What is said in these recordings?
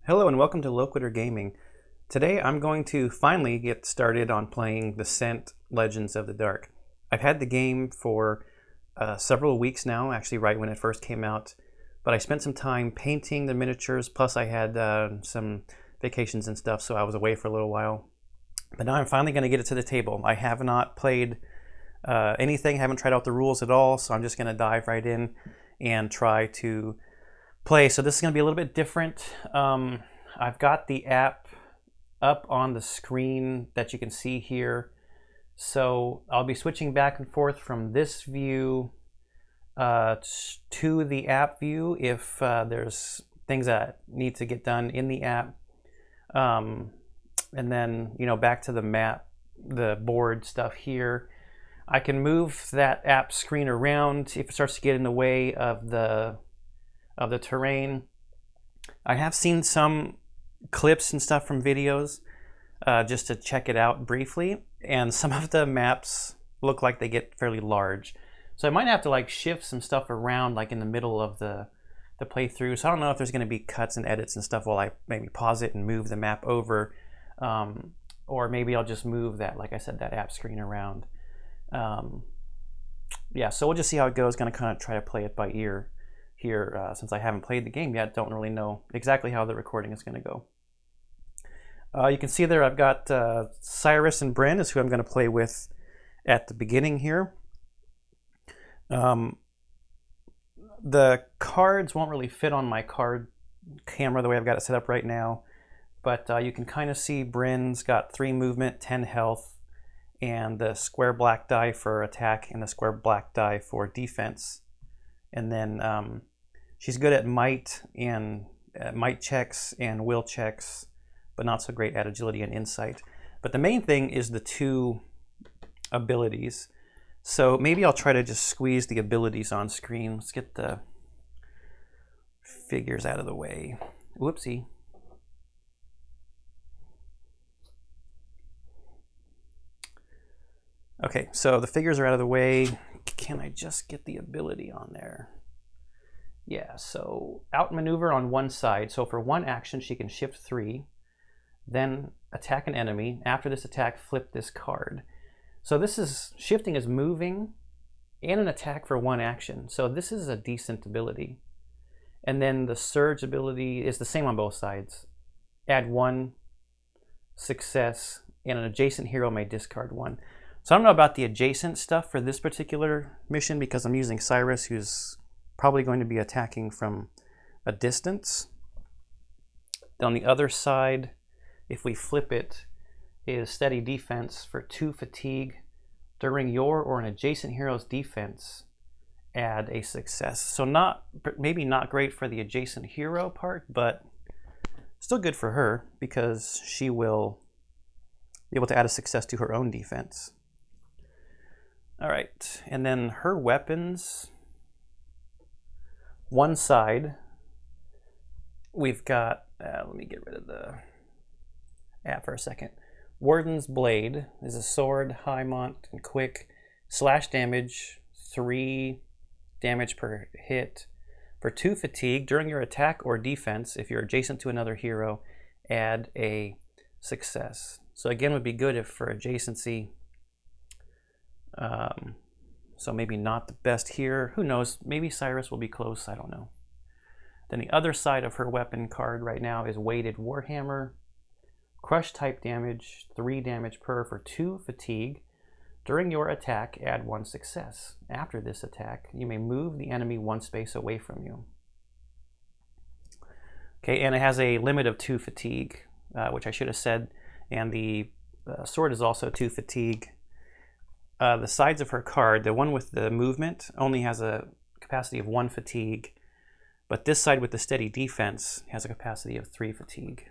Hello and welcome to Loquitur Gaming. Today I'm going to finally get started on playing Descent: Legends of the Dark. I've had the game for several weeks now, actually right when it first came out, but I spent some time painting the miniatures, plus I had some vacations and stuff, so I was away for a little while. But now I'm finally going to get it to the table. I have not played anything, haven't tried out the rules at all, so I'm just going to dive right in and try to play. So this is going to be a little bit different. I've got the app up on the screen that you can see here. So I'll be switching back and forth from this view to the app view if there's things that need to get done in the app. And then, back to the map, the board stuff here. I can move that app screen around if it starts to get in the way of the terrain. I have seen some clips and stuff from videos just to check it out briefly, and some of the maps look like they get fairly large. So I might have to shift some stuff around in the middle of the playthrough. So I don't know if there's going to be cuts and edits and stuff while I maybe pause it and move the map over, or maybe I'll just move that, like I said, that app screen around. Yeah, so we'll just see how it goes. Going to kind of try to play it by ear here, since I haven't played the game yet. Don't really know exactly how the recording is going to go. You can see there I've got Cyrus and Bryn is who I'm going to play with at the beginning here. The cards won't really fit on my card camera the way I've got it set up right now, but you can kind of see Bryn's got 3 movement, 10 health, and the square black die for attack and the square black die for defense. And then she's good at might and might checks and will checks, but not so great at agility and insight. But the main thing is the 2 abilities. So maybe I'll try to just squeeze the abilities on screen. Let's get the figures out of the way. Whoopsie. Okay, so the figures are out of the way. Can I just get the ability on there? Yeah, so outmaneuver on one side. So for one action, she can shift 3, then attack an enemy. After this attack, flip this card. So this is, shifting is moving and an attack for one action. So this is a decent ability. And then the surge ability is the same on both sides. Add 1 success, and an adjacent hero may discard 1. So I don't know about the adjacent stuff for this particular mission because I'm using Cyrus, who's probably going to be attacking from a distance. On the other side, if we flip it, is steady defense for 2 fatigue. During your or an adjacent hero's defense, add a success. So maybe not great for the adjacent hero part, but still good for her because she will be able to add a success to her own defense. All right, and then her weapons, one side, we've got, let me get rid of the app for a second. Warden's Blade is a sword, high mont, and quick. Slash damage, 3 damage per hit. For 2 fatigue, during your attack or defense, if you're adjacent to another hero, add a success. So again, would be good if for adjacency. So maybe not the best here. Who knows? Maybe Cyrus will be close. I don't know. Then the other side of her weapon card right now is Weighted Warhammer. Crush type damage, 3 damage per for 2 fatigue. During your attack, add 1 success. After this attack, you may move the enemy 1 space away from you. Okay, and it has a limit of 2 fatigue, which I should have said. And the sword is also 2 fatigue. The sides of her card, the one with the movement, only has a capacity of 1 fatigue, but this side with the steady defense has a capacity of 3 fatigue.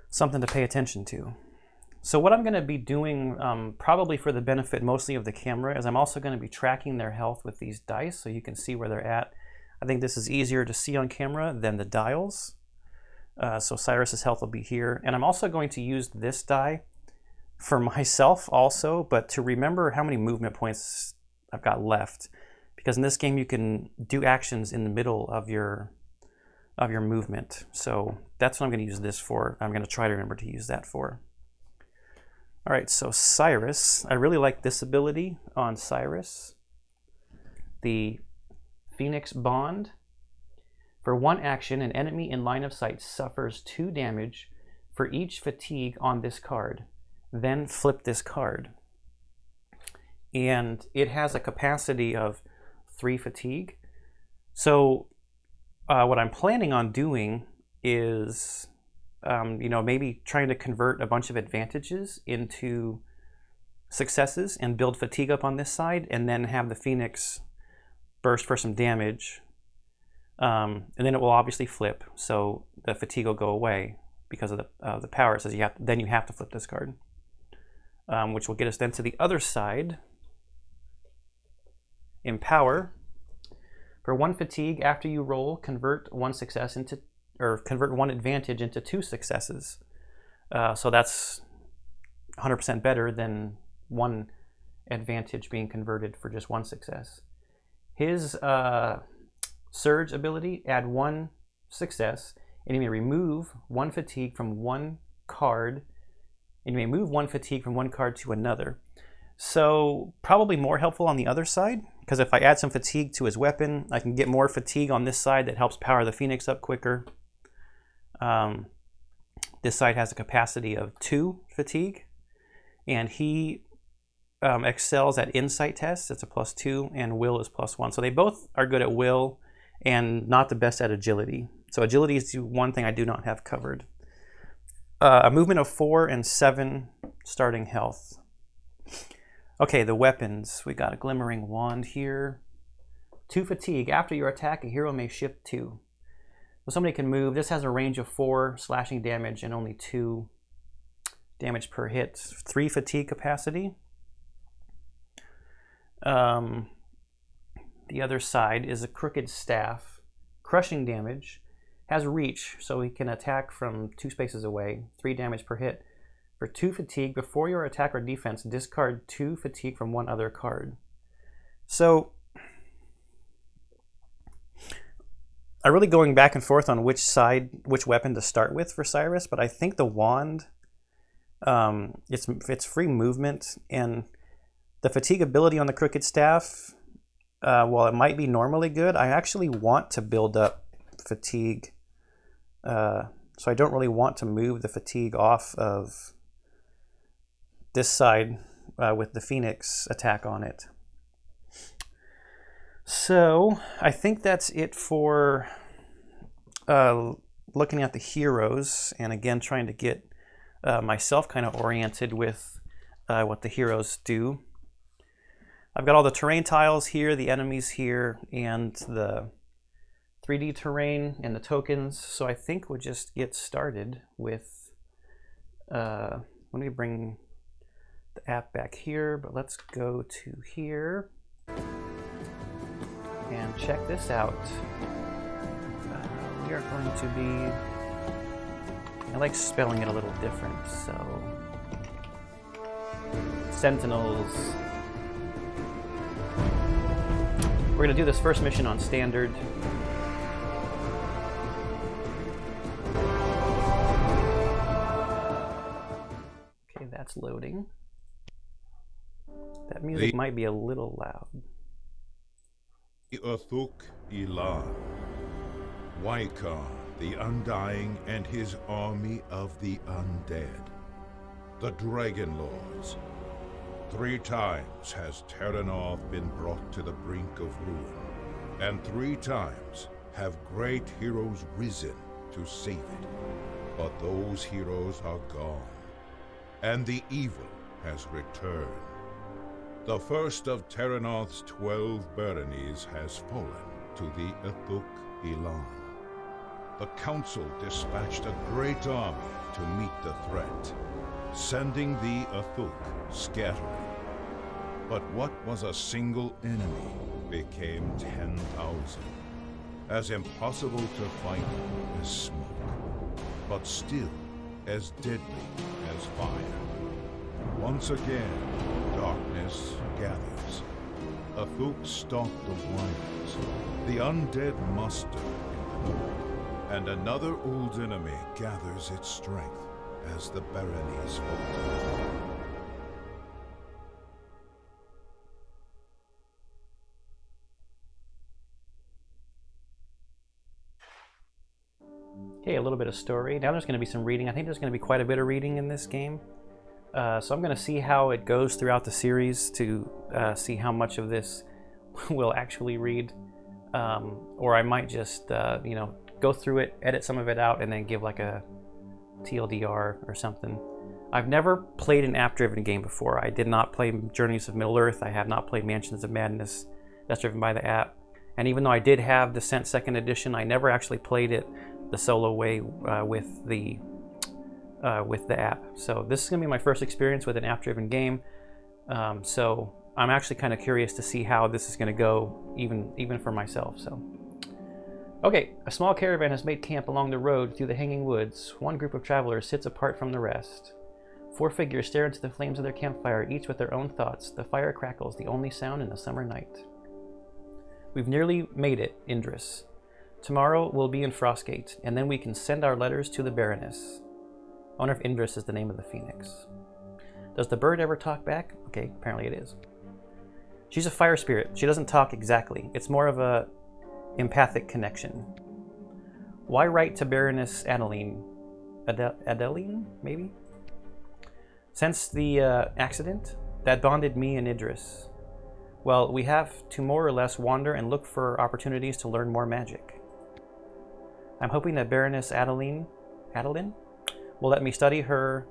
Something to pay attention to. So what I'm going to be doing, probably for the benefit mostly of the camera, is I'm also going to be tracking their health with these dice so you can see where they're at. I think this is easier to see on camera than the dials. So Cyrus's health will be here. And I'm also going to use this die for myself also, but to remember how many movement points I've got left. Because in this game you can do actions in the middle of your of your movement. So that's what I'm going to use this for. I'm going to try to remember to use that for. All right, so Cyrus, I really like this ability on Cyrus. The Phoenix Bond. For one action, an enemy in line of sight suffers 2 damage for each fatigue on this card. Then flip this card. And it has a capacity of 3 fatigue. So what I'm planning on doing is maybe trying to convert a bunch of advantages into successes and build fatigue up on this side, and then have the Phoenix burst for some damage. And then it will obviously flip, so the fatigue will go away because of the power. It says you have to flip this card, which will get us then to the other side. Empower. For 1 fatigue, after you roll, convert 1 success into, or convert 1 advantage into 2 successes. So that's 100% better than 1 advantage being converted for just 1 success. His Surge ability, add 1 success, and you may remove 1 fatigue from 1 card, and you may move 1 fatigue from 1 card to another. So probably more helpful on the other side, because if I add some fatigue to his weapon, I can get more fatigue on this side that helps power the Phoenix up quicker. This side has a capacity of 2 fatigue, and he excels at insight tests. It's a +2, and will is +1. So they both are good at will and not the best at agility. So agility is the one thing I do not have covered. A movement of 4 and 7 starting health. Okay, the weapons. We got a glimmering wand here. 2 fatigue. After your attack, a hero may shift 2. So somebody can move. This has a range of 4 slashing damage and only 2 damage per hit. 3 fatigue capacity. The other side is a crooked staff. Crushing damage. Has reach, so he can attack from 2 spaces away. 3 damage per hit. For 2 fatigue, before your attack or defense, discard 2 fatigue from 1 other card. So I'm really going back and forth on which weapon to start with for Cyrus, but I think the wand, it's free movement, and the fatigue ability on the crooked staff, while it might be normally good, I actually want to build up fatigue. So I don't really want to move the fatigue off of this side with the Phoenix attack on it. So I think that's it for looking at the heroes, and again trying to get myself kind of oriented with what the heroes do. I've got all the terrain tiles here, the enemies here, and the 3D terrain and the tokens. So I think we'll just get started with, let me bring the app back here, but let's go to here and check this out. We are going to be, I like spelling it a little different, so Sentinels. We're going to do this first mission on standard. Okay, that's loading. That music might be a little loud. Uthuk Ilan, Waikar, the Undying, and his army of the undead, the Dragon Lords. 3 times has Terranoth been brought to the brink of ruin, and 3 times have great heroes risen to save it. But those heroes are gone, and the evil has returned. The first of Terranoth's 12 baronies has fallen to the Uthuk Ilan. The council dispatched a great army to meet the threat, sending the Uthuk scattering. But what was a single enemy became 10,000, as impossible to fight as smoke, but still as deadly as fire. Once again, darkness gathers. Uthuk stalked the wilds, the undead muster in the north, and another old enemy gathers its strength as the baronies falter. Okay, a little bit of story. Now there's going to be some reading. I think there's going to be quite a bit of reading in this game. So I'm going to see how it goes throughout the series to see how much of this we'll actually read. Or I might just, go through it, edit some of it out, and then give like a TLDR or something. I've never played an app-driven game before. I did not play Journeys of Middle-earth. I have not played Mansions of Madness. That's driven by the app. And even though I did have Descent 2nd Edition, I never actually played it the solo way with the app. So this is going to be my first experience with an app-driven game. So I'm actually kind of curious to see how this is going to go, even for myself. So, okay, a small caravan has made camp along the road through the hanging woods. One group of travelers sits apart from the rest. 4 figures stare into the flames of their campfire, each with their own thoughts. The fire crackles, the only sound in the summer night. We've nearly made it, Indris. Tomorrow we'll be in Frostgate, and then we can send our letters to the Baroness. I wonder if Indris is the name of the phoenix. Does the bird ever talk back? Okay, apparently it is. She's a fire spirit. She doesn't talk exactly. It's more of a empathic connection. Why write to Baroness Adeline? Adeline, maybe? Since the accident that bonded me and Idris, well, we have to more or less wander and look for opportunities to learn more magic. I'm hoping that Baroness Adeline will let me study her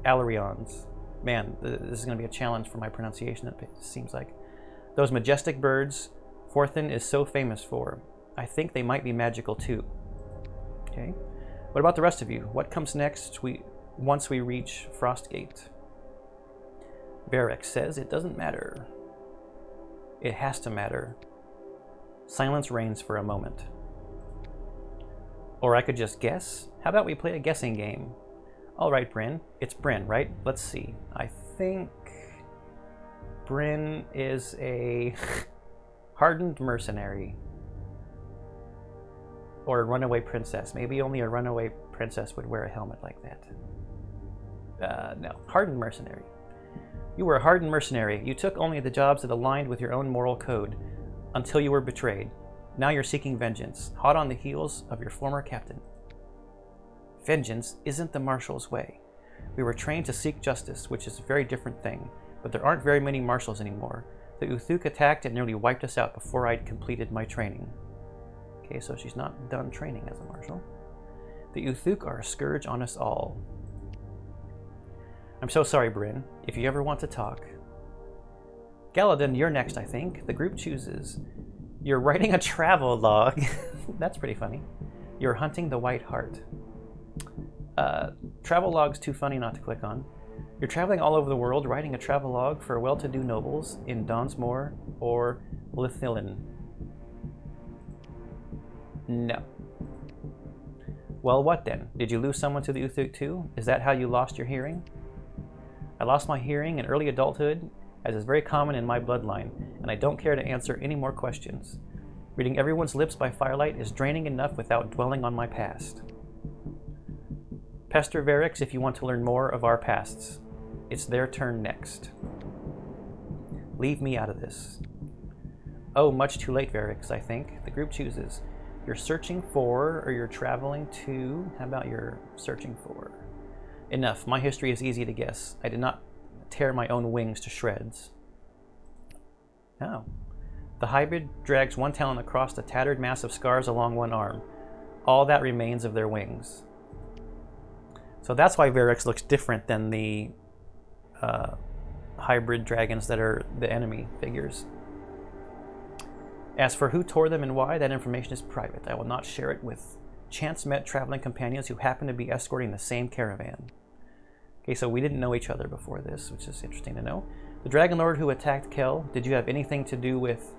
Alarions. Man, this is going to be a challenge for my pronunciation, it seems like. Those majestic birds Forthin is so famous for. I think they might be magical too. Okay. What about the rest of you? What comes next once we reach Frostgate? Varric says it doesn't matter. It has to matter. Silence reigns for a moment. Or I could just guess. How about we play a guessing game? All right, Bryn. It's Bryn, right? Let's see. I think Bryn is a hardened mercenary. Or a runaway princess. Maybe only a runaway princess would wear a helmet like that. No. Hardened mercenary. You were a hardened mercenary. You took only the jobs that aligned with your own moral code until you were betrayed. Now you're seeking vengeance, hot on the heels of your former captain. Vengeance isn't the Marshal's way. We were trained to seek justice, which is a very different thing, but there aren't very many Marshals anymore. The Uthuk attacked and nearly wiped us out before I'd completed my training. Okay, so she's not done training as a Marshal. The Uthuk are a scourge on us all. I'm so sorry, Bryn. If you ever want to talk. Galadin, you're next, I think. The group chooses. You're writing a travel log. That's pretty funny. You're hunting the White Hart. Travel log's too funny not to click on. You're traveling all over the world, writing a travel log for well-to-do nobles in Donsmore or Lithilin. No. Well, what then? Did you lose someone to the Uthuk too? Is that how you lost your hearing? I lost my hearing in early adulthood, as is very common in my bloodline, and I don't care to answer any more questions. Reading everyone's lips by firelight is draining enough without dwelling on my past. Pester Varric if you want to learn more of our pasts. It's their turn next. Leave me out of this. Oh, much too late, Varric, I think. The group chooses. You're searching for, or you're traveling to. How about you're searching for? Enough. My history is easy to guess. I did not tear my own wings to shreds. Oh. The hybrid drags one talon across the tattered mass of scars along one arm. All that remains of their wings. So that's why Varric looks different than the hybrid dragons that are the enemy figures. As for who tore them and why, that information is private. I will not share it with chance-met traveling companions who happen to be escorting the same caravan. Okay, so we didn't know each other before this, which is interesting to know. The Dragon Lord who attacked Kel, did you have anything to do with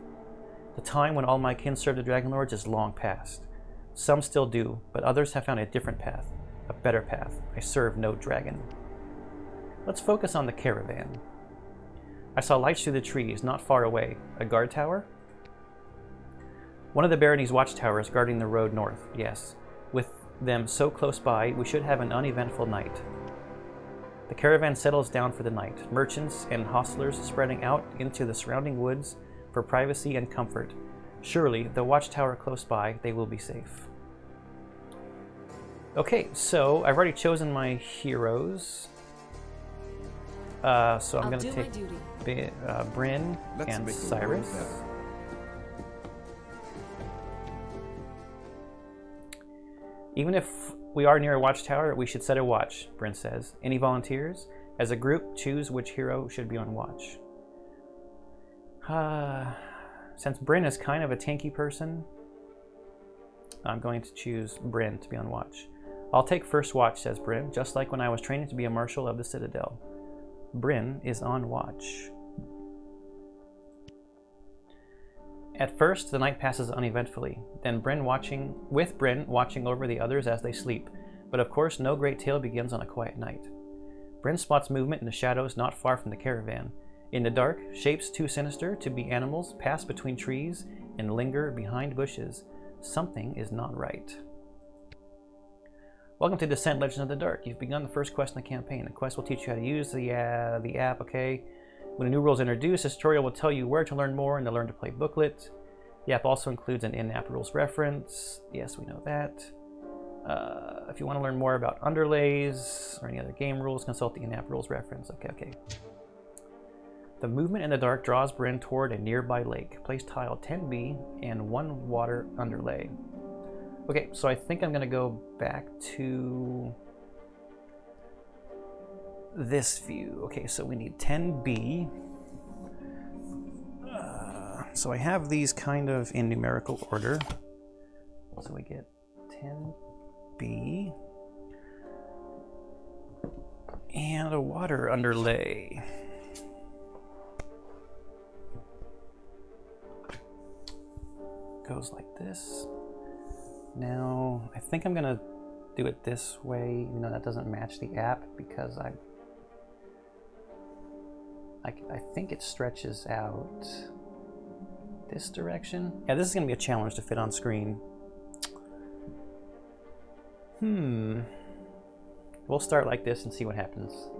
the time when all my kin served the Dragon Lords is long past. Some still do, but others have found a different path, a better path. I serve no dragon. Let's focus on the caravan. I saw lights through the trees, not far away. A guard tower? One of the barony's watchtowers guarding the road north, yes. With them so close by, we should have an uneventful night. The caravan settles down for the night, merchants and hostlers spreading out into the surrounding woods for privacy and comfort. Surely, the watchtower close by, they will be safe. Okay, so I've already chosen my heroes. So I'm going to take Bryn and Cyrus. Even if we are near a watchtower, we should set a watch, Bryn says. Any volunteers? As a group, choose which hero should be on watch. Since Bryn is kind of a tanky person, I'm going to choose Bryn to be on watch. I'll take first watch, says Bryn, just like when I was training to be a marshal of the Citadel. Bryn is on watch. At first, the night passes uneventfully, then Bryn watching over the others as they sleep. But of course, no great tale begins on a quiet night. Bryn spots movement in the shadows not far from the caravan. In the dark, shapes too sinister to be animals pass between trees and linger behind bushes. Something is not right. Welcome to Descent Legend of the Dark. You've begun the first quest in the campaign. The quest will teach you how to use the app, okay? When a new rule is introduced, this tutorial will tell you where to learn more in the Learn to Play booklet. The app also includes an in-app rules reference. Yes, we know that. If you want to learn more about underlays or any other game rules, consult the in-app rules reference. Okay. The movement in the dark draws Bryn toward a nearby lake. Place tile 10B and 1 water underlay. Okay, so I think I'm going to go back to this view. Okay, so we need 10B. So I have these kind of in numerical order. So we get 10B and a water underlay. Goes like this. Now, I think I'm gonna do it this way, even though that doesn't match the app, because I think it stretches out this direction. Yeah, this is gonna be a challenge to fit on screen. We'll start like this and see what happens.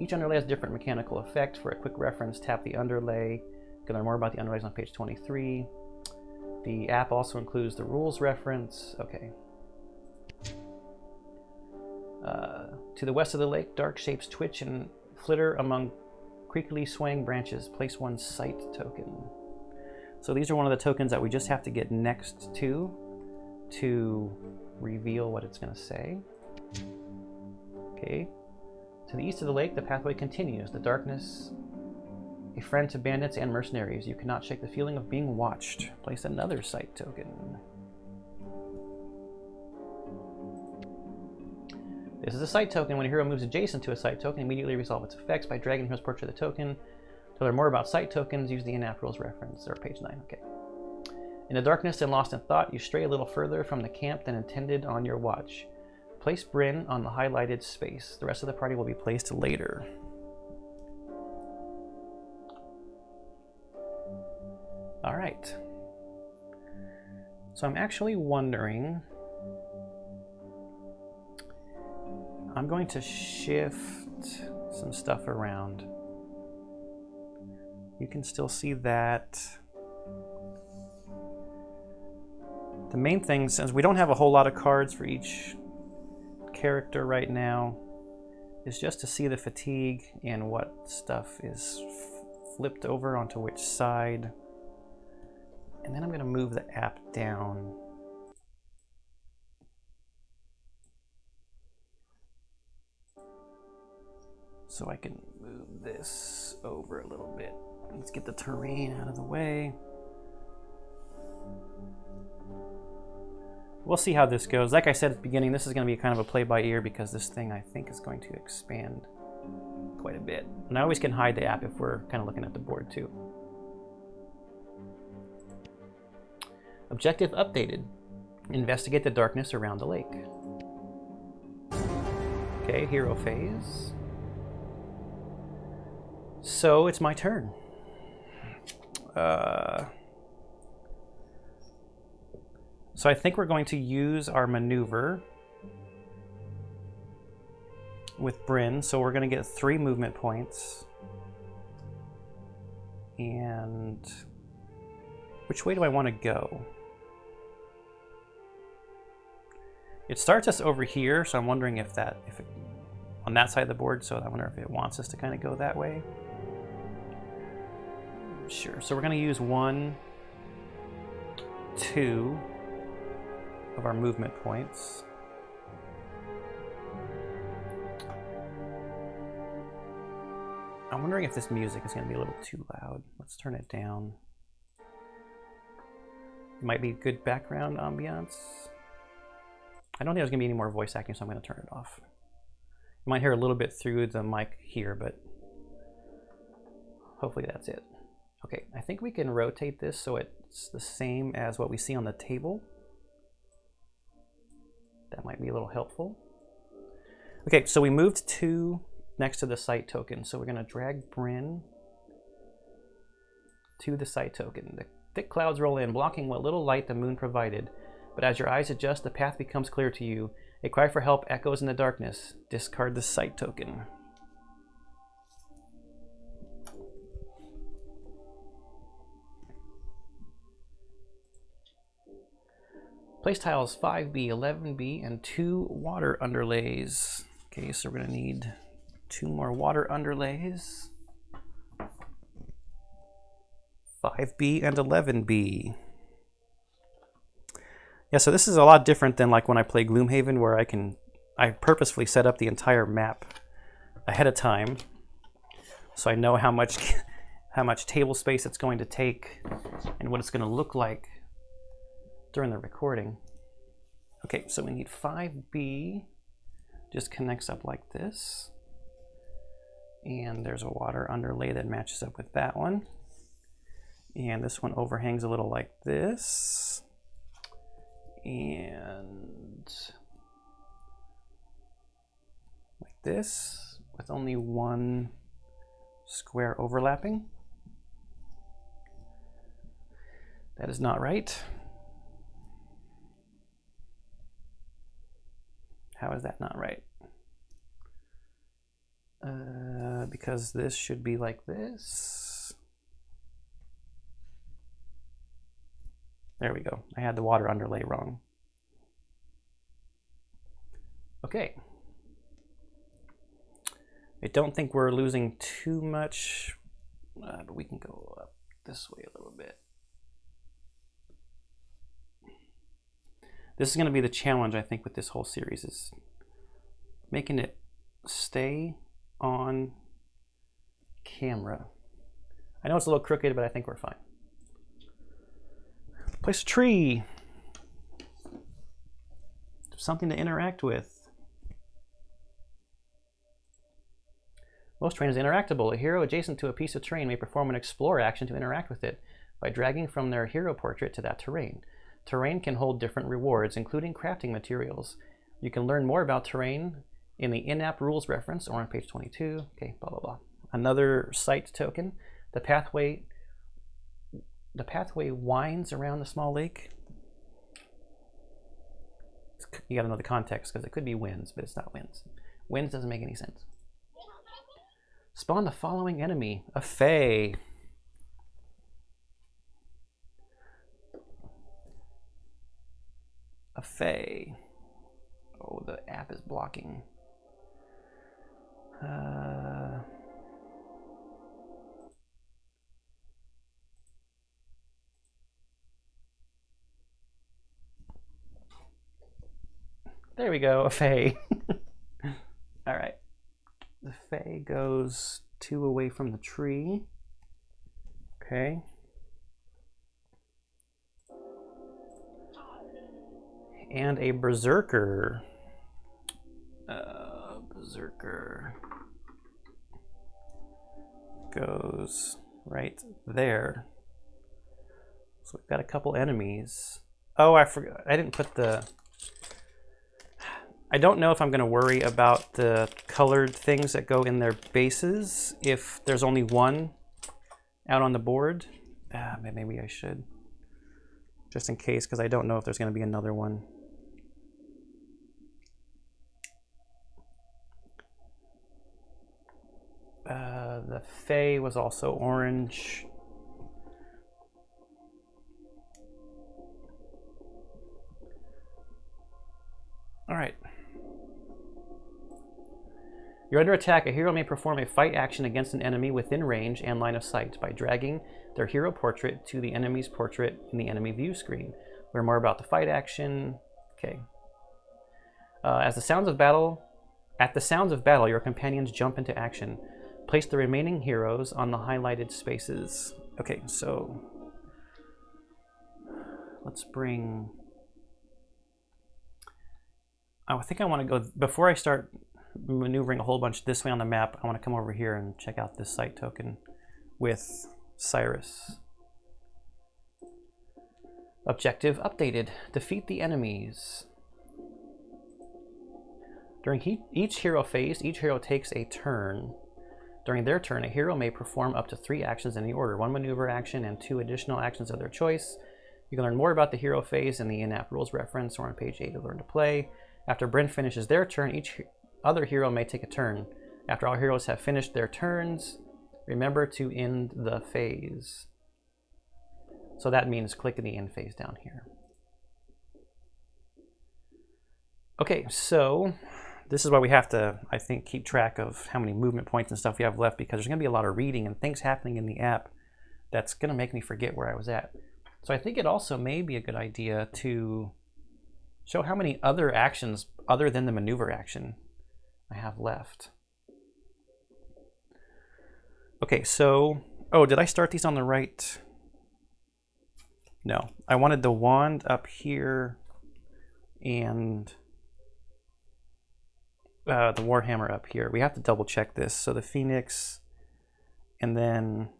Each underlay has a different mechanical effect. For a quick reference, tap the underlay. You can learn more about the underlays on page 23. The app also includes the rules reference. Okay. To the west of the lake, dark shapes twitch and flitter among creakily swaying branches. Place 1 sight token. So these are one of the tokens that we just have to get next to reveal what it's going to say. Okay. To the east of the lake, the pathway continues. The darkness, a friend to bandits and mercenaries. You cannot shake the feeling of being watched. Place another sight token. This is a sight token. When a hero moves adjacent to a sight token, immediately resolve its effects by dragging the hero's portrait of the token. To learn more about sight tokens, use the in-app rules reference, or page 9. Okay. In the darkness and lost in thought, you stray a little further from the camp than intended on your watch. Place Bryn on the highlighted space. The rest of the party will be placed later. All right. So I'm actually wondering, I'm going to shift some stuff around. You can still see that. The main thing, since we don't have a whole lot of cards for each character right now, is just to see the fatigue and what stuff is flipped over onto which side. And then I'm going to move the app down. So I can move this over a little bit. Let's get the terrain out of the way. We'll see how this goes. Like I said at the beginning, this is going to be kind of a play-by-ear because this thing, I think, is going to expand quite a bit. And I always can hide the app if we're kind of looking at the board too. Objective updated. Investigate the darkness around the lake. Okay, hero phase. So it's my turn. So I think we're going to use our maneuver with Bryn. So we're going to get 3 movement points. And which way do I want to go? It starts us over here, so I'm wondering if it, on that side of the board, so I wonder if it wants us to kind of go that way. Sure, so we're going to use 1, 2 of our movement points. I'm wondering if this music is going to be a little too loud. Let's turn it down. It might be good background ambiance. I don't think there's going to be any more voice acting, so I'm going to turn it off. You might hear a little bit through the mic here, but hopefully that's it. Okay, I think we can rotate this so it's the same as what we see on the table. That might be a little helpful. Okay, so we moved 2 next to the site token, so we're going to drag Bryn to the site token. The thick clouds roll in, blocking what little light the moon provided. But as your eyes adjust, the path becomes clear to you. A cry for help echoes in the darkness. Discard the site token. Place tiles 5B, 11B, and 2 water underlays. Okay, so we're going to need 2 more water underlays. 5B and 11B. Yeah, so this is a lot different than like when I play Gloomhaven, where I purposefully set up the entire map ahead of time, so I know how much table space it's going to take and what it's going to look like during the recording. Okay, so we need 5B. Just connects up like this, and there's a water underlay that matches up with that one, and this one overhangs a little like this. And like this, with only 1 square overlapping. That is not right. How is that not right? Because this should be like this. There we go. I had the water underlay wrong. Okay. I don't think we're losing too much, but we can go up this way a little bit. This is going to be the challenge, I think, with this whole series, is making it stay on camera. I know it's a little crooked, but I think we're fine. Place a tree. Something to interact with. Most terrain is interactable. A hero adjacent to a piece of terrain may perform an explore action to interact with it by dragging from their hero portrait to that terrain. Terrain can hold different rewards, including crafting materials. You can learn more about terrain in the in-app rules reference or on page 22. Okay, blah, blah, blah. Another site token. The pathway winds around the small lake. You gotta know the context, because it could be winds, but it's not winds. Winds doesn't make any sense. Spawn the following enemy, a Fae. A Fae. Oh, the app is blocking. There we go, a Fae. All right. The Fae goes 2 away from the tree. Okay. And a Berserker. Berserker goes right there. So we've got a couple enemies. Oh, I forgot. I didn't put the... I don't know if I'm going to worry about the colored things that go in their bases if there's only one out on the board. Maybe I should. just in case, because I don't know if there's going to be another one. The Fae was also orange. All right. You're under attack. A hero may perform a fight action against an enemy within range and line of sight by dragging their hero portrait to the enemy's portrait in the enemy view screen. Learn more about the fight action. Okay. At the sounds of battle, your companions jump into action. Place the remaining heroes on the highlighted spaces. Okay, so let's bring. I think I want to go before I start maneuvering a whole bunch this way on the map. I want to come over here and check out this site token with Cyrus. Objective updated. Defeat the enemies. During each hero phase, each hero takes a turn. During their turn, a hero may perform up to 3 actions in the order, 1 maneuver action and 2 additional actions of their choice. You can learn more about the hero phase in the in-app rules reference or on page 8 of Learn to Play. After Bryn finishes their turn, each other hero may take a turn. After all heroes have finished their turns, remember to end the phase. So that means click the end phase down here. Okay, so this is why we have to, I think, keep track of how many movement points and stuff we have left, because there's going to be a lot of reading and things happening in the app that's going to make me forget where I was at. So I think it also may be a good idea to show how many other actions other than the maneuver action I have left. Okay, so, oh, did I start these on the right? No, I wanted the wand up here and the Warhammer up here. We have to double check this. So the Phoenix, and then,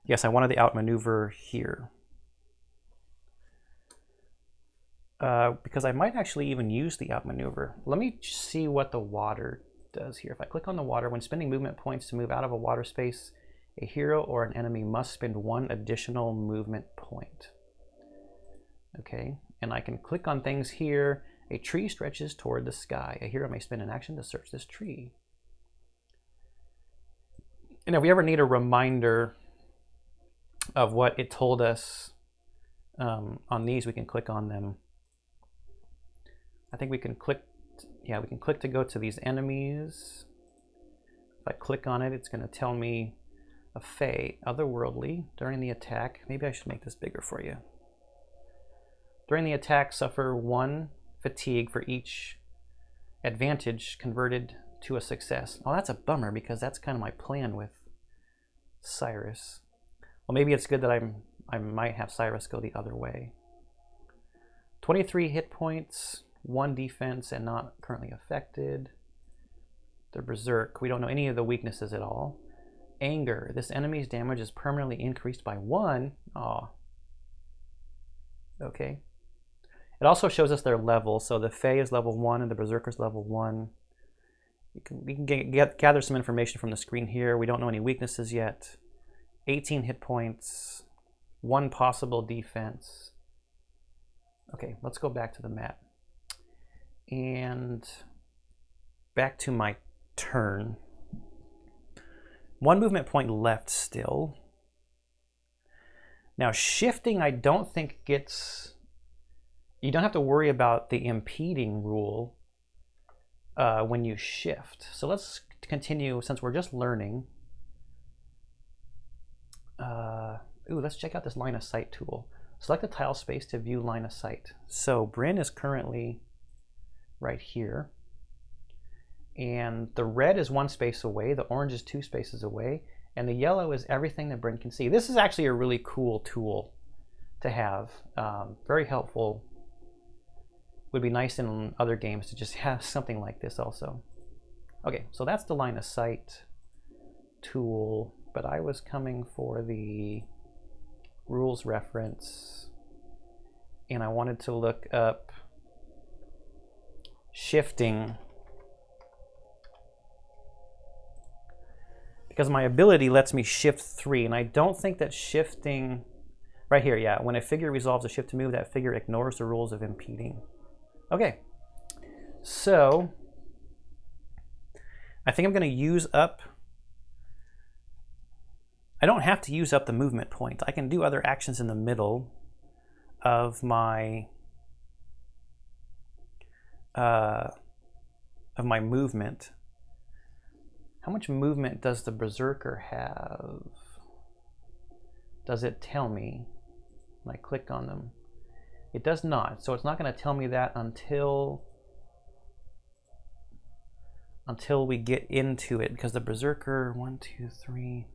yes, I wanted the outmaneuver here. Because I might actually even use the outmaneuver. Let me see what the water does here. If I click on the water, when spending movement points to move out of a water space, a hero or an enemy must spend 1 additional movement point. Okay, and I can click on things here. A tree stretches toward the sky. A hero may spend an action to search this tree. And if we ever need a reminder of what it told us on these, we can click on them. I think we can click, yeah, we can click to go to these enemies. If I click on it, it's going to tell me a Fae, otherworldly, during the attack. Maybe I should make this bigger for you. During the attack, suffer 1 fatigue for each advantage converted to a success. Oh, that's a bummer, because that's kind of my plan with Cyrus. Well, maybe it's good that I might have Cyrus go the other way. 23 hit points, 1 defense, and not currently affected. The Berserk, we don't know any of the weaknesses at all. Anger, this enemy's damage is permanently increased by 1. Aw. Okay. It also shows us their level. So the Fae is level 1 and the Berserker's level 1. We can gather some information from the screen here. We don't know any weaknesses yet. 18 hit points, 1 possible defense. Okay, let's go back to the map. And back to my turn. 1 movement point left still. Now shifting, I don't think gets... You don't have to worry about the impeding rule when you shift. So let's continue, since we're just learning. Let's check out this line of sight tool. Select the tile space to view line of sight. So Bryn is currently right here. And the red is 1 space away, the orange is 2 spaces away, and the yellow is everything that Bryn can see. This is actually a really cool tool to have. Very helpful. Would be nice in other games to just have something like this also. Okay, so that's the line of sight tool, but I was coming for the rules reference, and I wanted to look up shifting, because my ability lets me shift 3, and I don't think that shifting Right here, yeah. When a figure resolves a shift to move, that figure ignores the rules of impeding. Okay. So, I think I'm going to use up... I don't have to use up the movement point. I can do other actions in the middle of my movement. How much movement does the Berserker have? Does it tell me when I click on them? It does not. So it's not going to tell me that until we get into it, because the Berserker, 1, 2, 3.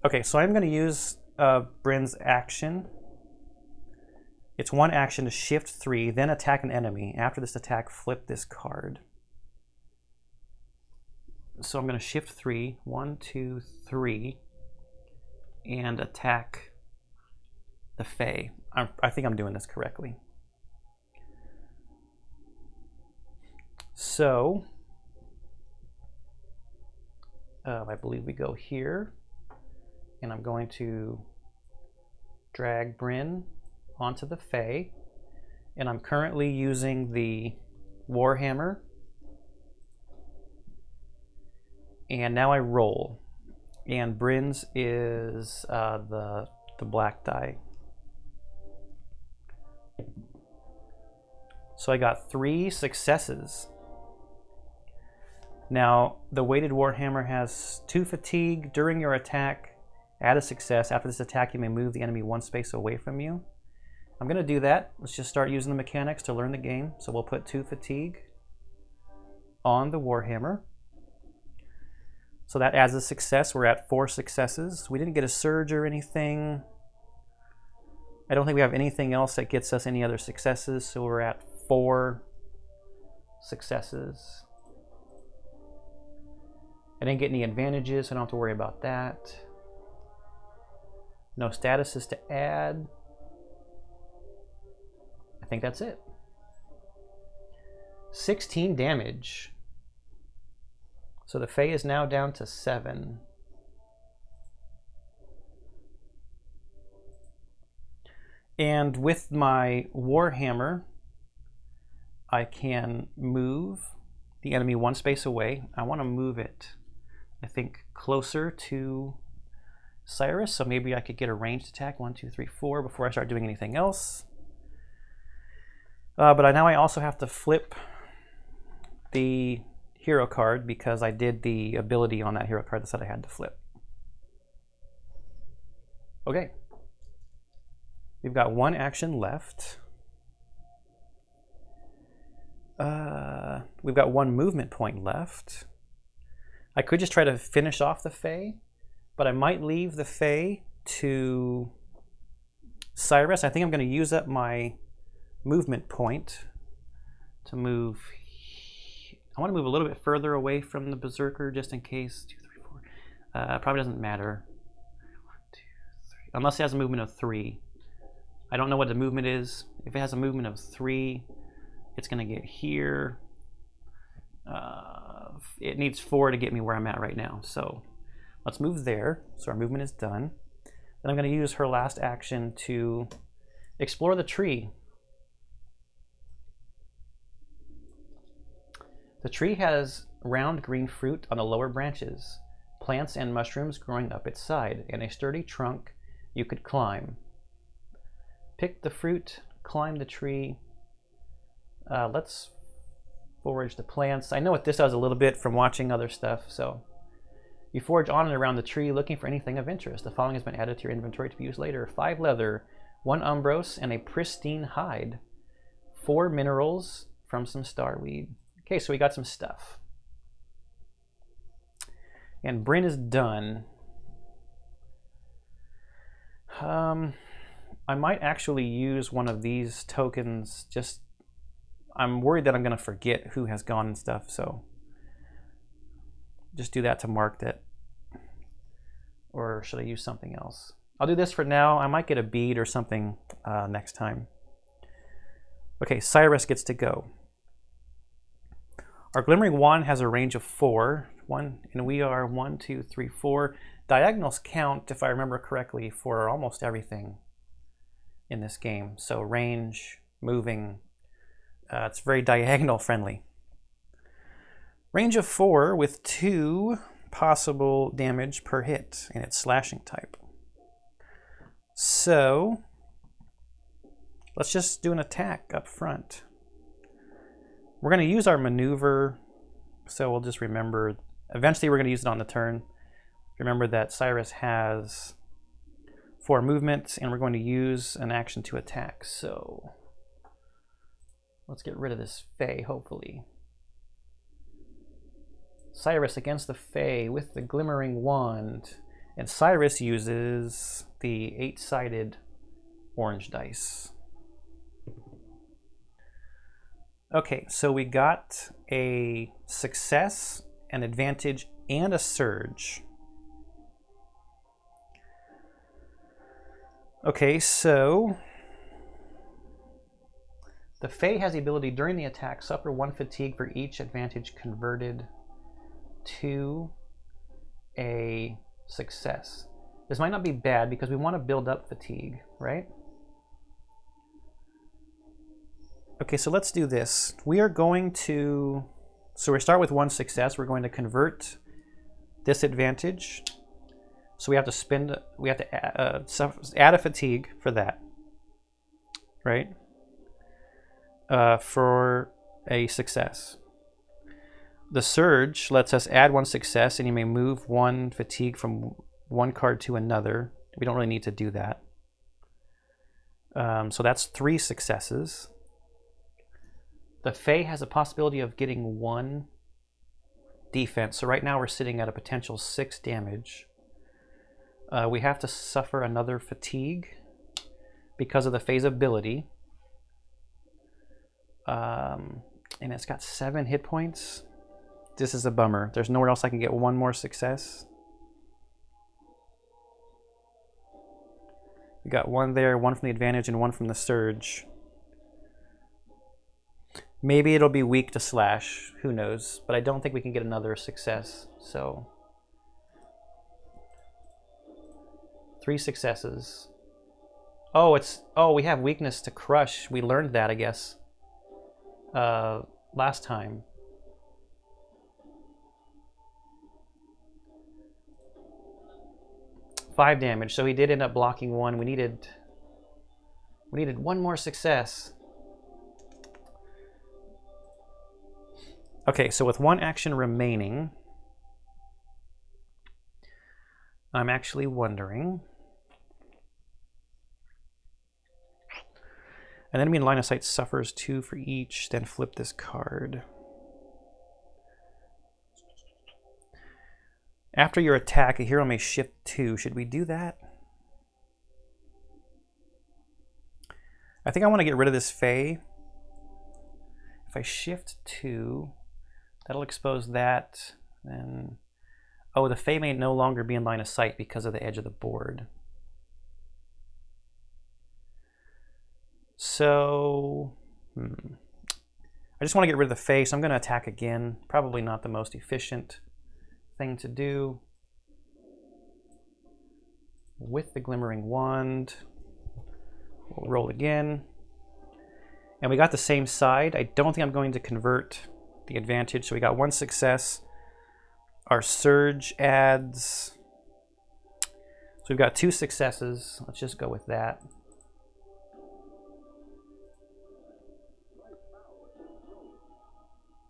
Okay, so I'm going to use Bryn's action. It's one action to shift 3, then attack an enemy. After this attack, flip this card. So I'm going to shift 3, 1, 2, 3, and attack the Fae. I think I'm doing this correctly. So, I believe we go here, and I'm going to drag Bryn onto the Fae, and I'm currently using the Warhammer, and now I roll, and Bryn's is the black die. So I got 3 successes. Now, the weighted Warhammer has 2 fatigue. During your attack, add a success. After this attack, you may move the enemy 1 space away from you. I'm going to do that. Let's just start using the mechanics to learn the game. So we'll put 2 fatigue on the Warhammer. So that adds a success. We're at 4 successes. We didn't get a surge or anything. I don't think we have anything else that gets us any other successes. So we're at 4 successes. I didn't get any advantages, so I don't have to worry about that. No statuses to add. I think that's it. 16 damage. So the Fae is now down to 7. And with my Warhammer, I can move the enemy 1 space away. I want to move it, I think, closer to Cyrus, so maybe I could get a ranged attack, 1, 2, 3, 4, before I start doing anything else. But now I also have to flip the hero card because I did the ability on that hero card that said I had to flip. Okay. We've got 1 action left. We've got 1 movement point left. I could just try to finish off the Fae, but I might leave the Fae to Cyrus. I think I'm going to use up my movement point to move. I want to move a little bit further away from the Berserker just in case. 2, 3, 4. Probably doesn't matter. 1, 2, 3. Unless it has a movement of 3. I don't know what the movement is. If it has a movement of 3, it's going to get here. It needs 4 to get me where I'm at right now. So let's move there. So our movement is done. Then I'm going to use her last action to explore the tree. The tree has round green fruit on the lower branches, plants and mushrooms growing up its side, and a sturdy trunk you could climb. Pick the fruit, climb the tree. Let's forage the plants. I know what this does a little bit from watching other stuff, so you forage on and around the tree looking for anything of interest. The following has been added to your inventory to be used later. 5 leather, 1 umbros, and a pristine hide. 4 minerals from some starweed. Okay, so we got some stuff. And Bryn is done. I might actually use one of these tokens. Just, I'm worried that I'm going to forget who has gone and stuff, so just do that to mark that. Or should I use something else? I'll do this for now. I might get a bead or something next time. Okay, Cyrus gets to go. Our Glimmering Wand has a range of 4. one, and we are 1, 2, 3, 4. Diagonals count, if I remember correctly, for almost everything in this game. So range, moving, it's very diagonal friendly. Range of 4 with 2 possible damage per hit, and it's slashing type. So let's just do an attack up front. We're going to use our maneuver, so we'll just remember, eventually we're going to use it on the turn. Remember that Cyrus has 4 movement, and we're going to use an action to attack. So let's get rid of this Fae, hopefully. Cyrus against the Fae with the Glimmering Wand, and Cyrus uses the 8-sided orange dice. Okay, so we got a success, an advantage, and a surge. Okay, so the Fae has the ability during the attack, suffer 1 fatigue for each advantage converted to a success. This might not be bad because we want to build up fatigue, right? Okay, so let's do this. We are going to, so we start with 1 success. We're going to convert this advantage. So we have to spend, we have to add a fatigue for that, right? For a success. The surge lets us add 1 success, and you may move 1 fatigue from 1 card to another. We don't really need to do that. So that's 3 successes. The Fae has a possibility of getting 1 defense. So right now we're sitting at a potential 6 damage. We have to suffer another fatigue because of the Fae's ability. And it's got 7 hit points. This is a bummer. There's nowhere else I can get 1 more success. We got 1 there, 1 from the advantage, and 1 from the surge. Maybe it'll be weak to slash, who knows, but I don't think we can get another success, so 3 successes. Oh, we have weakness to crush. We learned that, I guess, last time. Five damage, so he did end up blocking 1. We needed 1 more success. Okay, so with 1 action remaining, I'm actually wondering, an enemy in line of sight suffers 2 for each, then flip this card. After your attack, a hero may shift 2. Should we do that? I think I want to get rid of this Fae. If I shift 2, that'll expose that. Then, oh, the Fae may no longer be in line of sight because of the edge of the board. So, I just want to get rid of the Fae, so I'm going to attack again. Probably not the most efficient thing to do. With the Glimmering Wand, we'll roll again. And we got the same side. I don't think I'm going to convert the advantage, so we got 1 success. Our surge adds, so we've got 2 successes. Let's just go with that.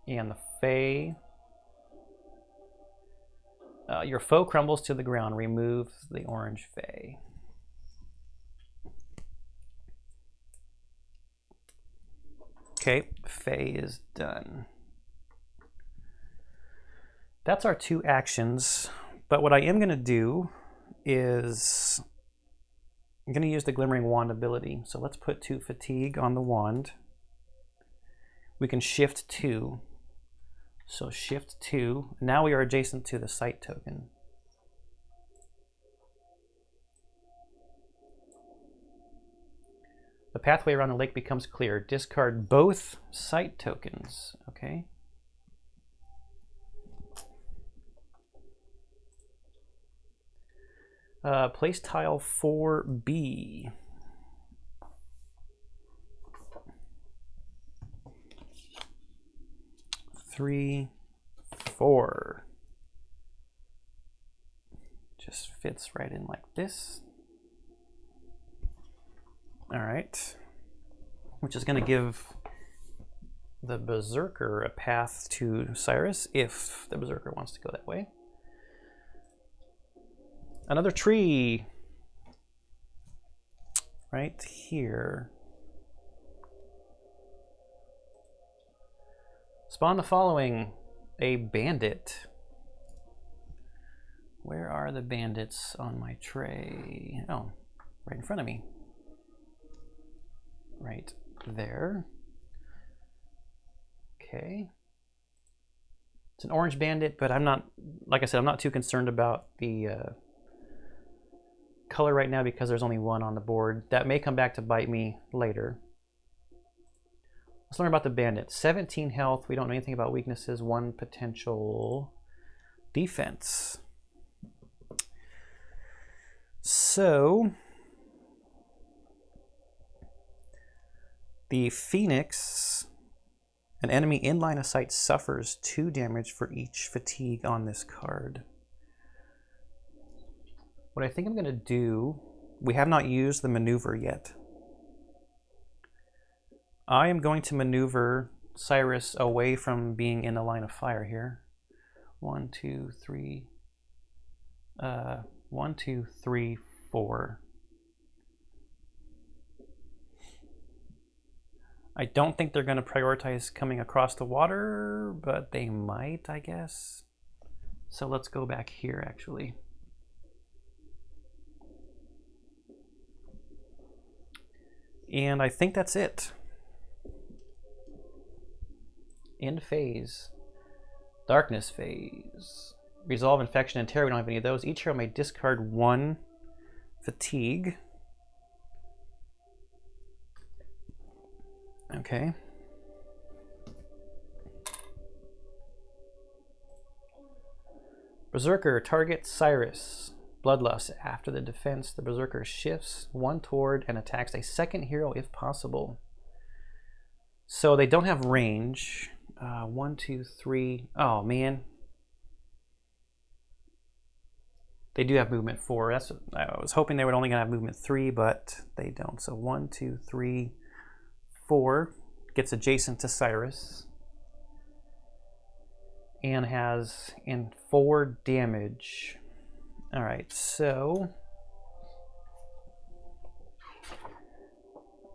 And the Fae. Your foe crumbles to the ground. Remove the orange Fae. Okay, Fae is done. That's our 2 actions, but what I am going to do is I'm going to use the Glimmering Wand ability. So let's put 2 fatigue on the wand. We can shift 2. So shift 2. Now we are adjacent to the sight token. The pathway around the lake becomes clear. Discard both sight tokens. Okay. Place tile 4B. Three, 4. Just fits right in like this. All right. Which is going to give the Berserker a path to Cyrus if the Berserker wants to go that way. Another tree right here. Spawn the following: a bandit. Where are the bandits on my tray? Oh, right in front of me. Right there. Okay. It's an orange bandit, but I'm not, like I said, I'm not too concerned about the color right now because there's only one on the board. That may come back to bite me later. Let's learn about the bandit. 17 health. We don't know anything about weaknesses. 1 potential defense. So the Phoenix, an enemy in line of sight, suffers 2 damage for each fatigue on this card. What I think I'm going to do, we have not used the maneuver yet. I am going to maneuver Cyrus away from being in the line of fire here. 1, 2, 3. 1, 2, 3, 4. I don't think they're going to prioritize coming across the water, but they might, I guess. So let's go back here, actually. And I think that's it. End phase. Darkness phase. Resolve, Infection, and Terror. We don't have any of those. Each hero may discard 1 fatigue. Okay. Berserker, target Cyrus. Bloodlust. After the defense, the Berserker shifts 1 toward and attacks a second hero if possible. So they don't have range. 1, 2, 3. Oh, man. They do have movement 4. That's, I was hoping they were only going to have movement 3, but they don't. So 1, 2, 3, 4 gets adjacent to Cyrus and has in 4 damage. All right, so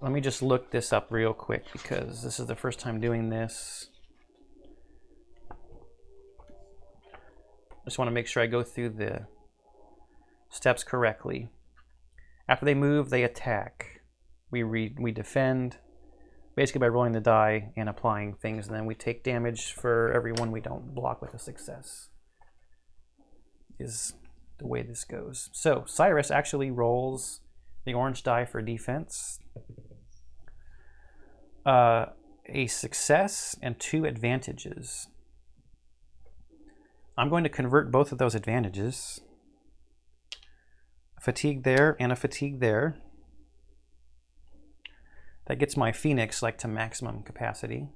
let me just look this up real quick because this is the first time doing this. Just want to make sure I go through the steps correctly. After they move, they attack. We defend, basically by rolling the die and applying things, and then we take damage for every one we don't block with a success. Is the way this goes. So Cyrus actually rolls the orange die for defense. A success and 2 advantages. I'm going to convert both of those advantages. A fatigue there and a fatigue there. That gets my Phoenix like to maximum capacity,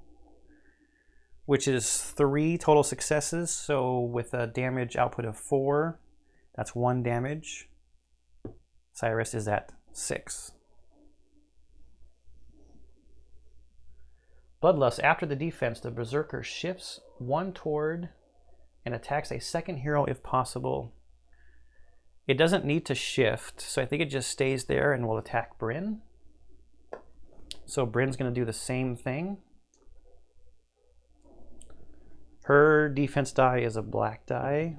which is 3 total successes. So with a damage output of 4, that's 1 damage. Cyrus is at 6. Bloodlust. After the defense, the Berserker shifts 1 toward and attacks a second hero if possible. It doesn't need to shift, so I think it just stays there and will attack Bryn. So Bryn's going to do the same thing. Her defense die is a black die.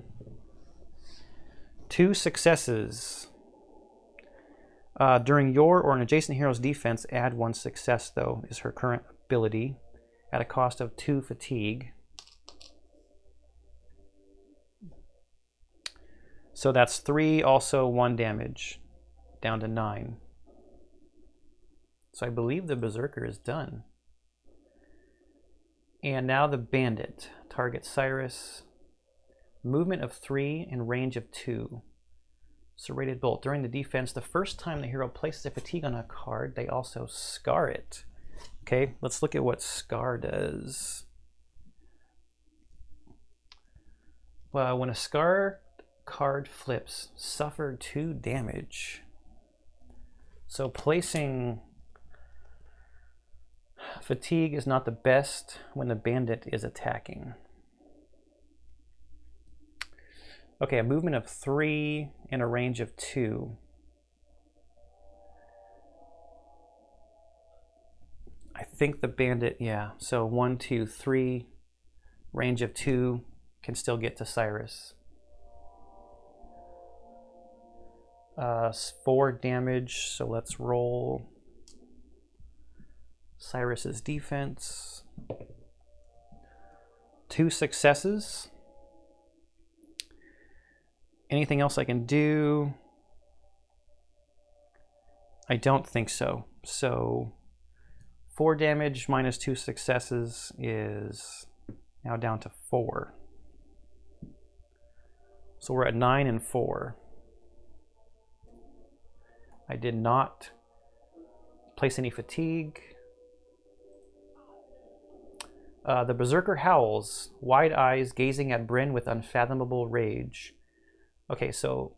2 successes. During your or an adjacent hero's defense, add 1 success, though, is her current ability at a cost of 2 fatigue. So that's 3, also 1 damage, down to 9. So I believe the Berserker is done. And now the Bandit. Target Cyrus. Movement of 3 and range of 2. Serrated Bolt. During the defense, the first time the hero places a fatigue on a card, they also scar it. Okay, let's look at what scar does. Well, when a scar card flips, suffer 2 damage. So placing fatigue is not the best when the bandit is attacking. Okay, a movement of 3 and a range of 2. I think the bandit, yeah. So 1, 2, 3, range of 2 can still get to Cyrus. 4 damage, so let's roll Cyrus's defense. 2 successes. Anything else I can do? I don't think so. So 4 damage minus 2 successes is now down to 4. So we're at 9 and 4. I did not place any fatigue. The Berserker howls, wide eyes gazing at Brynn with unfathomable rage. Okay, so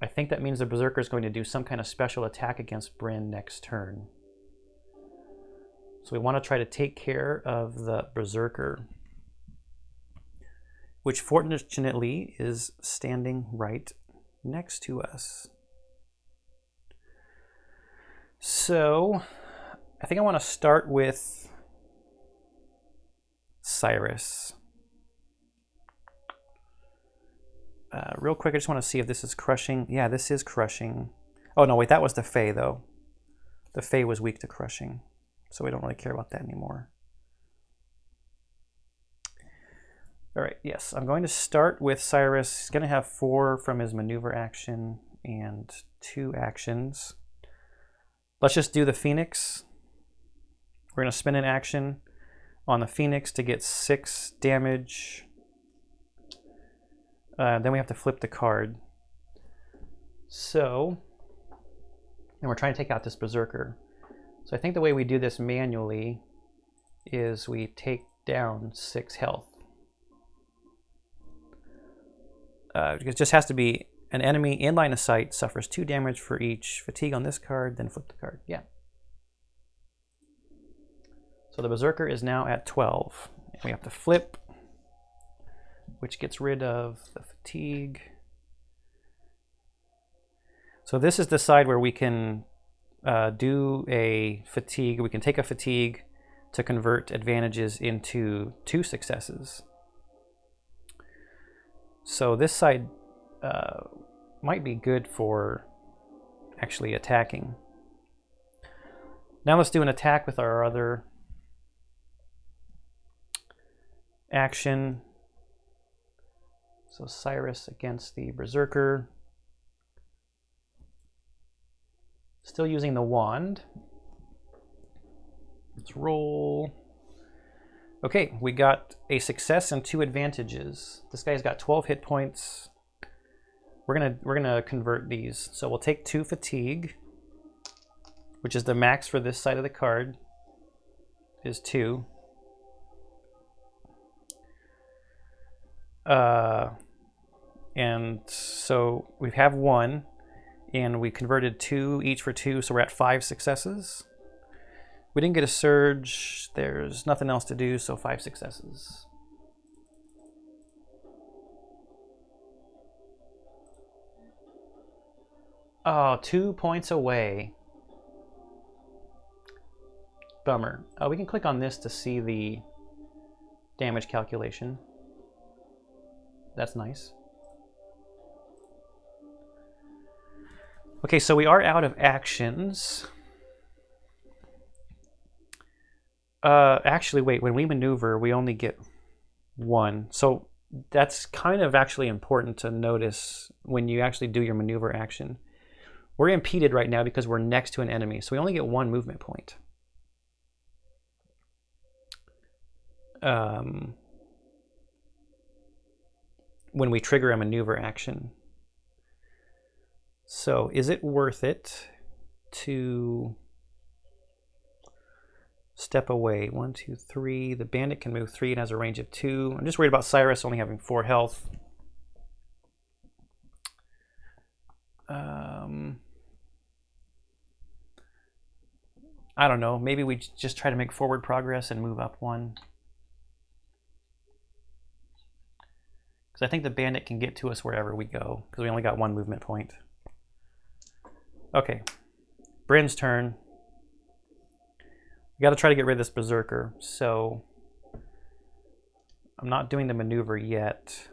I think that means the Berserker is going to do some kind of special attack against Brynn next turn. So we want to try to take care of the Berserker, which fortunately is standing right next to us. So I think I want to start with Cyrus. Real quick, I just want to see if this is crushing. Yeah, this is crushing. Oh no, wait, that was the Fae though. The Fae was weak to crushing, so we don't really care about that anymore. All right, yes, I'm going to start with Cyrus. He's going to have 4 from his maneuver action and 2 actions. Let's just do the Phoenix. We're going to spend an action on the Phoenix to get 6 damage. Then we have to flip the card. So, and we're trying to take out this Berserker. So I think the way we do this manually is we take down 6 health. It just has to be an enemy in line of sight suffers 2 damage for each fatigue on this card, then flip the card. Yeah. So the Berserker is now at 12. We have to flip, which gets rid of the fatigue. So this is the side where we can do a fatigue. We can take a fatigue to convert advantages into 2 successes. So this side might be good for actually attacking. Now let's do an attack with our other action. So Cyrus against the Berserker. Still using the wand. Let's roll. Okay, we got a success and 2 advantages. This guy's got 12 hit points. We're gonna convert these. So we'll take 2 fatigue, which is the max for this side of the card, is 2. And so we have 1, and we converted 2 each for 2, so we're at 5 successes. We didn't get a surge. There's nothing else to do, so 5 successes. Oh, 2 points away. Bummer. We can click on this to see the damage calculation. That's nice. Okay, so we are out of actions. Actually, wait, when we maneuver, we only get 1. So that's kind of actually important to notice when you actually do your maneuver action. We're impeded right now because we're next to an enemy, so we only get 1 movement point. When we trigger a maneuver action. So is it worth it to step away? 1, 2, 3. The bandit can move 3 and has a range of 2. I'm just worried about Cyrus only having 4 health. I don't know. Maybe we just try to make forward progress and move up 1. Because I think the bandit can get to us wherever we go, because we only got 1 movement point. Okay, Bryn's turn. We got to try to get rid of this berserker, so I'm not doing the maneuver yet.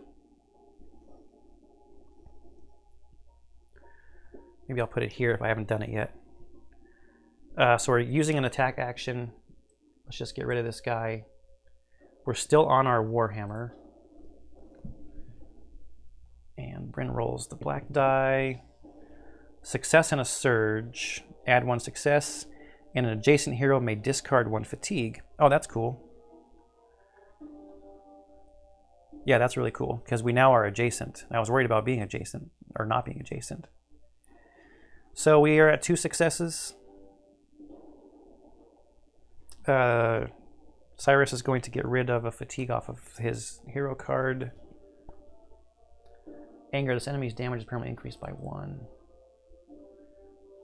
Maybe I'll put it here if I haven't done it yet. So we're using an attack action. Let's just get rid of this guy. We're still on our Warhammer. And Bryn rolls the black die. Success and a surge. Add 1 success. And an adjacent hero may discard 1 fatigue. Oh, that's cool. Yeah, that's really cool, because we now are adjacent. I was worried about being adjacent, or not being adjacent. So we are at 2 successes. Cyrus is going to get rid of a fatigue off of his hero card. Anger, this enemy's damage is permanently increased by 1.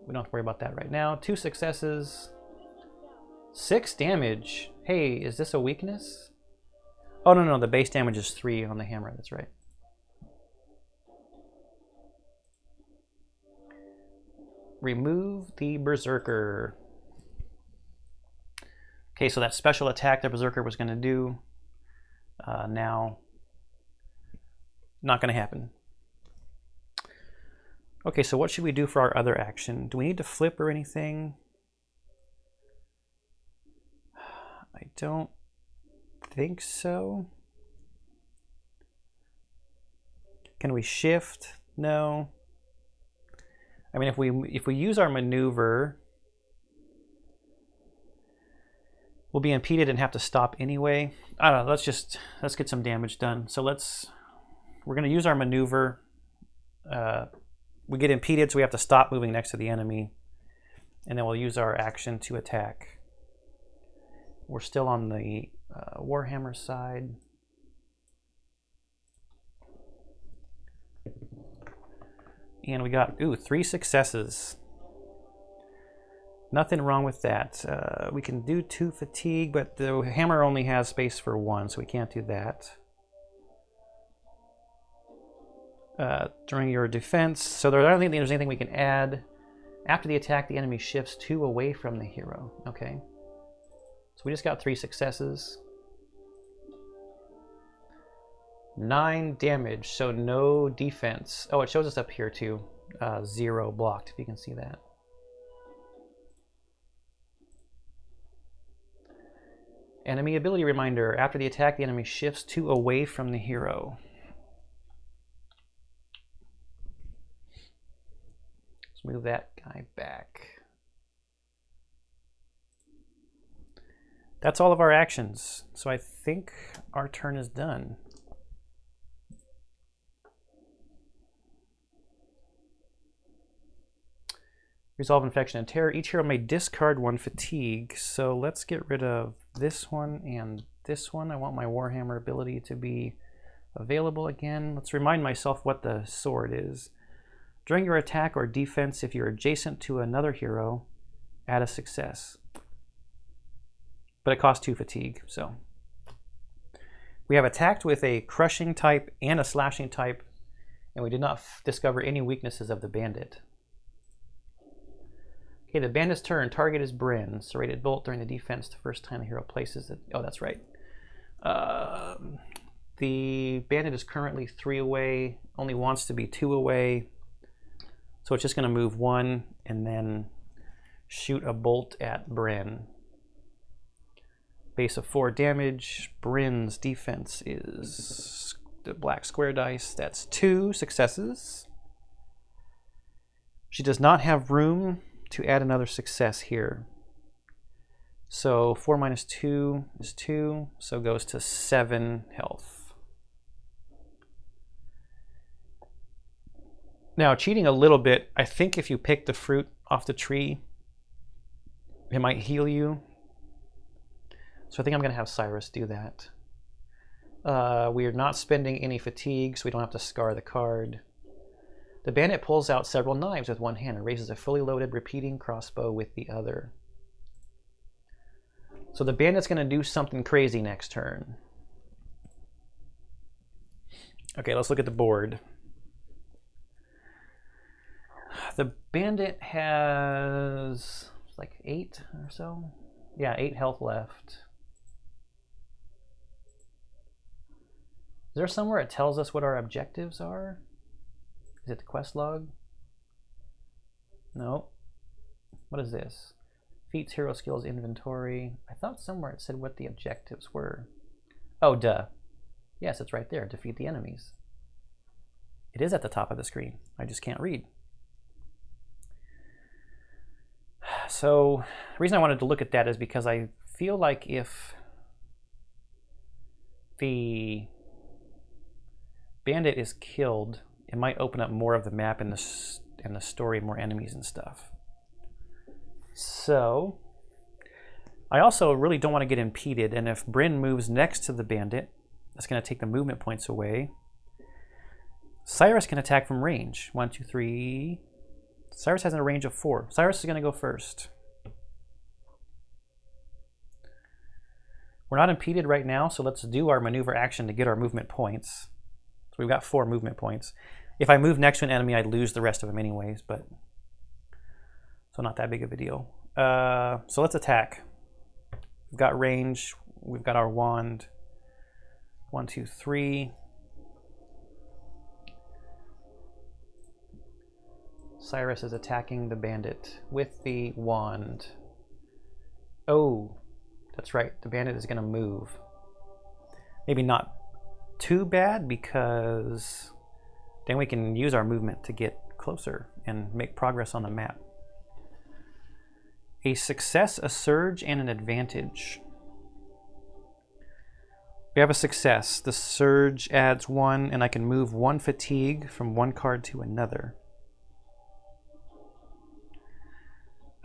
We don't have to worry about that right now. 2 successes. 6 damage. Hey, is this a weakness? Oh, no, the base damage is 3 on the hammer. That's right. Remove the berserker. Okay, so that special attack the berserker was going to do, now not going to happen. Okay, so what should we do for our other action? Do we need to flip or anything? I don't think so. Can we shift? No. I mean, if we use our maneuver, we'll be impeded and have to stop anyway. I don't know, let's get some damage done. So we're gonna use our maneuver. We get impeded, so we have to stop moving next to the enemy. And then we'll use our action to attack. We're still on the Warhammer side. And we got, 3 successes. Nothing wrong with that. We can do 2 fatigue, but the hammer only has space for 1, so we can't do that. During your defense, so I don't think there's anything we can add. After the attack, the enemy shifts 2 away from the hero. Okay. So we just got 3 successes. 9 damage, so no defense. Oh, it shows us up here too. 0 blocked, if you can see that. Enemy ability reminder. After the attack, the enemy shifts 2 away from the hero. Let's move that guy back. That's all of our actions. So I think our turn is done. Resolve infection and terror. Each hero may discard 1 fatigue. So let's get rid of this one and this one. I want my Warhammer ability to be available again. Let's remind myself what the sword is. During your attack or defense, if you're adjacent to another hero, add a success. But it costs 2 fatigue, so. We have attacked with a crushing type and a slashing type, and we did not discover any weaknesses of the bandit. Okay, the bandit's turn. Target is Bryn. Serrated bolt during the defense the first time the hero places it. Oh, that's right. The bandit is currently 3 away, only wants to be 2 away. So it's just going to move 1 and then shoot a bolt at Bryn. Base of 4 damage. Bryn's defense is the black square dice. That's 2 successes. She does not have room to add another success here. So 4 minus 2 is 2, so goes to 7 health. Now, cheating a little bit, I think if you pick the fruit off the tree, it might heal you. So I think I'm going to have Cyrus do that. We are not spending any fatigue, so we don't have to scar the card. The bandit pulls out several knives with one hand and raises a fully loaded repeating crossbow with the other. So the bandit's going to do something crazy next turn. Okay, let's look at the board. The bandit has like 8 or so. Yeah, 8 health left. Is there somewhere it tells us what our objectives are? Is it the quest log? No. What is this? Feats, hero skills, inventory. I thought somewhere it said what the objectives were. Oh, duh. Yes, it's right there. Defeat the enemies. It is at the top of the screen. I just can't read. So the reason I wanted to look at that is because I feel like if the bandit is killed, it might open up more of the map in the story, more enemies and stuff. So I also really don't want to get impeded, and if Bryn moves next to the bandit, that's going to take the movement points away. Cyrus can attack from range. 1, 2, 3. Cyrus has a range of 4. Cyrus is going to go first. We're not impeded right now, so let's do our maneuver action to get our movement points. So we've got 4 movement points. If I move next to an enemy, I'd lose the rest of them anyways, but so not that big of a deal. So let's attack. We've got range. We've got our wand. 1, 2, 3. Cyrus is attacking the bandit with the wand. Oh, that's right. The bandit is going to move. Maybe not too bad, because then we can use our movement to get closer and make progress on the map. A success, a surge, and an advantage. We have a success. The surge adds 1, and I can move 1 fatigue from one card to another.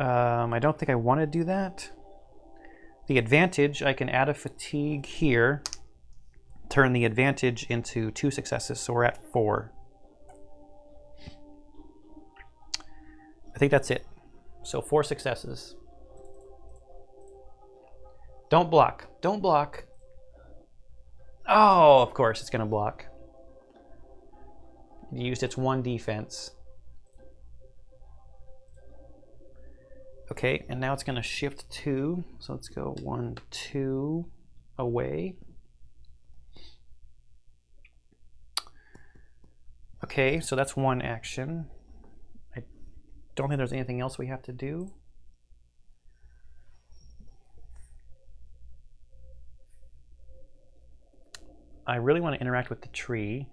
I don't think I want to do that. The advantage, I can add a fatigue here, turn the advantage into 2 successes, so we're at 4. I think that's it. So 4 successes. Don't block. Don't block. Oh, of course it's going to block. It used its 1 defense. Okay, and now it's going to shift 2. So let's go 1, 2 away. Okay, so that's 1 action. I don't think there's anything else we have to do. I really want to interact with the tree.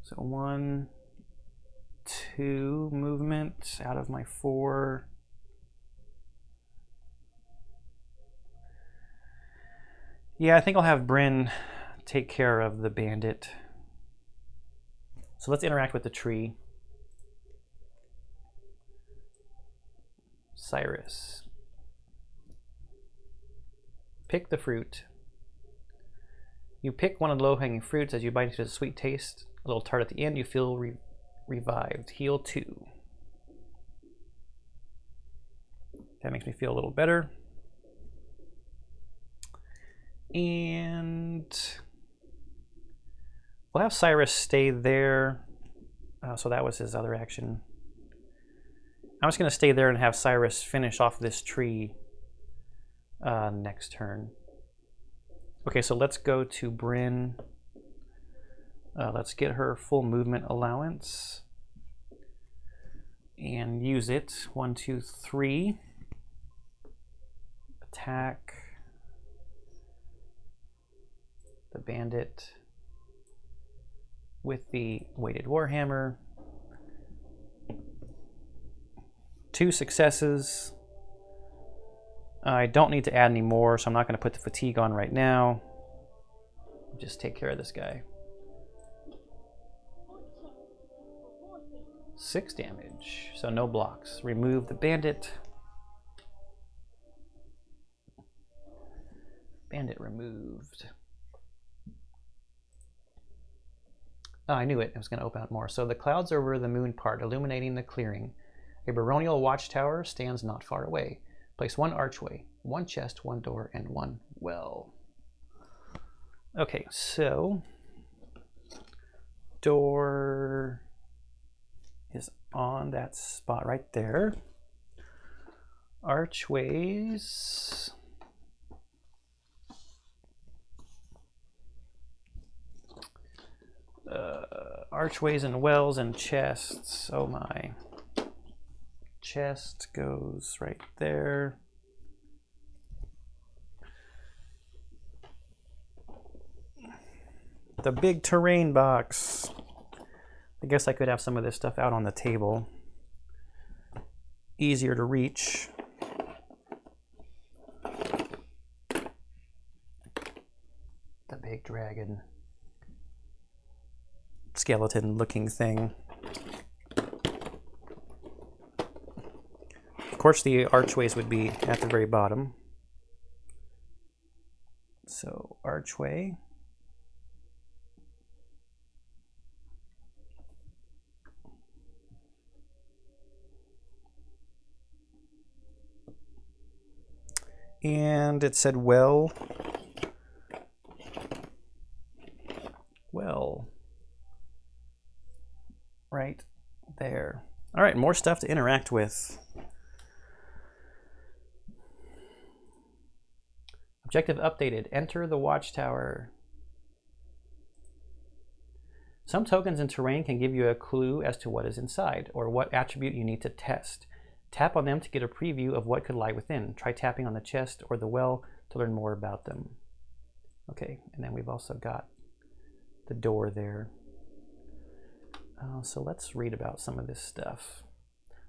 So 1, 2 movement out of my 4. Yeah, I think I'll have Bryn take care of the bandit. So let's interact with the tree. Cyrus. Pick the fruit. You pick one of the low-hanging fruits. As you bite into the sweet taste, a little tart at the end, you feel revived. Heal 2. That makes me feel a little better. And we'll have Cyrus stay there. So that was his other action. I'm just going to stay there and have Cyrus finish off this tree next turn. Okay, so let's go to Bryn. Let's get her full movement allowance and use it. 1, 2, 3. Attack the bandit with the weighted warhammer. 2 successes. I don't need to add any more, so I'm not going to put the fatigue on right now. Just take care of this guy. 6 damage, so no blocks. Remove the bandit. Bandit removed. Oh, I knew it. I was going to open up more. So the clouds over the moon part, illuminating the clearing. A baronial watchtower stands not far away. Place 1 archway, 1 chest, 1 door, and 1 well. Okay, so door is on that spot right there. Archways. Archways and wells and chests. Oh my. Chest goes right there. The big terrain box. I guess I could have some of this stuff out on the table. Easier to reach. The big dragon. Skeleton looking thing. Of course the archways would be at the very bottom. So archway. And it said well. Well. Right there. All right, more stuff to interact with. Objective updated. Enter the watchtower. Some tokens in terrain can give you a clue as to what is inside or what attribute you need to test. Tap on them to get a preview of what could lie within. Try tapping on the chest or the well to learn more about them. Okay, and then we've also got the door there. So let's read about some of this stuff.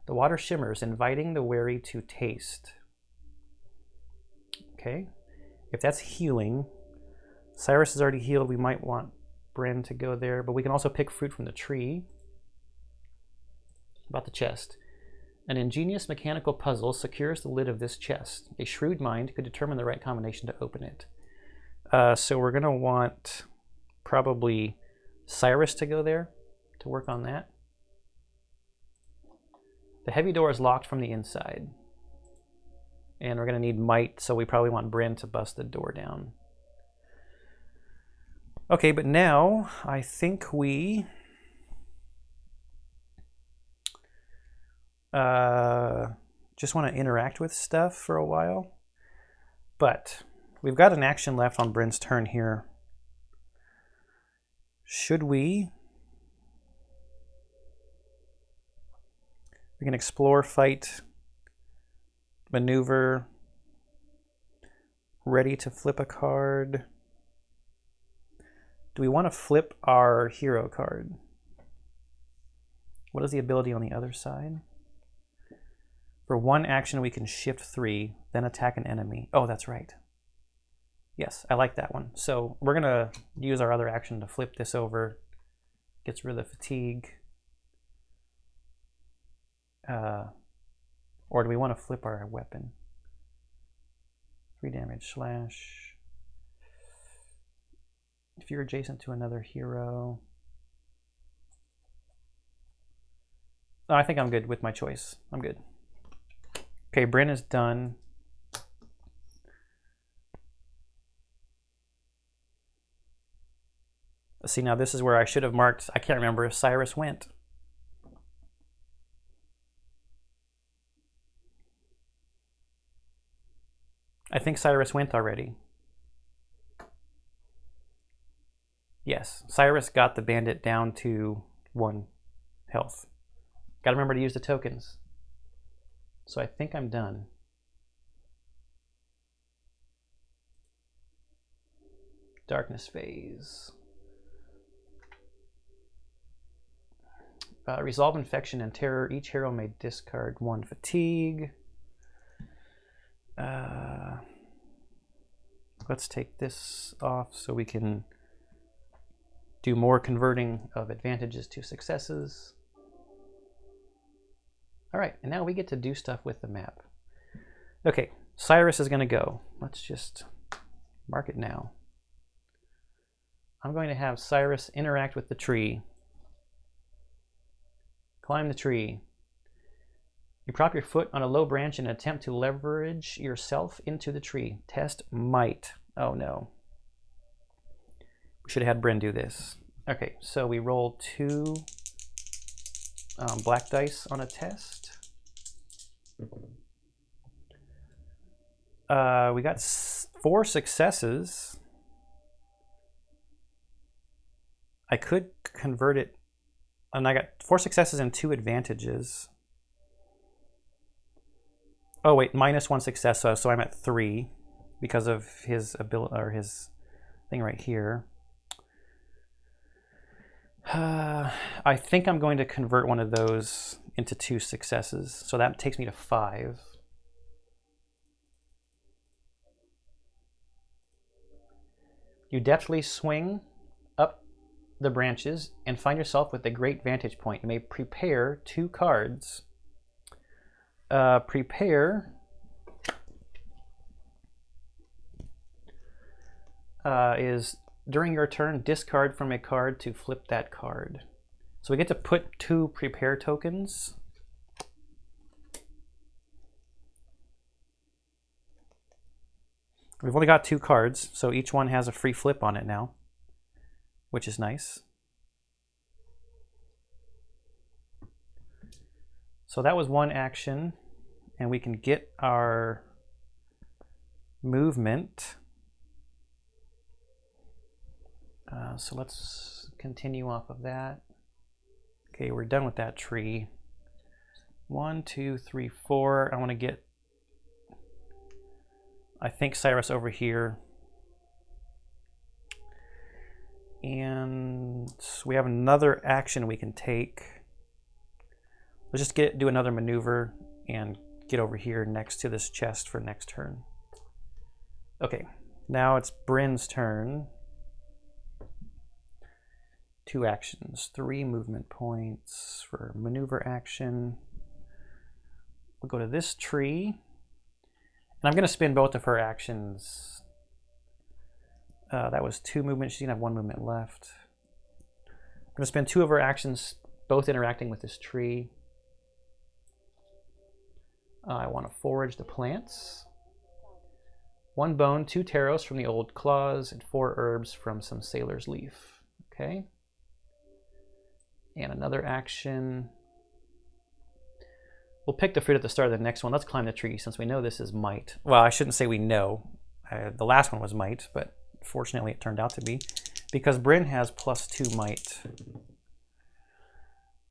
The water shimmers, inviting the wary to taste. Okay, if that's healing, Cyrus is already healed. We might want Bryn to go there, but we can also pick fruit from the tree. About the chest. An ingenious mechanical puzzle secures the lid of this chest. A shrewd mind could determine the right combination to open it. So we're going to want probably Cyrus to go there to work on that. The heavy door is locked from the inside. And we're going to need might, so we probably want Bryn to bust the door down. Okay, but now I think we just want to interact with stuff for a while. But we've got an action left on Bryn's turn here. Should we? We can explore, fight, maneuver, ready to flip a card. Do we want to flip our hero card? What is the ability on the other side? For 1 action, we can shift 3, then attack an enemy. Oh, that's right. Yes, I like that one. So we're going to use our other action to flip this over. Gets rid of the fatigue. Or do we want to flip our weapon? 3 damage slash. If you're adjacent to another hero. Oh, I think I'm good with my choice. I'm good. Okay, Bryn is done. See, now this is where I should have marked. I can't remember if Cyrus went. I think Cyrus went already. Yes, Cyrus got the bandit down to 1 health. Gotta remember to use the tokens. So I think I'm done. Darkness phase. Resolve infection and terror. Each hero may discard 1 fatigue. Let's take this off so we can do more converting of advantages to successes. All right, and now we get to do stuff with the map. Okay, Cyrus is going to go. Let's just mark it now. I'm going to have Cyrus interact with the tree. Climb the tree. You prop your foot on a low branch and attempt to leverage yourself into the tree. Test might. Oh no. We should have had Bryn do this. Okay, so we roll 2 black dice on a test. We got 4 successes. I could convert it, and I got 4 successes and 2 advantages. Oh wait, -1 success, so I'm at 3 because of his ability, or his thing right here. I think I'm going to convert one of those into 2 successes, so that takes me to 5. You deftly swing up the branches and find yourself with a great vantage point. You may prepare 2 cards. Prepare is during your turn, discard from a card to flip that card. So we get to put 2 prepare tokens. We've only got 2 cards, so each one has a free flip on it now, which is nice. So that was 1 action, and we can get our movement. So let's continue off of that. Okay, we're done with that tree. 1, 2, 3, 4. I want to get, I think, Cyrus over here. And we have another action we can take. Let's just do another maneuver and get over here next to this chest for next turn. Okay, now it's Bryn's turn. 2 actions, 3 movement points for maneuver action. We'll go to this tree, and I'm going to spin both of her actions. That was 2 movements. She's going to have 1 movement left. I'm going to spend 2 of her actions, both interacting with this tree. I want to forage the plants. 1 bone, 2 taros from the old claws, and 4 herbs from some sailor's leaf. Okay. And another action. We'll pick the fruit at the start of the next one. Let's climb the tree since we know this is might. Well, I shouldn't say we know. The last one was might, but fortunately it turned out to be, because Bryn has +2 might.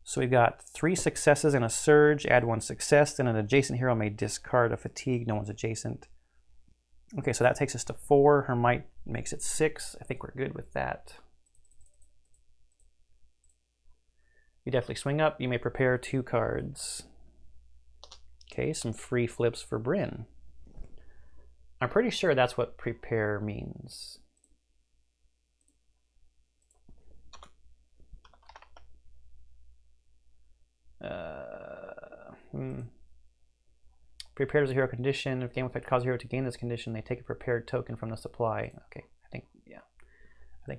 So we've got 3 successes and a surge. Add 1 success. Then an adjacent hero may discard a fatigue. No one's adjacent. Okay, so that takes us to 4. Her might makes it 6. I think we're good with that. You definitely swing up. You may prepare 2 cards. Okay, some free flips for Bryn. I'm pretty sure that's what prepare means. Prepared as a hero condition. If game effect causes a hero to gain this condition, they take a prepared token from the supply. Okay, I think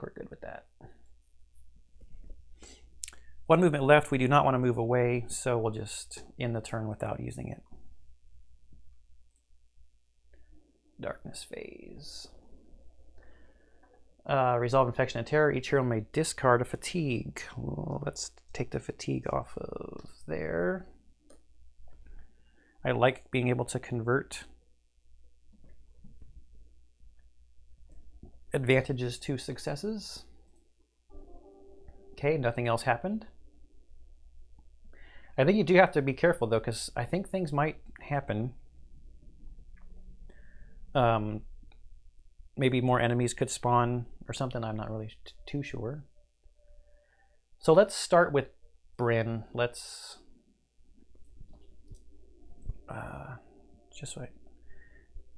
we're good with that. 1 movement left. We do not want to move away, so we'll just end the turn without using it. Darkness phase. Resolve infection and terror. Each hero may discard a fatigue. Well, let's take the fatigue off of there. I like being able to convert advantages to successes. Okay, nothing else happened. I think you do have to be careful though, because I think things might happen. Maybe more enemies could spawn or something. I'm not really too sure. So let's start with Bryn. Let's just so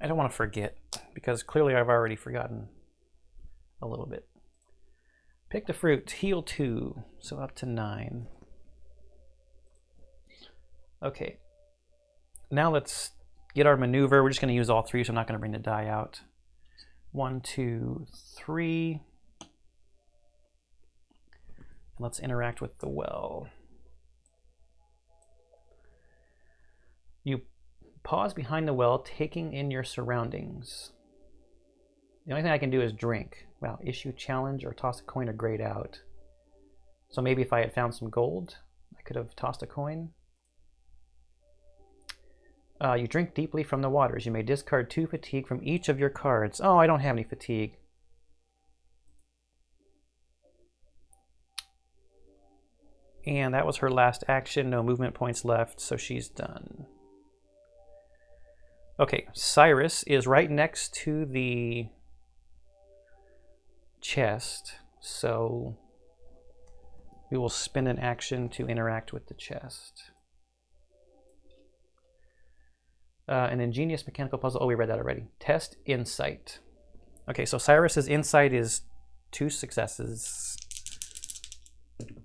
I don't want to forget, because clearly I've already forgotten a little bit. Pick the fruit, heal 2, so up to 9. Okay, Now let's get our maneuver. We're just going to use all three, so I'm not going to bring the die out. 1, 2, 3. Let's interact with the well. You pause behind the well, taking in your surroundings. The only thing I can do is drink. Well, issue challenge or toss a coin or grayed out. So maybe if I had found some gold, I could have tossed a coin. You drink deeply from the waters. You may discard 2 fatigue from each of your cards. Oh, I don't have any fatigue. And that was her last action. No movement points left, so she's done. Okay, Cyrus is right next to the chest, so we will spend an action to interact with the chest. An ingenious mechanical puzzle. Oh, we read that already. Test insight. Okay, so Cyrus's insight is 2 successes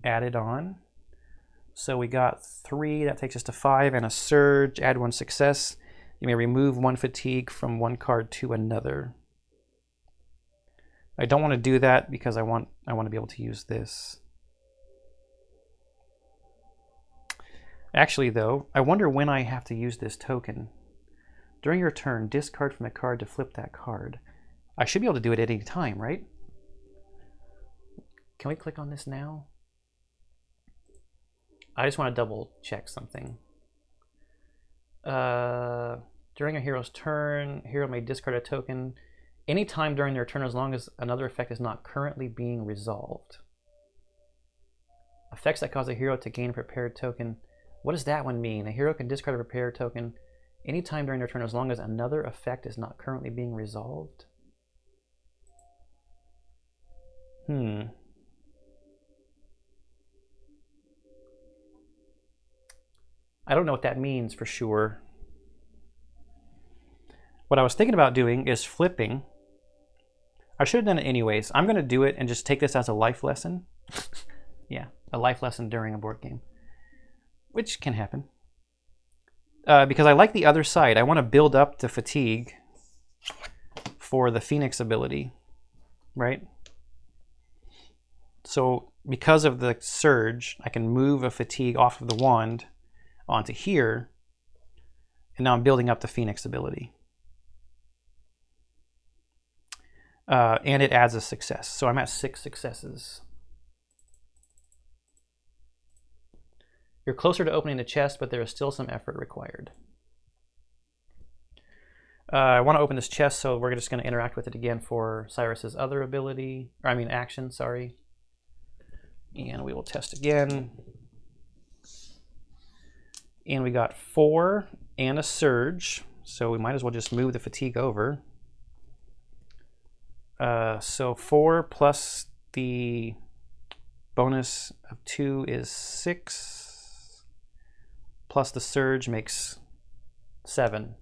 added on. So we got 3, that takes us to 5, and a surge, add 1 success. You may remove 1 fatigue from one card to another. I don't want to do that because I want to be able to use this. Actually though, I wonder when I have to use this token. During your turn, discard from a card to flip that card. I should be able to do it at any time, right? Can we click on this now? I just want to double check something. During a hero's turn, hero may discard a token anytime during their turn as long as another effect is not currently being resolved. Effects that cause a hero to gain a prepared token. What does that one mean? A hero can discard a prepared token anytime during their turn as long as another effect is not currently being resolved. I don't know what that means for sure. What I was thinking about doing is flipping. I should have done it anyways. I'm going to do it and just take this as a life lesson. Yeah, a life lesson during a board game, which can happen. Because I like the other side. I want to build up the fatigue for the Phoenix ability, right? So because of the surge, I can move a fatigue off of the wand onto here, and now I'm building up the Phoenix ability. And it adds a success. So I'm at 6 successes. You're closer to opening the chest, but there is still some effort required. I want to open this chest, so we're just going to interact with it again for Cyrus's other ability, or I mean action, sorry. And we will test again. And we got 4 and a surge, so we might as well just move the fatigue over. So 4 plus the bonus of 2 is 6, plus the surge makes 7.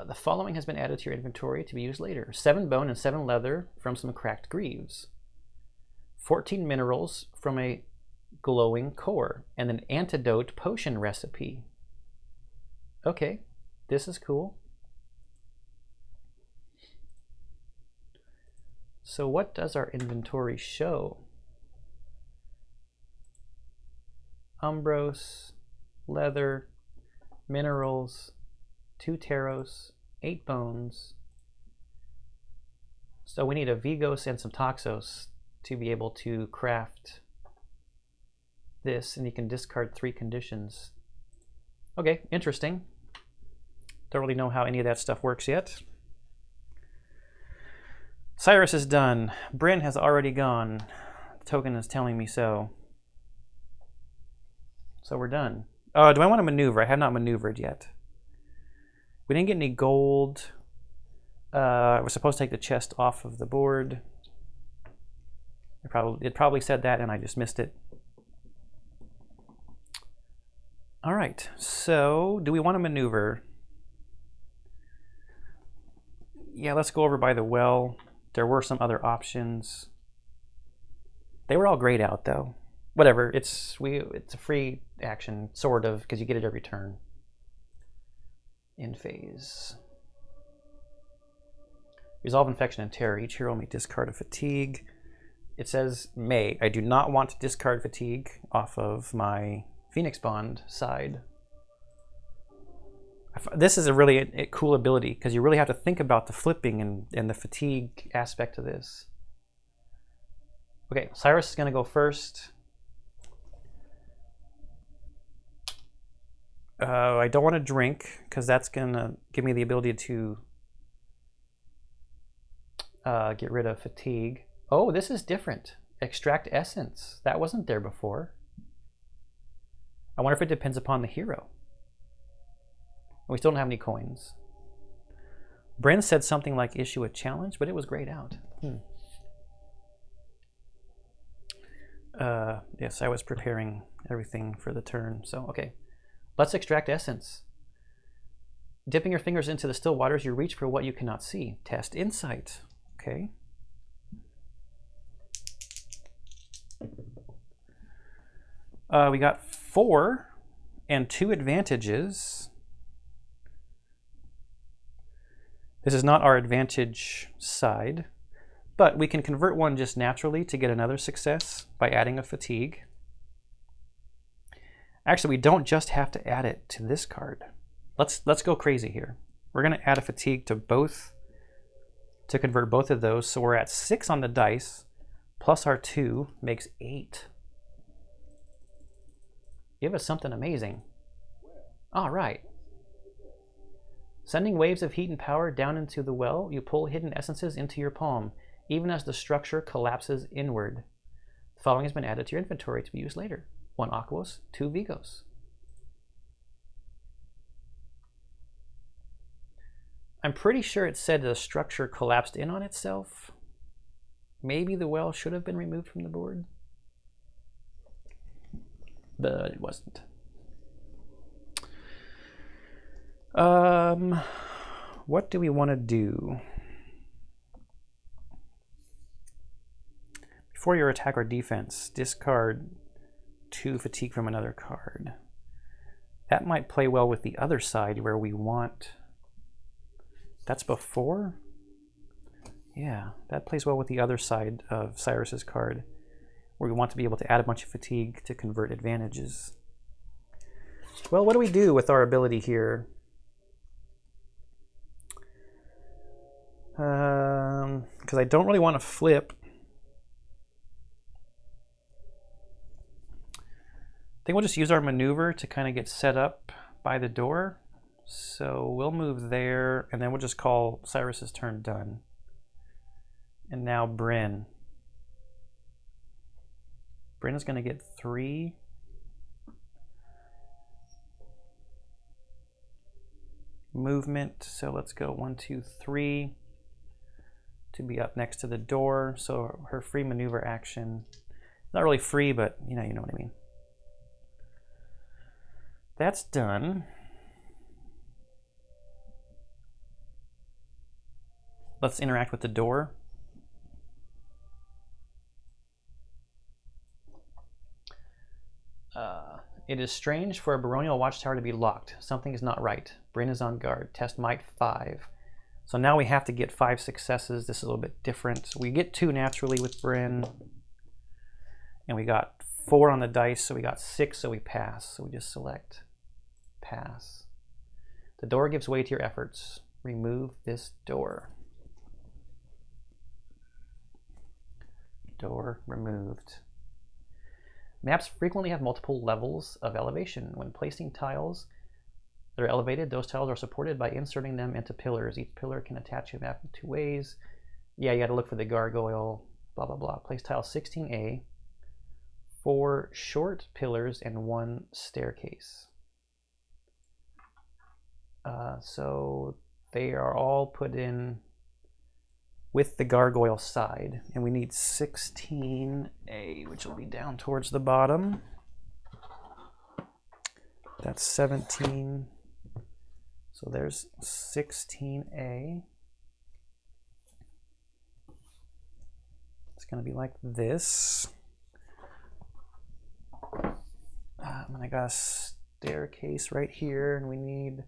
The following has been added to your inventory to be used later. 7 bone and 7 leather from some cracked greaves. 14 minerals from a glowing core, and an antidote potion recipe. Okay, this is cool. So what does our inventory show? Umbros, leather, minerals, 2 taros, 8 bones. So we need a Vigos and some Toxos to be able to craft this, and you can discard 3 conditions. Okay, interesting. Don't really know how any of that stuff works yet. Cyrus is done. Bryn has already gone. The token is telling me so. So we're done. Do I want to maneuver? I have not maneuvered yet. We didn't get any gold. I was supposed to take the chest off of the board. It probably said that and I just missed it. All right, so do we want to maneuver? Yeah, let's go over by the well. There were some other options. They were all grayed out though. whatever. It's a free action, sort of, because you get it every turn. In phase. Resolve Infection and Terror. Each hero may discard a fatigue. It says may. I do not want to discard fatigue off of my Phoenix Bond side. This is a really cool ability because you really have to think about the flipping and the fatigue aspect of this. Okay, Cyrus is going to go first. I don't want to drink because that's going to give me the ability to get rid of fatigue. Oh, this is different. Extract Essence. That wasn't there before. I wonder if it depends upon the hero. We still don't have any coins. Bryn said something like issue a challenge, but it was grayed out. Yes, I was preparing everything for the turn. So, okay. Let's extract essence. Dipping your fingers into the still waters, you reach for what you cannot see. Test insight. Okay. We got 4 and 2 advantages. This is not our advantage side, but we can convert one just naturally to get another success by adding a fatigue. Actually, we don't just have to add it to this card. Let's go crazy here. We're going to add a fatigue to both to convert both of those. So we're at 6 on the dice, plus our 2 makes 8. Give us something amazing. All right. Sending waves of heat and power down into the well, you pull hidden essences into your palm, even as the structure collapses inward. The following has been added to your inventory to be used later. 1 Aquos, 2 Vigos. I'm pretty sure it said the structure collapsed in on itself. Maybe the well should have been removed from the board, but it wasn't. What do we want to do? Before your attack or defense, discard 2 fatigue from another card. That might play well with the other side where we want... That's before? Yeah, that plays well with the other side of Cyrus's card, where we want to be able to add a bunch of fatigue to convert advantages. Well, what do we do with our ability here? Because I don't really want to flip. I think we'll just use our maneuver to kind of get set up by the door. So we'll move there, and then we'll just call Cyrus's turn done. And now Bryn. Bryn is going to get 3. Movement, so let's go 1, 2, 3 to be up next to the door. So her free maneuver action, not really free, but you know what I mean. That's done. Let's interact with the door. It is strange for a baronial watchtower to be locked. Something is not right. Bryn is on guard. Test might 5. So now we have to get 5 successes. This is a little bit different. We get 2 naturally with Bryn. And we got 4 on the dice, so we got 6, so we pass. So we just select pass. The door gives way to your efforts. Remove this door. Door removed. Maps frequently have multiple levels of elevation. When placing tiles that are elevated, those tiles are supported by inserting them into pillars. Each pillar can attach a map in 2 ways. Yeah, you got to look for the gargoyle, blah, blah, blah. Place tile 16A, 4 short pillars, and 1 staircase. So they are all put in with the gargoyle side, and we need 16A, which will be down towards the bottom. That's 17. So there's 16A. It's going to be like this. got a staircase right here, and we need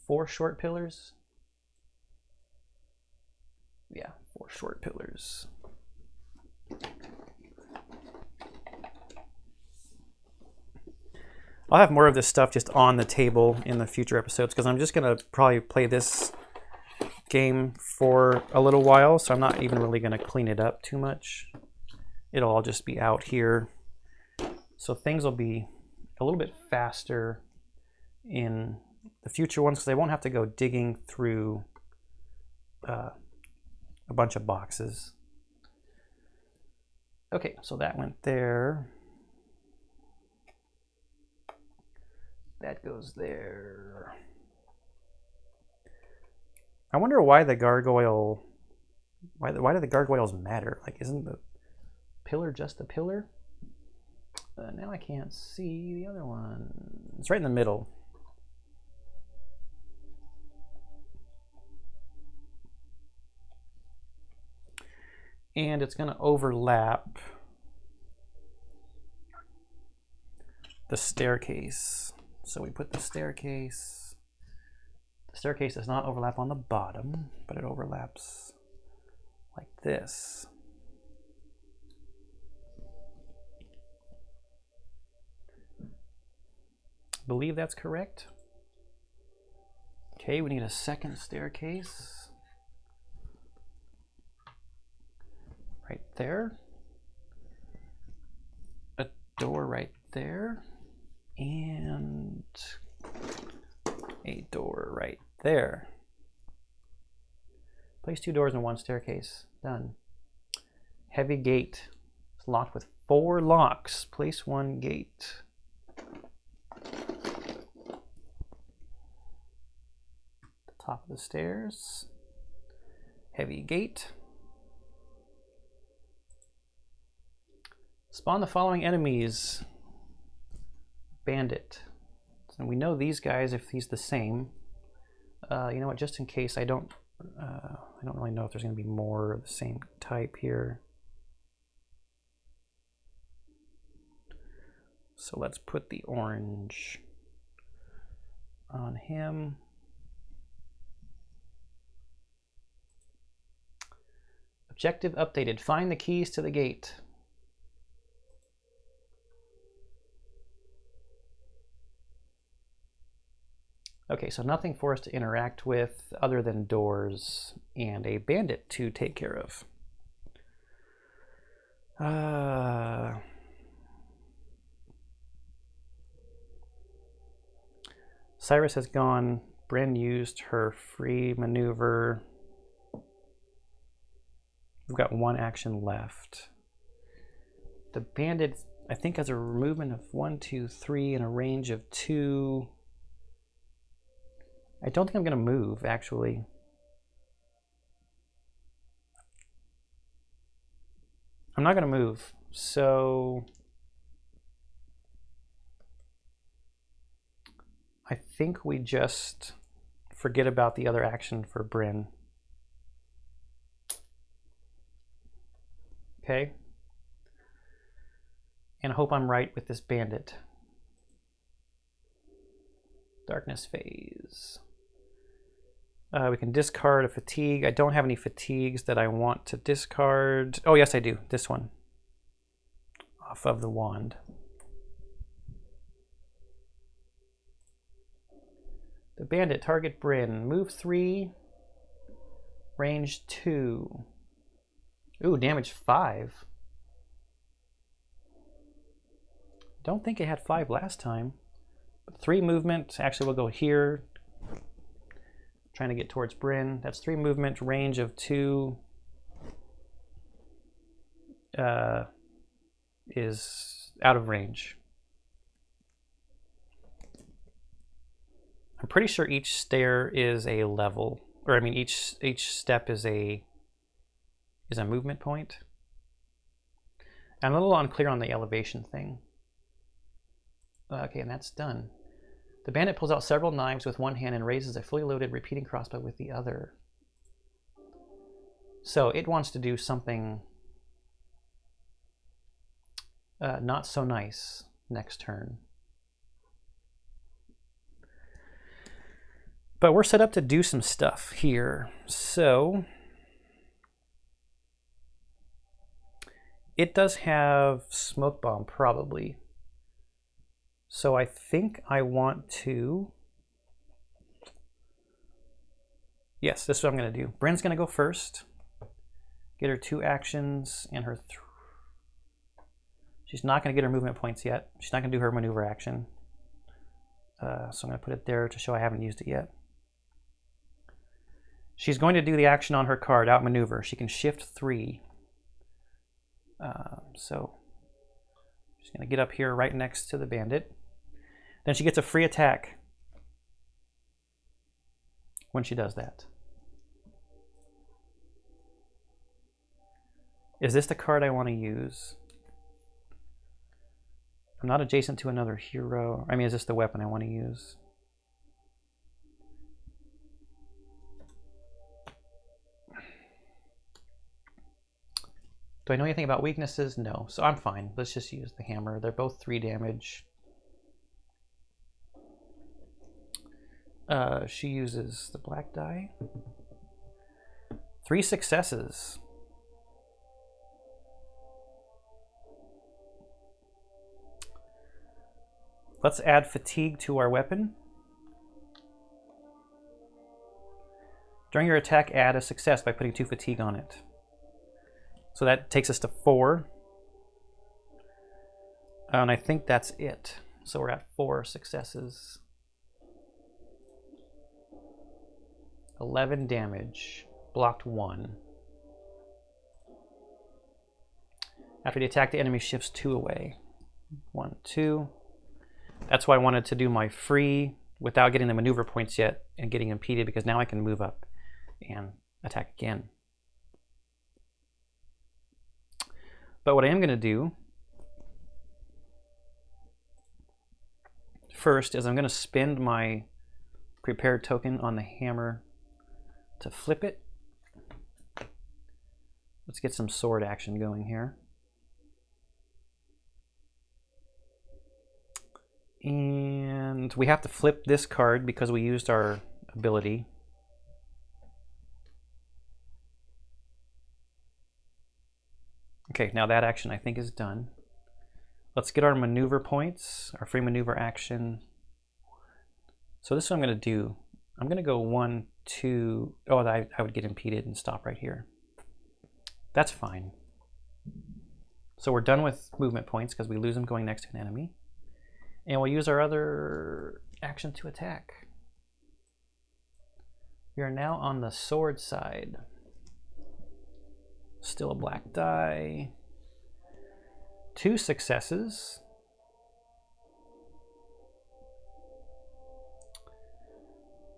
4 short pillars. Yeah, 4 short pillars. I'll have more of this stuff just on the table in the future episodes because I'm just going to probably play this game for a little while, so I'm not even really going to clean it up too much. It'll all just be out here. So things will be a little bit faster in the future ones because I won't have to go digging through a bunch of boxes. Okay, so that went there. That goes there. I wonder why the gargoyle, why do the gargoyles matter? Like, isn't the pillar just a pillar? Now I can't see the other one. It's right in the middle. And it's going to overlap the staircase. So we put the staircase. The staircase does not overlap on the bottom, but it overlaps like this. I believe that's correct. Okay, we need a second staircase. Right there. A door right there. And a door right there. Place 2 doors and 1 staircase. Done. Heavy gate. It's locked with 4 locks. Place 1 gate. Top of the stairs. Heavy gate. Spawn the following enemies. Bandit. And we know these guys if he's the same. You know what? Just in case, I don't really know if there's going to be more of the same type here. So let's put the orange on him. Objective updated. Find the keys to the gate. Okay, so nothing for us to interact with other than doors and a bandit to take care of. Cyrus has gone. Bryn used her free maneuver. We've got 1 action left. The bandit, I think, has a movement of 1, 2, 3 and a range of 2. I don't think I'm going to move, actually. I'm not going to move, so I think we just forget about the other action for Bryn. Okay? And I hope I'm right with this bandit. Darkness phase. We can discard a fatigue. I don't have any fatigues that I want to discard. Oh, yes, I do. This one. Off of the wand. The bandit, target Bryn. Move 3. Range 2. Ooh, damage 5. Don't think it had 5 last time. But 3 movement. Actually, we'll go here. Trying to get towards Bryn. That's 3 movement, range of 2 is out of range. I'm pretty sure each stair is a level, or I mean each step is a movement point. I'm a little unclear on the elevation thing. Okay, and that's done. The bandit pulls out several knives with 1 hand and raises a fully loaded repeating crossbow with the other. So it wants to do something not so nice. next turn. But we're set up to do some stuff here. So it does have Smoke Bomb, probably. So I think I want to... Yes, this is what I'm going to do. Bryn's going to go first. Get her 2 actions and her... She's not going to get her movement points yet. She's not going to do her maneuver action. So I'm going to put it there to show I haven't used it yet. She's going to do the action on her card, outmaneuver. She can shift 3. So she's going to get up here right next to the bandit. Then she gets a free attack when she does that. Is this the card I want to use? I'm not adjacent to another hero. I mean, is this the weapon I want to use? Do I know anything about weaknesses? No, so I'm fine. Let's just use the hammer. They're both 3 damage. She uses the black die. 3 successes. Let's add fatigue to our weapon. During your attack, add a success by putting 2 fatigue on it. So that takes us to 4. And I think that's it. So we're at 4 successes. 11 damage. Blocked 1. After the attack, the enemy shifts 2 away. 1, 2. That's why I wanted to do my free without getting the maneuver points yet and getting impeded, because now I can move up and attack again. But what I am going to do first is I'm going to spend my prepared token on the hammer to flip it. Let's get some sword action going here. And we have to flip this card because we used our ability. Okay, now that action I think is done. Let's get our maneuver points, our free maneuver action. So this is what I'm going to do. I'm going to go 1, 2. Oh, I would get impeded and stop right here. That's fine. So we're done with movement points because we lose them going next to an enemy. And we'll use our other action to attack. We are now on the sword side. Still a black die. 2 successes.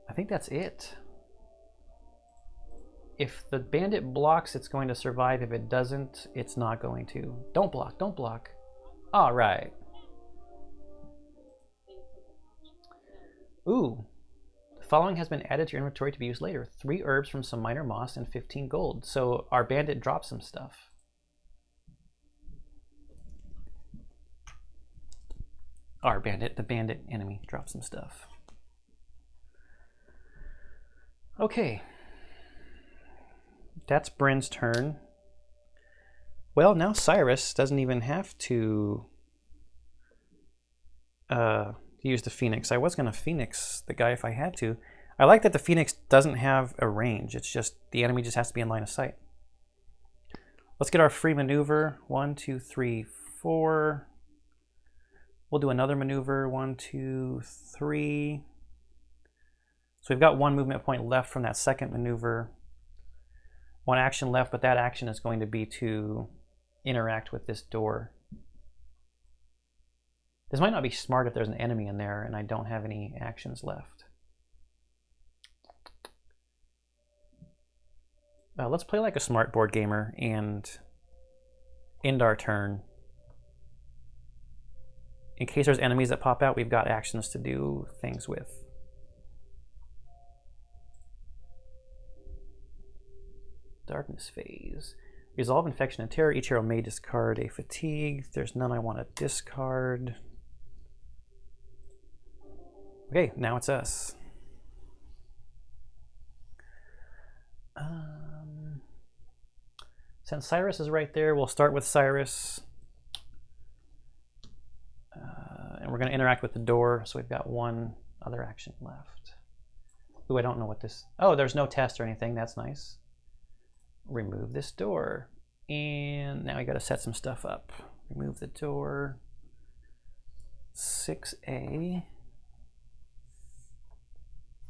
I think that's it. If the bandit blocks, it's going to survive. If it doesn't, it's not going to. Don't block, don't block. All right. Ooh. The following has been added to your inventory to be used later. 3 herbs from some minor moss and 15 gold. So our bandit dropped some stuff. Our bandit, the bandit enemy, dropped some stuff. Okay. That's Bryn's turn. Well, now Cyrus doesn't even have to use the Phoenix. I was going to Phoenix the guy if I had to. I like that the Phoenix doesn't have a range. It's just the enemy just has to be in line of sight. Let's get our free maneuver. 1, 2, 3, 4. We'll do another maneuver. 1, 2, 3. So we've got 1 movement point left from that second maneuver. 1 action left, but that action is going to be to interact with this door. This might not be smart if there's an enemy in there and I don't have any actions left. Let's play like a smart board gamer and end our turn. In case there's enemies that pop out, we've got actions to do things with. Darkness phase. Resolve infection and terror. Each hero may discard a fatigue. There's none I want to discard. Okay, now it's us. Since Cyrus is right there, we'll start with Cyrus. And we're going to interact with the door, so we've got one other action left. Ooh, I don't know what this... Oh, there's no test or anything. That's nice. Remove this door. And now we got to set some stuff up. Remove the door. 6A.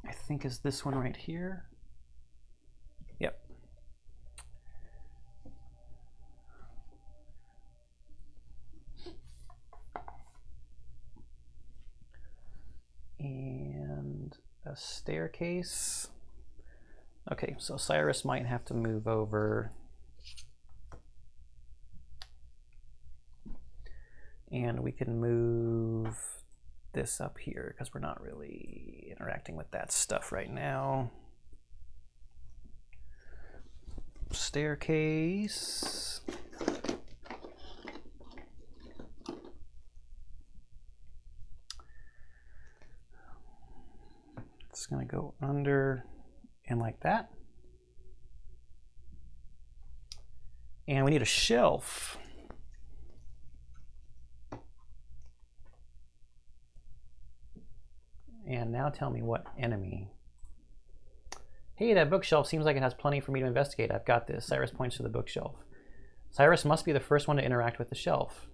I think is this one right here. Yep. And a staircase. Okay, so Cyrus might have to move over. And we can move this up here because we're not really interacting with that stuff right now. Staircase. It's going to go under and like that. And we need a shelf. And now tell me what enemy. Hey, that bookshelf seems like it has plenty for me to investigate. I've got this. Cyrus points to the bookshelf. Cyrus must be the first one to interact with the shelf.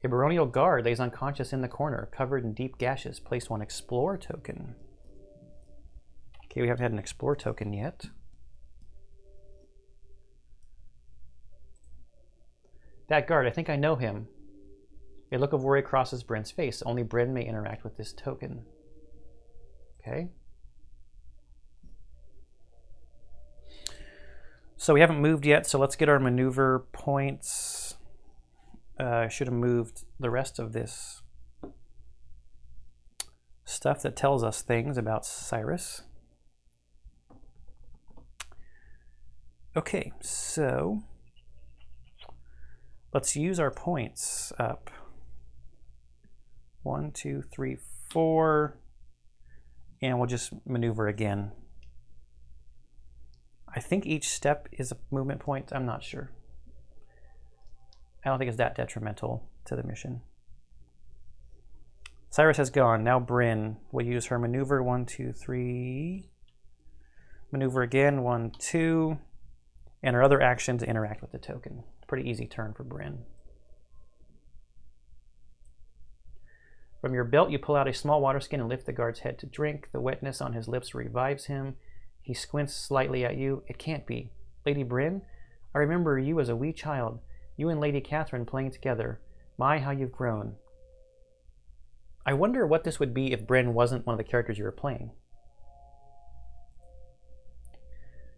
A baronial guard lays unconscious in the corner, covered in deep gashes. Placed one explore token. Okay, we haven't had an explore token yet. That guard, I think I know him. A look of worry crosses Bryn's face. Only Bryn may interact with this token. Okay. So we haven't moved yet, so let's get our maneuver points. I should have moved the rest of this stuff that tells us things about Cyrus. Okay, so let's use our points up. 1, 2, 3, 4, and we'll just maneuver again. I think each step is a movement point. I'm not sure. I don't think it's that detrimental to the mission. Cyrus has gone. Now Bryn will use her maneuver. 1, 2, 3. Maneuver again. 1, 2. And her other action to interact with the token. Pretty easy turn for Bryn. From your belt, you pull out a small water skin and lift the guard's head to drink. The wetness on his lips revives him. He squints slightly at you. It can't be. Lady Bryn? I remember you as a wee child. You and Lady Catherine playing together. My, how you've grown. I wonder what this would be if Bryn wasn't one of the characters you were playing.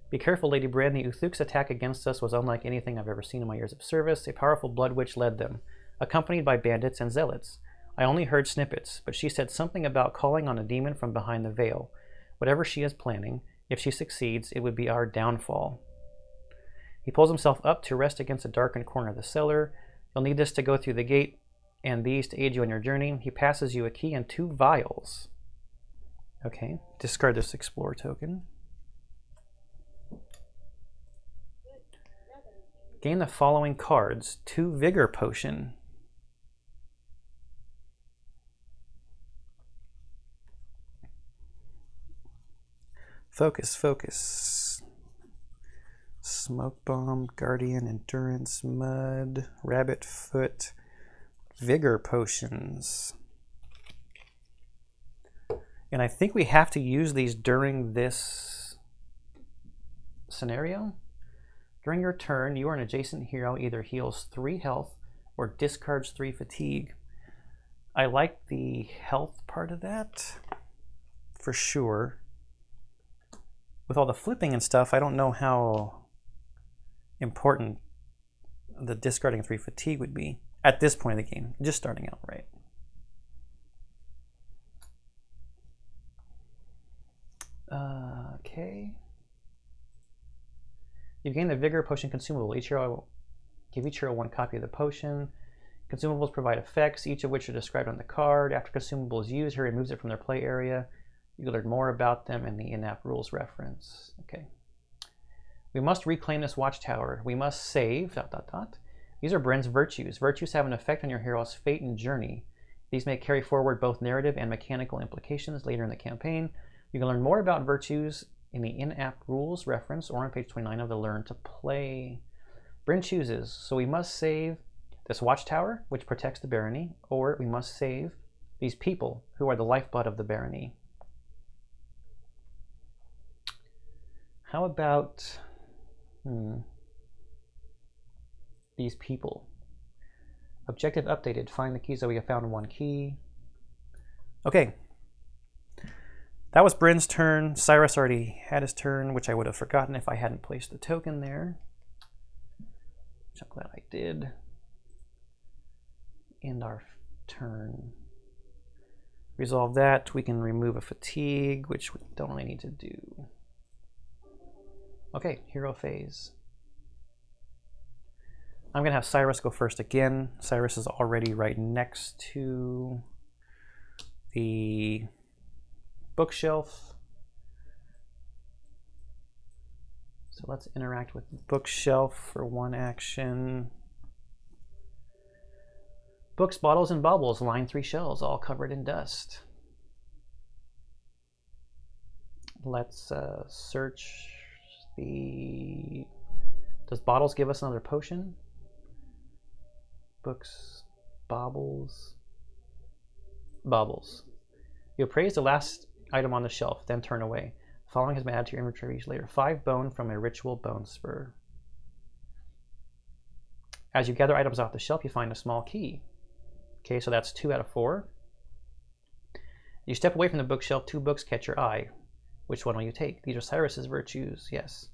Be careful, Lady Bryn. The Uthuk's attack against us was unlike anything I've ever seen in my years of service. A powerful blood witch led them, accompanied by bandits and zealots. I only heard snippets, but she said something about calling on a demon from behind the veil. Whatever she is planning, if she succeeds, it would be our downfall. He pulls himself up to rest against a darkened corner of the cellar. You'll need this to go through the gate, and these to aid you on your journey. He passes you a key and 2 vials. Okay, discard this explore token. Gain the following cards. 2 vigor potion. Focus, focus. Smoke bomb, guardian, endurance, mud, rabbit foot, vigor potions. And I think we have to use these during this scenario. During your turn, you or an adjacent hero either heals 3 health or discards 3 fatigue. I like the health part of that, for sure. With all the flipping and stuff, I don't know how important the discarding 3 fatigue would be at this point in the game, just starting out, right? Okay. You've gained the Vigor Potion consumable. Each hero, give each hero 1 copy of the potion. Consumables provide effects, each of which are described on the card. After consumable is used, he removes it from their play area. You can learn more about them in the in-app rules reference. Okay. We must reclaim this watchtower. We must save, ... These are Bryn's virtues. Virtues have an effect on your hero's fate and journey. These may carry forward both narrative and mechanical implications later in the campaign. You can learn more about virtues in the in-app rules reference or on page 29 of the Learn to Play. Bryn chooses, so we must save this watchtower, which protects the barony, or we must save these people who are the lifeblood of the barony. How about these people? Objective updated. Find the keys. So we have found one key. Okay. That was Bryn's turn. Cyrus already had his turn, which I would have forgotten if I hadn't placed the token there. Which I'm glad I did. End our turn. Resolve that. We can remove a fatigue, which we don't really need to do. Okay, hero phase. I'm going to have Cyrus go first again. Cyrus is already right next to the bookshelf. So let's interact with the bookshelf for one action. Books, bottles, and baubles line 3 shelves, all covered in dust. Let's search the... Does bottles give us another potion? Books, baubles, baubles. You appraise the last item on the shelf, then turn away. The following has been added to your inventory later. 5 bone from a ritual bone spur. As you gather items off the shelf, you find a small key. Okay, so that's 2 out of 4. You step away from the bookshelf, 2 books catch your eye. Which one will you take? These are Cyrus's virtues, yes.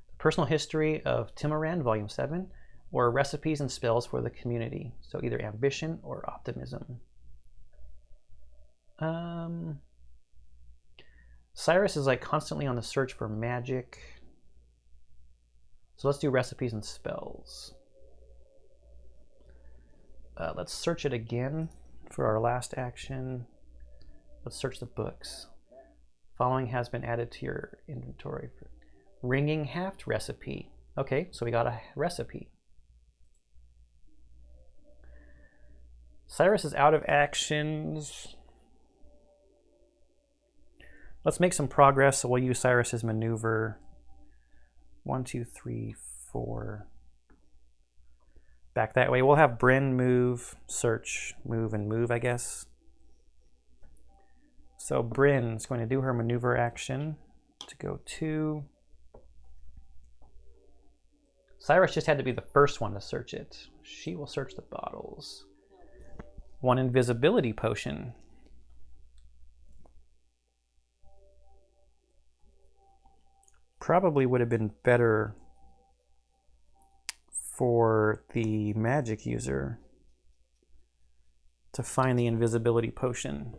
The Personal History of Timoran, Volume 7, or Recipes and Spells for the Community. So either Ambition or Optimism. Cyrus is like constantly on the search for magic. So let's do Recipes and Spells. Let's search it again for our last action. Let's search the books. Following has been added to your inventory. Ringing Haft recipe. Okay, so we got a recipe. Cyrus is out of actions. Let's make some progress, so we'll use Cyrus's maneuver. 1, 2, 3, 4. Back that way. We'll have Bryn move, search, move, and move, I guess. So Bryn's going to do her maneuver action to go 2. Cyrus just had to be the first one to search it. She will search the bottles. 1 invisibility potion. Probably would have been better for the magic user to find the invisibility potion.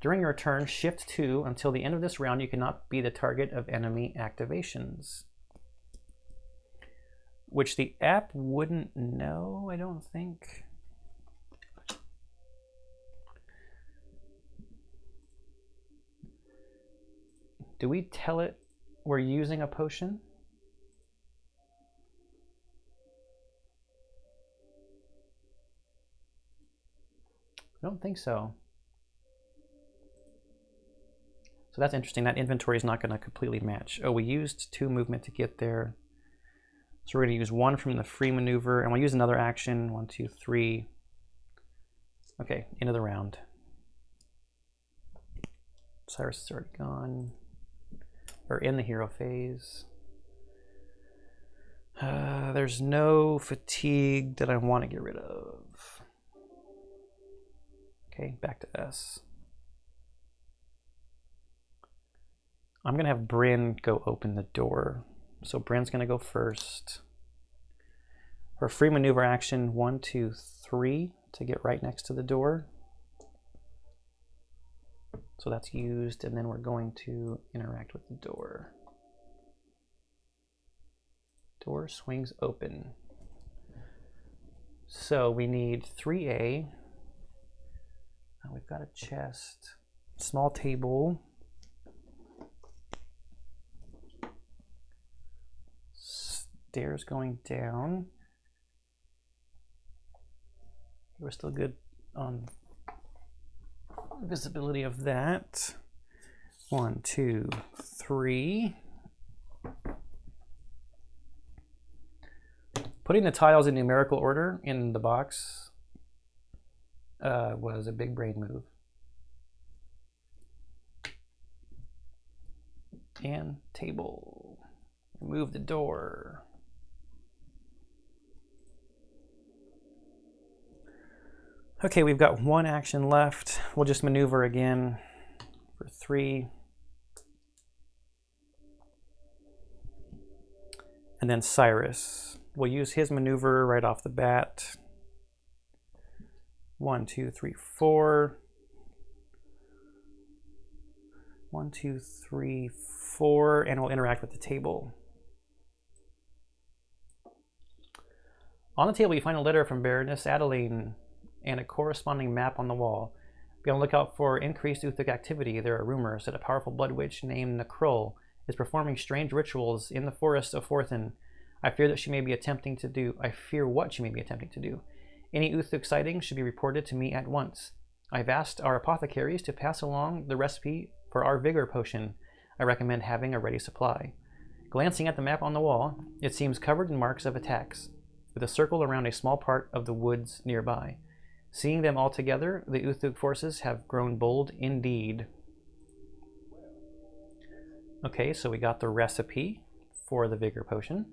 During your turn, shift 2. Until the end of this round, you cannot be the target of enemy activations. Which the app wouldn't know, I don't think. Do we tell it we're using a potion? I don't think so. So that's interesting. That inventory is not going to completely match. Oh, we used 2 movement to get there. So we're going to use 1 from the free maneuver, and we'll use another action. 1, 2, 3. Okay, end of the round. Cyrus is already gone. We're in the hero phase. There's no fatigue that I want to get rid of. Okay, back to us. I'm going to have Bryn go open the door. So Bryn's going to go first. For free maneuver action, 1, 2, 3 to get right next to the door. So that's used, and then we're going to interact with the door. Door swings open. So we need 3A. We've got a chest, small table, stairs going down. We're still good on visibility of that. 1, 2, 3. Putting the tiles in numerical order in the box was a big brain move. And table. Remove the door. Okay, we've got one action left. We'll just maneuver again for 3. And then Cyrus. We'll use his maneuver right off the bat. 1, 2, 3, 4. 1, 2, 3, 4, and we'll interact with the table. On the table, you find a letter from Baroness Adeline and a corresponding map on the wall. Be on the lookout for increased Uthuk activity. There are rumors that a powerful blood witch named Nakrul is performing strange rituals in the forest of Forthin. I fear what she may be attempting to do. Any Uthuk sightings should be reported to me at once. I've asked our apothecaries to pass along the recipe for our vigor potion. I recommend having a ready supply. Glancing at the map on the wall, it seems covered in marks of attacks, with a circle around a small part of the woods nearby. Seeing them all together, the Uthuk forces have grown bold indeed. Okay, so we got the recipe for the vigor potion.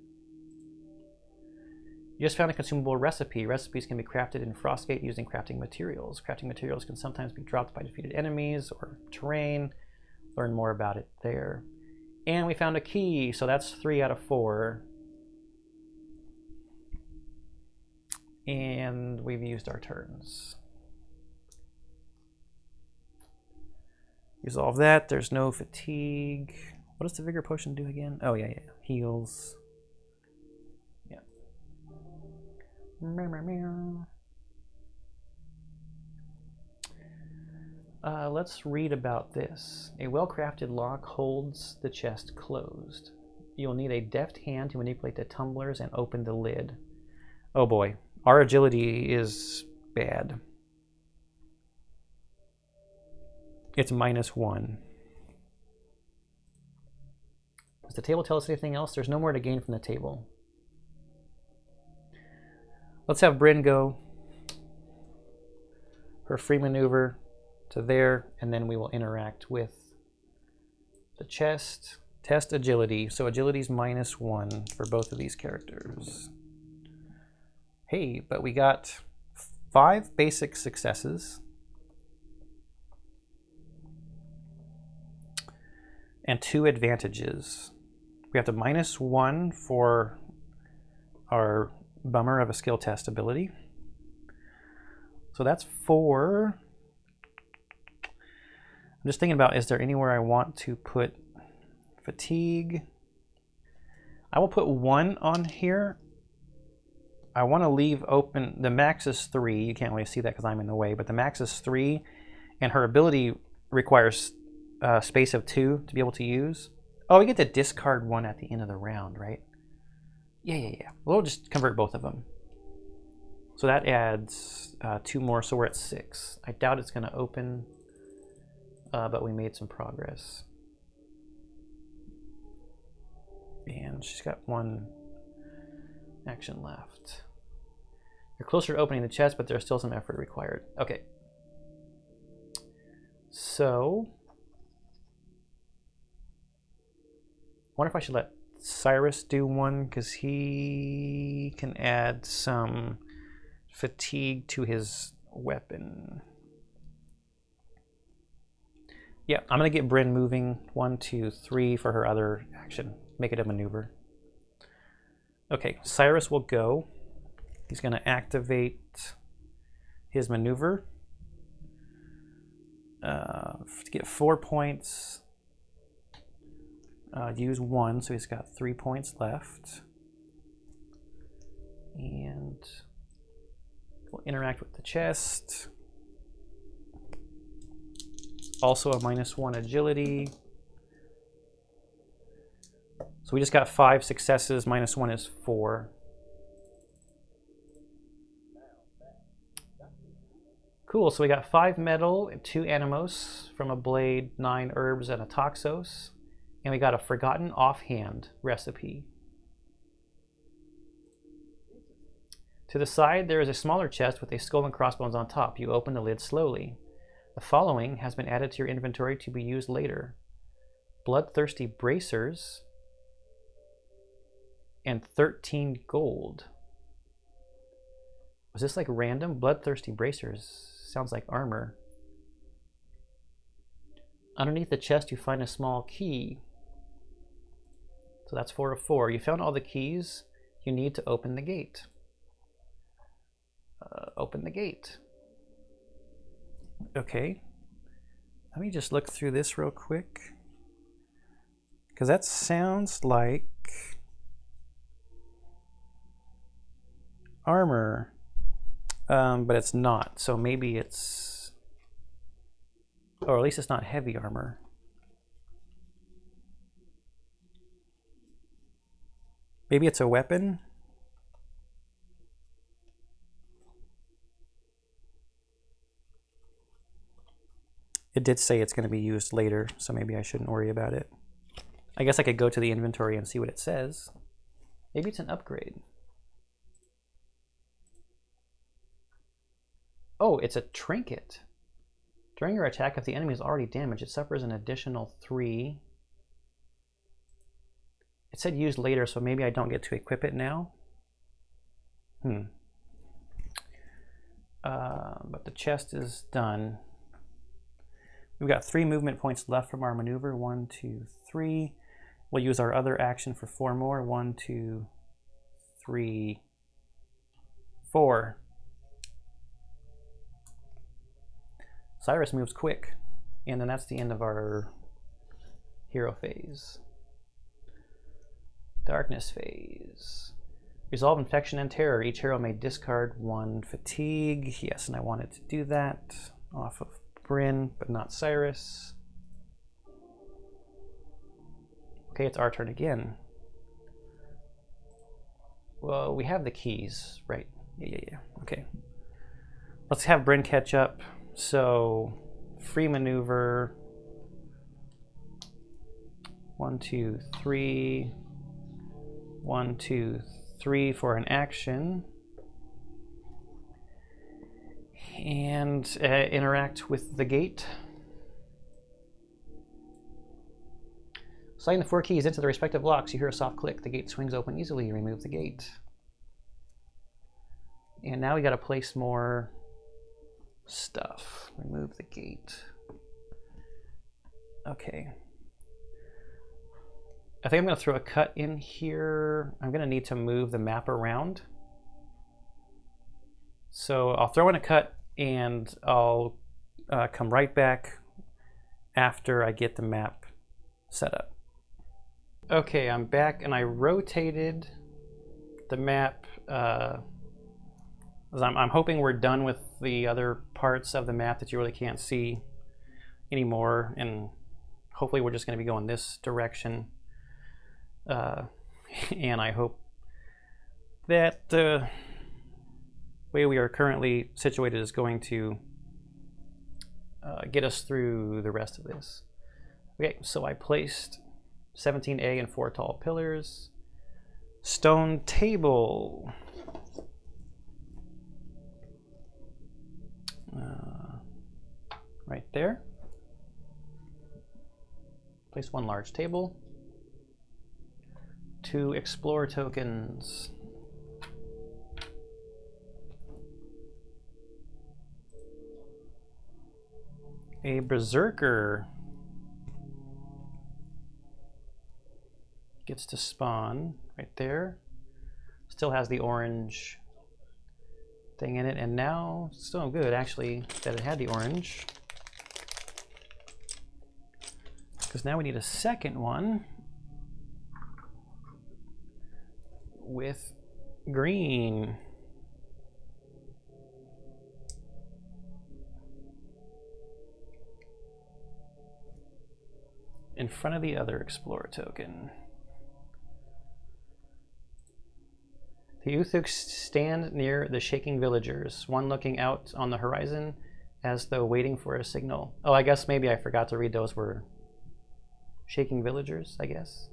You just found a consumable recipe. Recipes can be crafted in Frostgate using crafting materials. Crafting materials can sometimes be dropped by defeated enemies or terrain. Learn more about it there. And we found a key, so that's 3 out of 4. And we've used our turns. Resolve that. There's no fatigue. What does the vigor potion do again? Oh, yeah. Heals. Yeah. Let's read about this. A well-crafted lock holds the chest closed. You'll need a deft hand to manipulate the tumblers and open the lid. Oh boy, our agility is bad. It's -1. Does the table tell us anything else? There's no more to gain from the table. Let's have Bryn go. Her free maneuver to there, and then we will interact with the chest. Test agility. So agility's -1 for both of these characters. Hey, but we got 5 basic successes. And 2 advantages. We have the -1 for our bummer of a skill test ability. So that's 4. I'm just thinking about, is there anywhere I want to put fatigue? I will put 1 on here. I want to leave open, the max is 3. You can't really see that because I'm in the way, but the max is 3, and her ability requires space of 2 to be able to use. Oh, we get to discard 1 at the end of the round, right? Yeah. We'll just convert both of them. So that adds 2 more, so we're at 6. I doubt it's going to open, but we made some progress. And she's got 1 action left. You're closer to opening the chest, but there's still some effort required. Okay. So, I wonder if I should let Cyrus do 1, because he can add some fatigue to his weapon. Yeah, I'm going to get Bryn moving 1, 2, 3 for her other action. Make it a maneuver. Okay, Cyrus will go. He's going to activate his maneuver. To get 4 points, use 1, so he's got 3 points left. And we'll interact with the chest. Also a -1 agility. So we just got 5 successes, -1 is 4. Cool, so we got 5 metal, 2 animos from a blade, 9 herbs, and a toxos. And we got a forgotten offhand recipe. To the side, there is a smaller chest with a skull and crossbones on top. You open the lid slowly. The following has been added to your inventory to be used later. Bloodthirsty bracers and 13 gold. Was this like random? Bloodthirsty bracers. Sounds like armor. Underneath the chest you find a small key. So that's 4 of 4. You found all the keys you need to open the gate. Open the gate. Okay. Let me just look through this real quick. Because that sounds like armor. But it's not, so maybe it's, or at least it's not heavy armor. Maybe it's a weapon? It did say it's going to be used later, so maybe I shouldn't worry about it. I guess I could go to the inventory and see what it says. Maybe it's an upgrade. Oh, it's a trinket. During your attack, if the enemy is already damaged, it suffers an additional 3. It said used later, so maybe I don't get to equip it now. But the chest is done. We've got 3 movement points left from our maneuver. 1, 2, 3. We'll use our other action for 4 more. 1, 2, 3, 4. Cyrus moves quick, and then that's the end of our hero phase. Darkness phase. Resolve infection and terror. Each hero may discard 1 fatigue. Yes, and I wanted to do that off of Bryn, but not Cyrus. Okay, it's our turn again. Well, we have the keys, right? Yeah. Okay. Let's have Bryn catch up. So, free maneuver. 1, 2, 3. 1, 2, 3 for an action. And interact with the gate. Sliding the 4 keys into the respective locks, you hear a soft click. The gate swings open easily. You remove the gate. And now we got to place more stuff. Remove the gate. Okay. I think I'm going to throw a cut in here. I'm going to need to move the map around. So I'll throw in a cut and I'll come right back after I get the map set up. Okay, I'm back and I rotated the map. I'm hoping we're done with the other parts of the map that you really can't see anymore, and hopefully we're just going to be going this direction. And I hope that the way we are currently situated is going to get us through the rest of this. Okay, so I placed 17A and 4 tall pillars. Stone table. Right there. Place 1 large table. 2 explore tokens. A berserker gets to spawn right there. Still has the orange thing in it, and now still good actually that it had the orange. Because now we need a second one with green. In front of the other Explorer token. The Uthuks stand near the shaking villagers, one looking out on the horizon as though waiting for a signal. Oh, I guess maybe I forgot to read those were shaking villagers, I guess.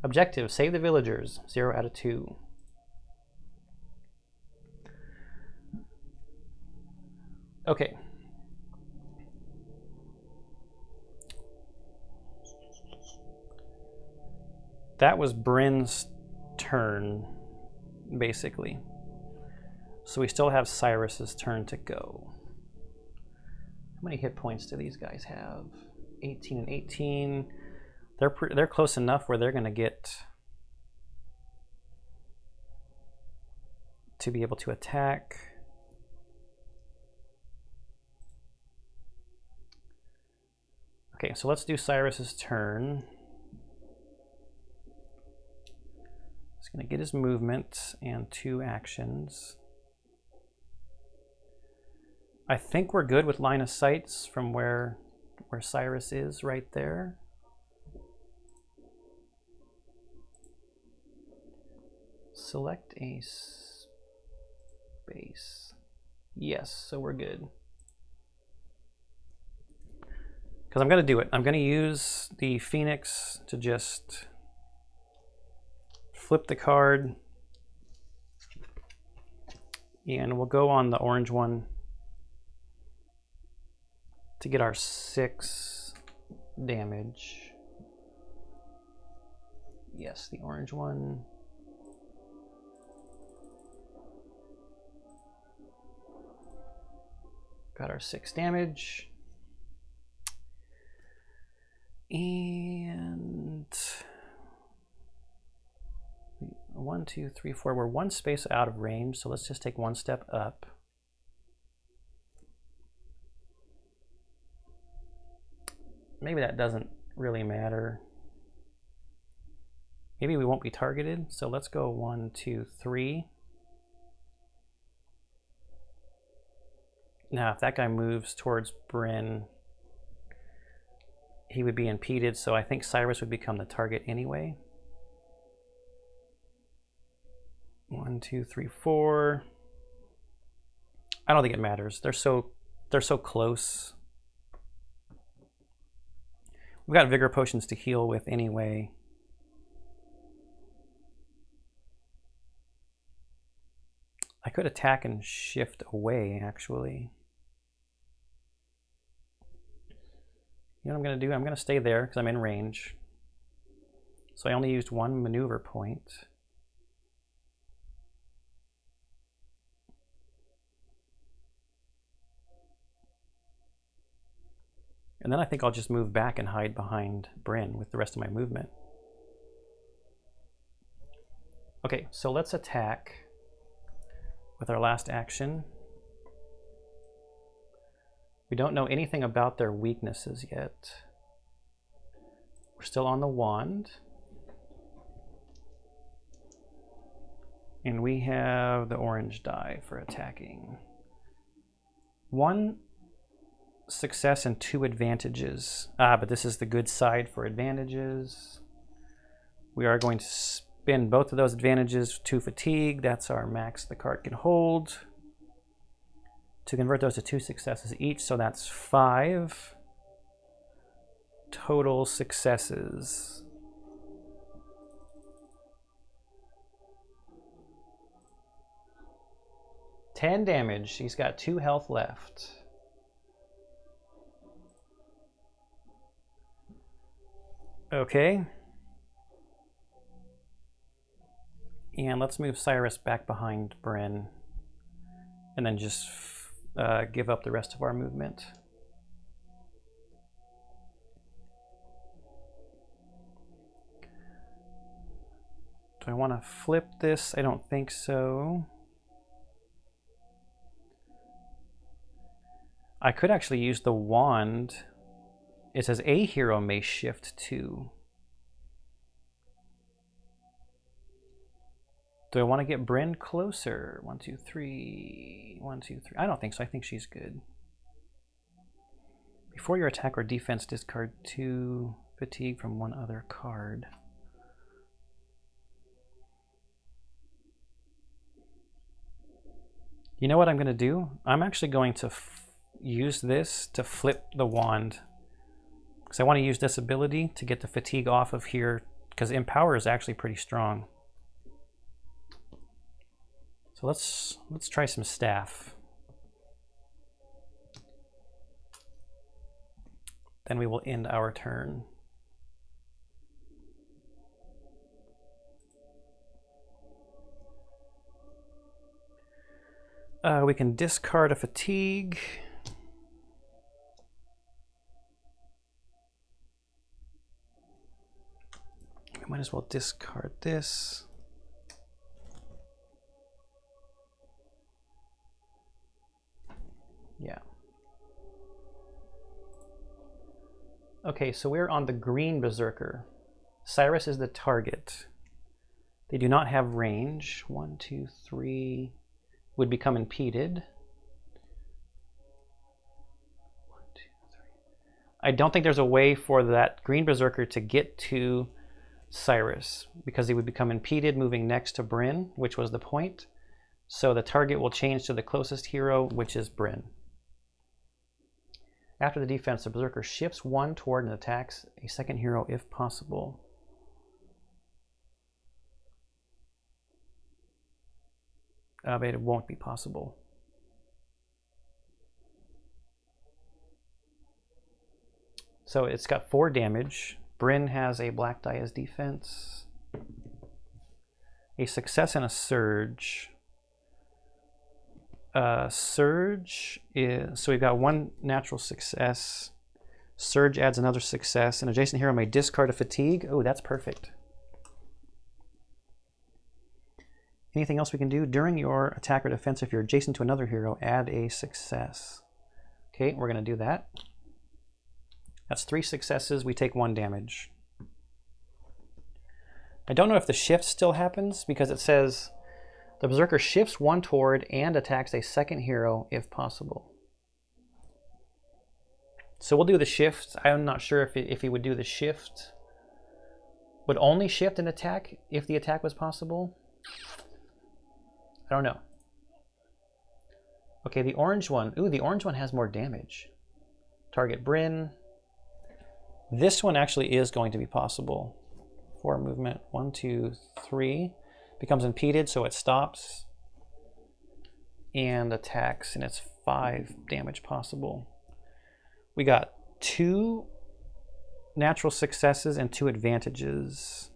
Objective, save the villagers, 0 out of 2. Okay. That was Bryn's turn, basically. So we still have Cyrus's turn to go. How many hit points do these guys have? 18 and 18. They're close enough where they're going to get to be able to attack. Okay, so let's do Cyrus's turn. He's going to get his movement and 2 actions. I think we're good with line of sights from where Cyrus is right there. Select a space. Yes, so we're good. Because I'm going to do it. I'm going to use the Phoenix to just flip the card. And we'll go on the orange one to get our 6 damage. Yes, the orange one. Got our 6 damage. And 1, 2, 3, 4. We're 1 space out of range, so let's just take 1 step up. Maybe that doesn't really matter. Maybe we won't be targeted, so let's go 1, 2, 3. Now, if that guy moves towards Bryn, he would be impeded, so I think Cyrus would become the target anyway. 1, 2, 3, 4. I don't think it matters. They're so close. We've got vigor potions to heal with anyway. I could attack and shift away, actually. You know what I'm going to do? I'm going to stay there because I'm in range. So I only used 1 maneuver point. And then I think I'll just move back and hide behind Bryn with the rest of my movement. Okay, so let's attack with our last action. We don't know anything about their weaknesses yet. We're still on the wand. And we have the orange die for attacking. 1 success and 2 advantages. But this is the good side for advantages. We are going to spend both of those advantages to fatigue. That's our max the card can hold. To convert those to 2 successes each, so that's 5 total successes. $10 damage. He's got 2 health left. Okay. And let's move Cyrus back behind Bryn. And then just give up the rest of our movement. Do I want to flip this? I don't think so. I could actually use the wand it says a hero may shift 2. Do I want to get Brynn closer? 1, 2, 3. 1, 2, 3. I don't think so. I think she's good. Before your attack or defense, discard 2 fatigue from one other card. You know what I'm going to do? I'm actually going to use this to flip the wand. Because I want to use this ability to get the fatigue off of here. Because Empower is actually pretty strong. So let's try some staff. Then we will end our turn. We can discard a fatigue. We might as well discard this. Yeah. Okay, so we're on the green Berserker. Cyrus is the target. They do not have range. 1, 2, 3 would become impeded. 1, 2, 3. I don't think there's a way for that green Berserker to get to Cyrus because he would become impeded moving next to Brynn, which was the point. So the target will change to the closest hero, which is Brynn. After the defense, the Berserker shifts 1 toward and attacks a second hero if possible. But it won't be possible. So it's got 4 damage. Brynn has a black die as defense. A success and a surge. Surge is, so we've got 1 natural success. Surge adds another success. An adjacent hero may discard a fatigue. Oh, that's perfect. Anything else we can do? During your attack or defense, if you're adjacent to another hero, add a success. Okay, we're going to do that. That's 3 successes. We take 1 damage. I don't know if the shift still happens because it says the Berserker shifts 1 toward and attacks a second hero if possible. So we'll do the shift. I'm not sure if he would do the shift. Would only shift an attack if the attack was possible? I don't know. Okay, the orange one. Ooh, the orange one has more damage. Target Brynn. This one actually is going to be possible. 4 movement. 1, 2, 3. Becomes impeded, so it stops. And attacks, and it's 5 damage possible. We got 2 natural successes and 2 advantages.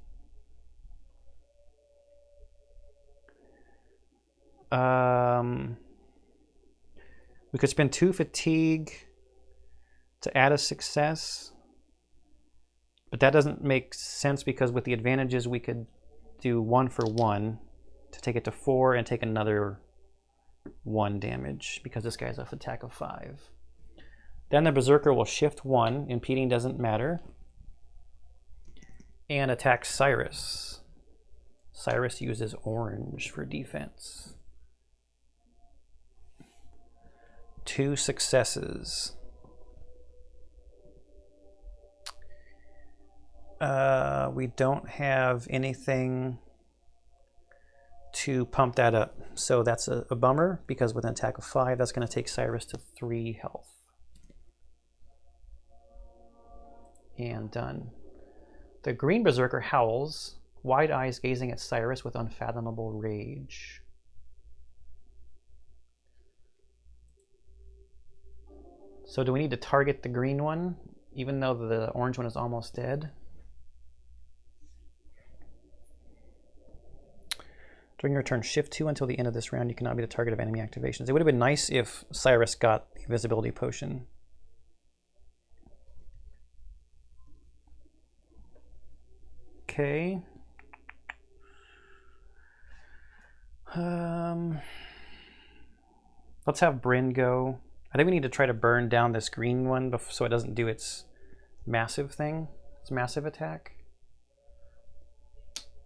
We could spend 2 fatigue to add a success, but that doesn't make sense because with the advantages we could do 1 for 1 to take it to 4 and take another 1 damage because this guy has an attack of 5. Then the Berserker will shift 1, impeding doesn't matter, and attack Cyrus. Cyrus uses orange for defense. 2 successes. We don't have anything to pump that up. So that's a bummer because with an attack of 5, that's going to take Cyrus to 3 health. And done. The green Berserker howls, wide eyes gazing at Cyrus with unfathomable rage. So do we need to target the green one, even though the orange one is almost dead? During your turn, shift 2 until the end of this round. You cannot be the target of enemy activations. It would have been nice if Cyrus got the invisibility potion. Okay. Let's have Brynn go. I think we need to try to burn down this green one so it doesn't do its massive thing. It's massive attack.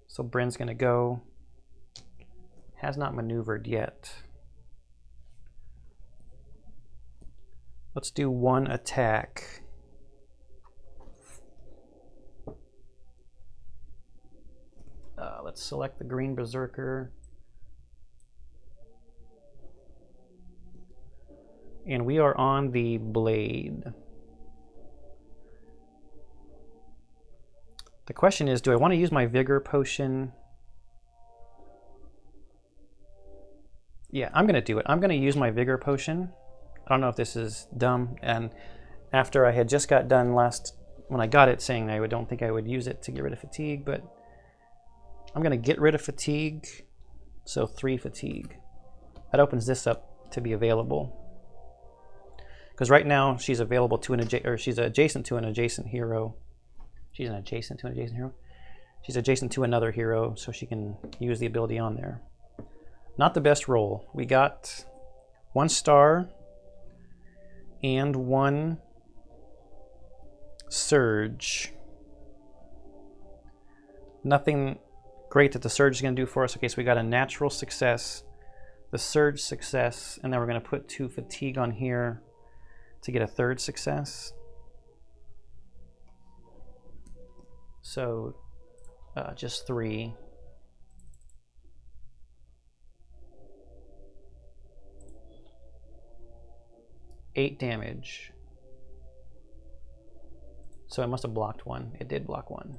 So Bryn's gonna go. Has not maneuvered yet. Let's do one attack. Let's select the green berserker. And we are on the blade. The question is, do I want to use my vigor potion? Yeah, I'm going to do it. I'm going to use my vigor potion. I don't know if this is dumb. And after I had just got done when I got it, saying I don't think I would use it to get rid of fatigue, but I'm going to get rid of fatigue. So 3 fatigue. That opens this up to be available. Because right now she's available to she's adjacent to an adjacent hero. She's adjacent to an adjacent hero. She's adjacent to another hero, so she can use the ability on there. Not the best roll. We got 1 star and 1 surge. Nothing great that the surge is going to do for us. Okay, so we got a natural success, the surge success, and then we're going to put 2 fatigue on here to get a 3rd success. So just 3. Eight damage. So I must have blocked 1. It did block 1.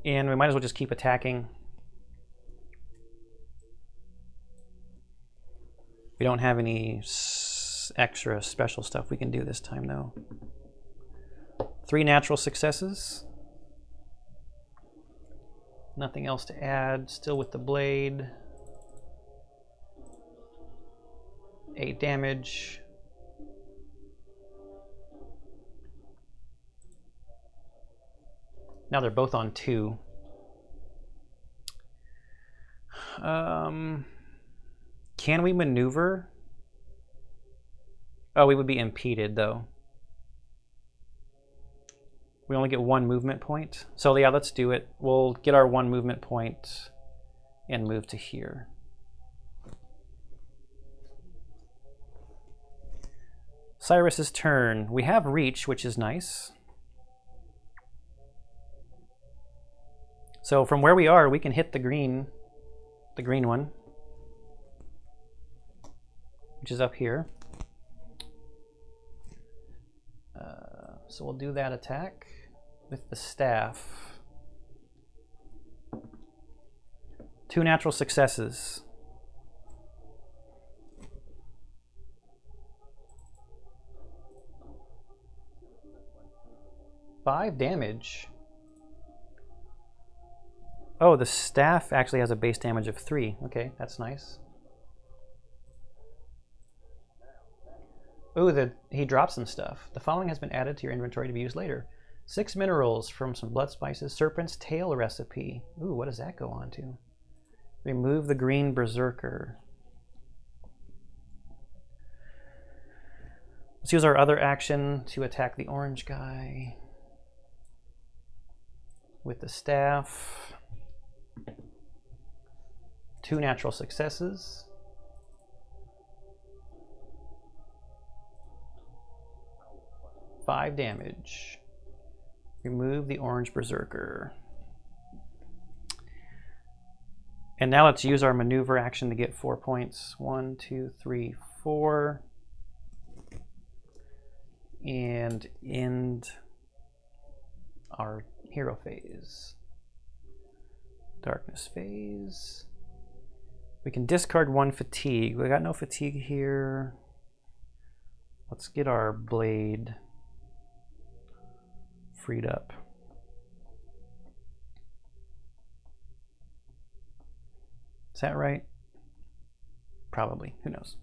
And we might as well just keep attacking. We don't have any extra special stuff we can do this time, though. 3 natural successes. Nothing else to add. Still with the blade. 8 damage. Now they're both on 2. Can we maneuver? Oh, we would be impeded though. We only get 1 movement point. So yeah, let's do it. We'll get our 1 movement point and move to here. Cyrus's turn. We have reach, which is nice. So from where we are, we can hit the green one, which is up here. So we'll do that attack with the staff. 2 natural successes. 5 damage. Oh, the staff actually has a base damage of 3. Okay, that's nice. Ooh, he dropped some stuff. The following has been added to your inventory to be used later. 6 minerals from some blood spices. Serpent's tail recipe. Ooh, what does that go on to? Remove the green berserker. Let's use our other action to attack the orange guy with the staff. 2 natural successes. Five damage. Remove the orange berserker. And now let's use our maneuver action to get 4 points. 1, 2, 3, 4. And end our hero phase. Darkness phase. We can discard 1 fatigue. We got no fatigue here. Let's get our blade freed up. Is that right? Probably. Who knows?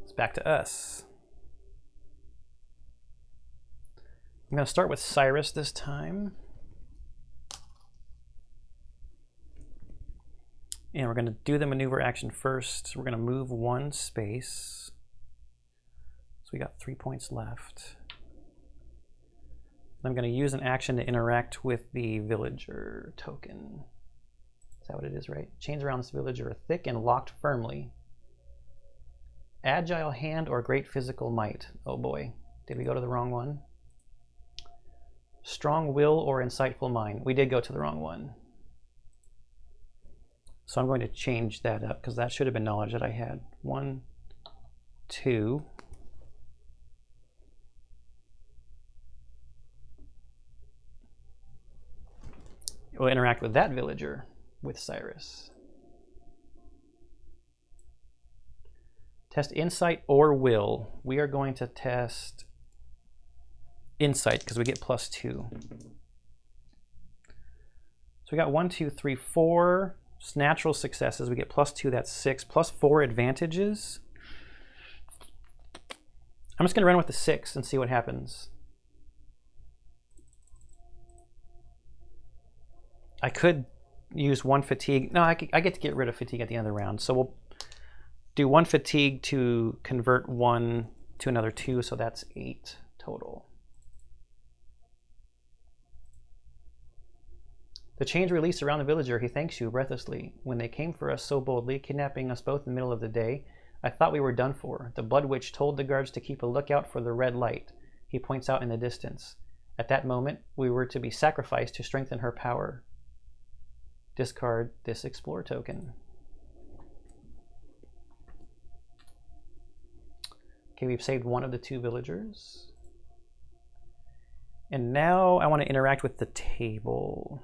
It's back to us. I'm going to start with Cyrus this time. And we're going to do the maneuver action first. We're going to move 1 space. So we got 3 points left. I'm going to use an action to interact with the villager token. Is that what it is, right? Chains around this villager are thick and locked firmly. Agile hand or great physical might. Oh boy, did we go to the wrong one? Strong will or insightful mind. We did go to the wrong one. So I'm going to change that up because that should have been knowledge that I had. 1, 2. We'll interact with that villager with Cyrus. Test insight or will. We are going to test insight because we get +2. So we got 1, 2, 3, 4 natural successes. We get +2, that's 6, +4 advantages. I'm just going to run with the 6 and see what happens. I could use 1 fatigue. No, I get to get rid of fatigue at the end of the round. So we'll do 1 fatigue to convert 1 to another 2, so that's 8 total. The chains release around the villager. He thanks you breathlessly. When they came for us so boldly, kidnapping us both in the middle of the day, I thought we were done for. The Blood Witch told the guards to keep a lookout for the red light. He points out in the distance. At that moment, we were to be sacrificed to strengthen her power. Discard this explore token. Okay, we've saved one of the 2 villagers. And now I want to interact with the table.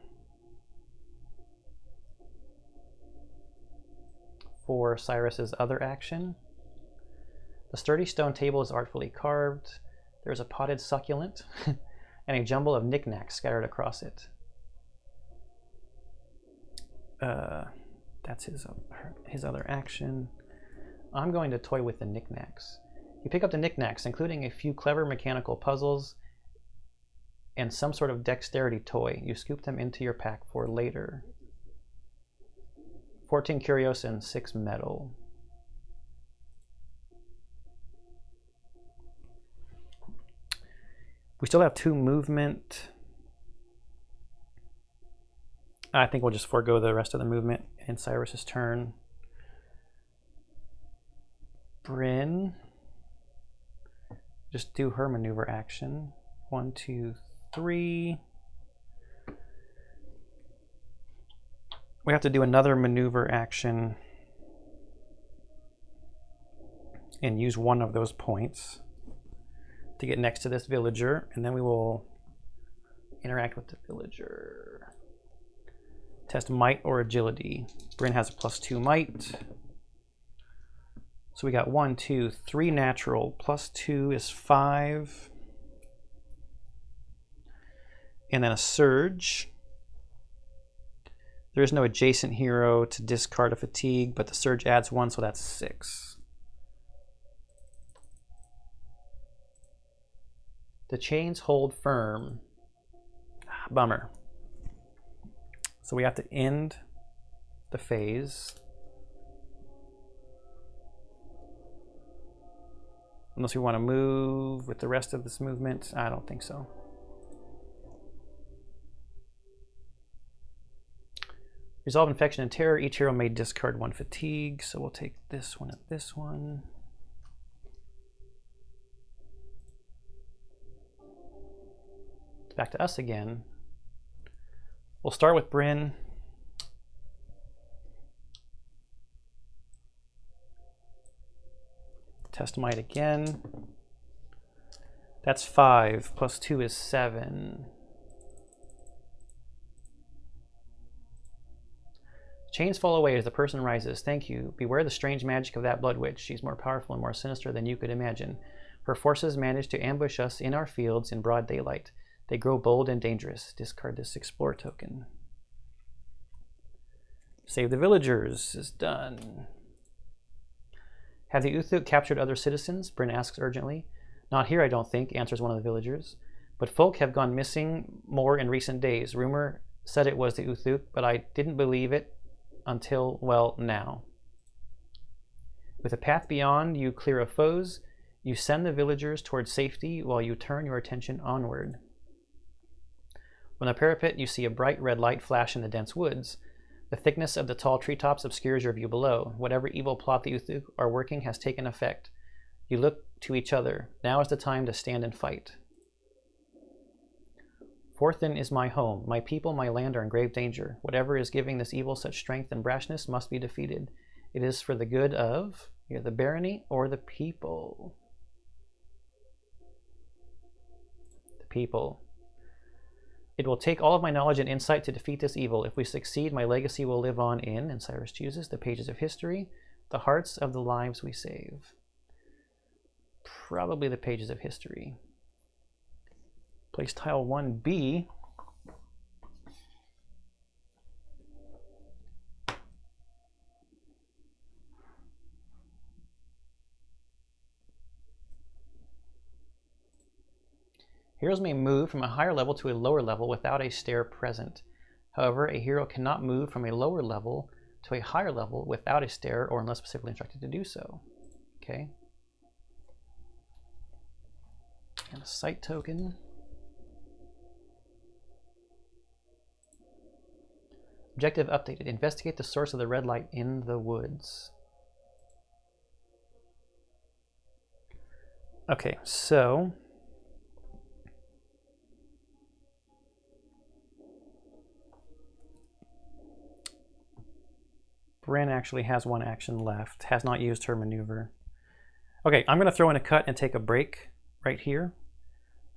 For Cyrus's other action. The sturdy stone table is artfully carved. There's a potted succulent and a jumble of knickknacks scattered across it. That's his other action. I'm going to toy with the knickknacks. You pick up the knickknacks, including a few clever mechanical puzzles and some sort of dexterity toy. You scoop them into your pack for later. 14 curios and 6 metal. We still have 2 movement. I think we'll just forego the rest of the movement in Cyrus's turn. Bryn, just do her maneuver action. 1, 2, 3. We have to do another maneuver action and use one of those points to get next to this villager, and then we will interact with the villager. Test might or agility. Bryn has a +2 might. So we got 1, 2, 3 natural. +2 is 5. And then a surge. There is no adjacent hero to discard a fatigue, but the surge adds 1, so that's 6. The chains hold firm. Bummer. So we have to end the phase. Unless we want to move with the rest of this movement. I don't think so. Resolve infection and terror. Each hero may discard 1 fatigue. So we'll take this one and this one. Back to us again. We'll start with Bryn. Test might again. That's 5. +2 is 7. Chains fall away as the person rises. Thank you. Beware the strange magic of that Blood Witch. She's more powerful and more sinister than you could imagine. Her forces manage to ambush us in our fields in broad daylight. They grow bold and dangerous. Discard this explore token. Save the villagers is done. Have the Uthuk captured other citizens? Bryn asks urgently. Not here, I don't think, answers one of the villagers. But folk have gone missing more in recent days. Rumor said it was the Uthuk, but I didn't believe it until, well, now. With a path beyond you clear of foes, You send the villagers towards safety while you turn your attention onward. From the parapet, you see a bright red light flash in the dense woods. The thickness of the tall treetops obscures your view below. Whatever evil plot the Uthu are working has taken effect. You look to each other. Now is the time to stand and fight. Forthin is my home. My people, my land are in grave danger. Whatever is giving this evil such strength and brashness must be defeated. It is for the good of either the barony or the people. The people. It will take all of my knowledge and insight to defeat this evil. If we succeed, my legacy will live on in, and Cyrus chooses, the pages of history, the hearts of the lives we save. Probably the pages of history. Place tile 1B. Heroes may move from a higher level to a lower level without a stair present. However, a hero cannot move from a lower level to a higher level without a stair or unless specifically instructed to do so. Okay. And a sight token. Objective updated. Investigate the source of the red light in the woods. Okay, so Bryn actually has one action left, has not used her maneuver. Okay, I'm going to throw in a cut and take a break right here,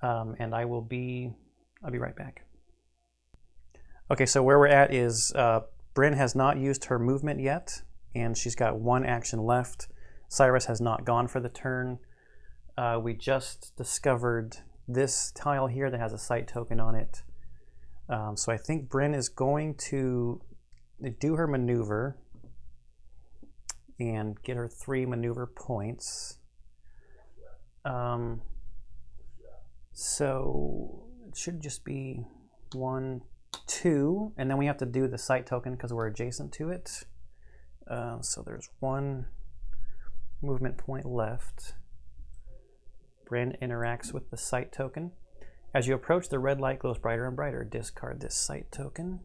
and I'll be right back. Okay, so where we're at is Bryn has not used her movement yet, and she's got one action left. Cyrus has not gone for the turn. We just discovered this tile here that has a sight token on it. So I think Bryn is going to do her maneuver and get her 3 maneuver points. So it should just be 1, 2, and then we have to do the sight token because we're adjacent to it. So there's 1 movement point left. Bryn interacts with the sight token. As you approach, the red light glows brighter and brighter. Discard this sight token.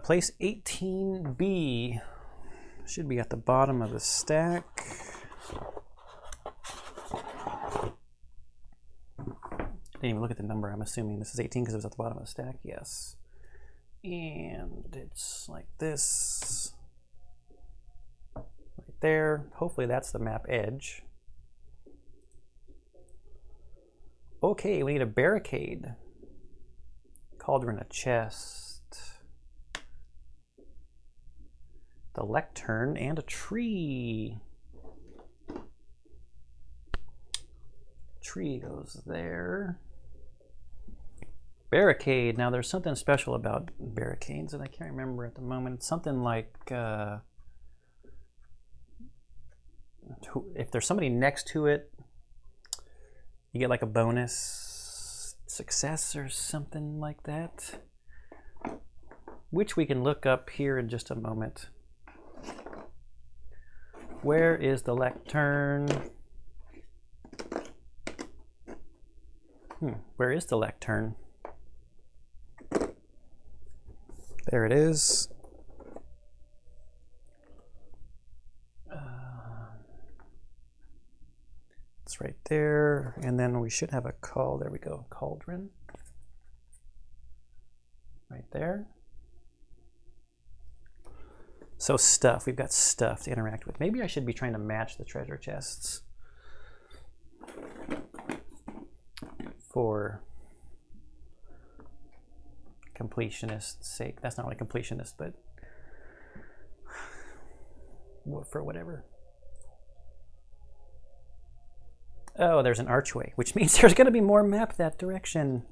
Place 18B. Should be at the bottom of the stack. Didn't even look at the number. I'm assuming this is 18 because it was at the bottom of the stack. Yes. And it's like this. Right there. Hopefully that's the map edge. Okay, we need a barricade. Cauldron, a chest. The lectern, and a tree. Tree goes there. Barricade. Now there's something special about barricades that I can't remember at the moment. It's something like if there's somebody next to it, you get like a bonus success or something like that, which we can look up here in just a moment. Where is the lectern? Where is the lectern? There it is. It's right there. And then we should have a call. There we go. Cauldron. Right there. So stuff. We've got stuff to interact with. Maybe I should be trying to match the treasure chests for completionist's sake. That's not really completionist, but for whatever. Oh, there's an archway, which means there's going to be more map that direction.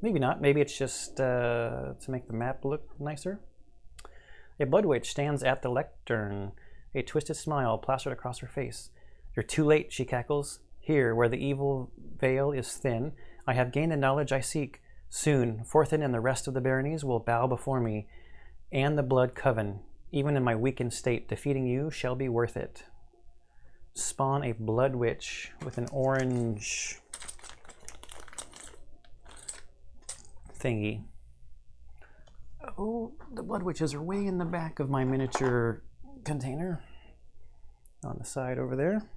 Maybe not. Maybe it's just to make the map look nicer. A blood witch stands at the lectern, a twisted smile plastered across her face. You're too late, she cackles. Here, where the evil veil is thin, I have gained the knowledge I seek. Soon, Forthin and the rest of the baronies will bow before me and the blood coven. Even in my weakened state, defeating you shall be worth it. Spawn a blood witch with an orange thingy. Oh, the blood witches are way in the back of my miniature container. On the side over there.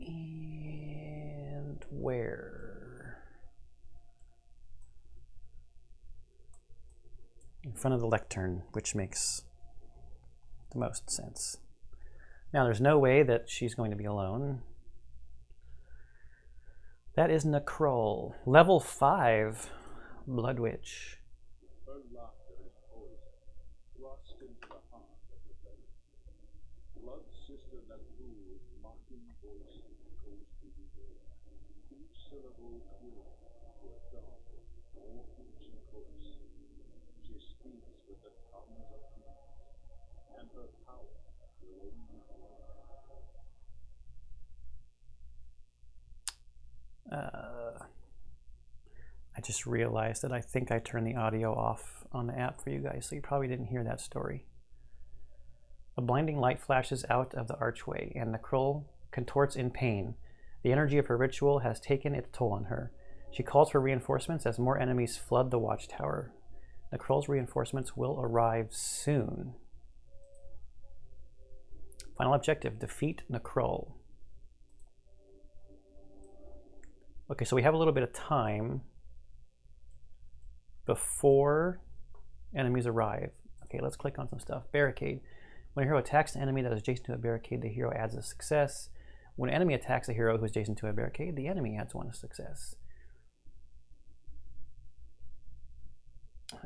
And where? In front of the lectern, which makes the most sense. Now, there's no way that she's going to be alone. That is Necrol. Level 5 Blood Witch. Her laughter is poison, thrust into the heart of the belly. Blood sister that rules, mocking voice goes through the air. Each syllable clear to a dark, war-preaching chorus. She speaks with the tongues of demons, and her power will only grow. I just realized that I think I turned the audio off on the app for you guys, so you probably didn't hear that story. A blinding light flashes out of the archway, and Necrol contorts in pain. The energy of her ritual has taken its toll on her. She calls for reinforcements as more enemies flood the watchtower. Necrol's reinforcements will arrive soon. Final objective, defeat Necrol. Okay, so we have a little bit of time before enemies arrive. Okay, let's click on some stuff. Barricade. When a hero attacks an enemy that is adjacent to a barricade, the hero adds a success. When an enemy attacks a hero who is adjacent to a barricade, the enemy adds 1 success.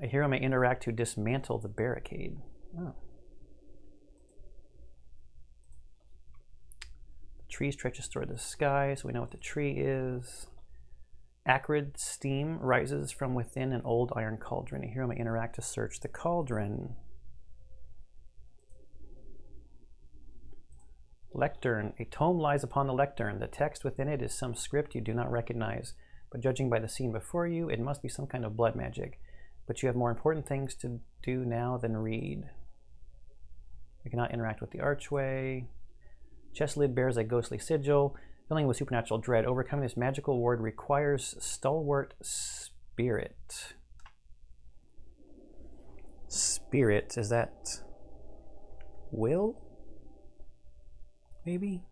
A hero may interact to dismantle the barricade. Oh. The tree stretches toward the sky, so we know what the tree is. Acrid steam rises from within an old iron cauldron. A hero may interact to search the cauldron. Lectern. A tome lies upon the lectern. The text within it is some script you do not recognize, but judging by the scene before you, it must be some kind of blood magic. But you have more important things to do now than read. You cannot interact with the archway. Chest lid bears a ghostly sigil, filling with supernatural dread. Overcoming this magical ward requires stalwart spirit. Spirit, is that will? Maybe?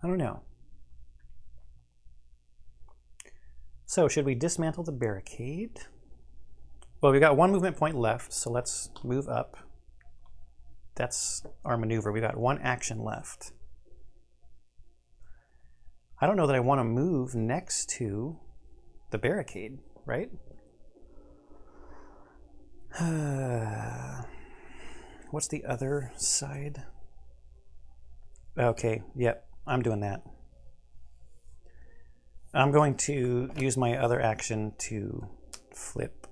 I don't know. So, should we dismantle the barricade? Well, we've got 1 movement point left, so let's move up. That's our maneuver. We got 1 action left. I don't know that I want to move next to the barricade, right? What's the other side? Okay, yep, I'm doing that. I'm going to use my other action to flip.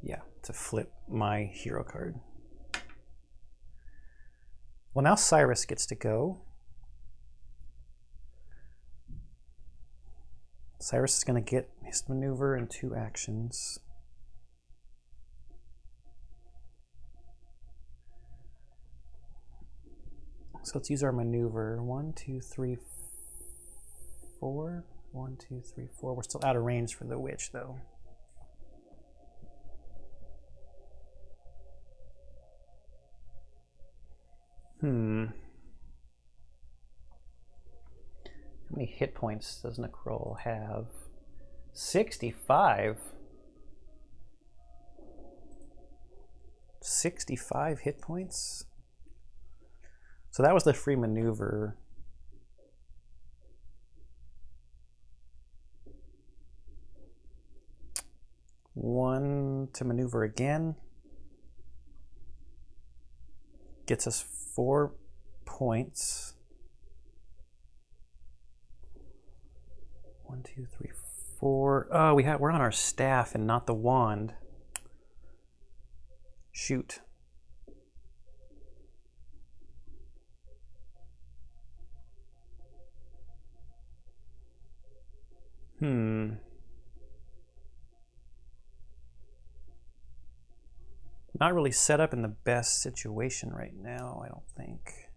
Yeah, to flip my hero card. Well, now Cyrus gets to go. Cyrus is going to get his maneuver in 2 actions. So let's use our maneuver. 1, 2, 3, 4. 1, 2, 3, 4. We're still out of range for the witch, though. How many hit points does Necrol have? 65. 65 hit points? So that was the free maneuver. One to maneuver again. Gets us 4 points. 1, 2, 3, 4. Oh, we're on our staff and not the wand. Shoot. Not really set up in the best situation right now, I don't think.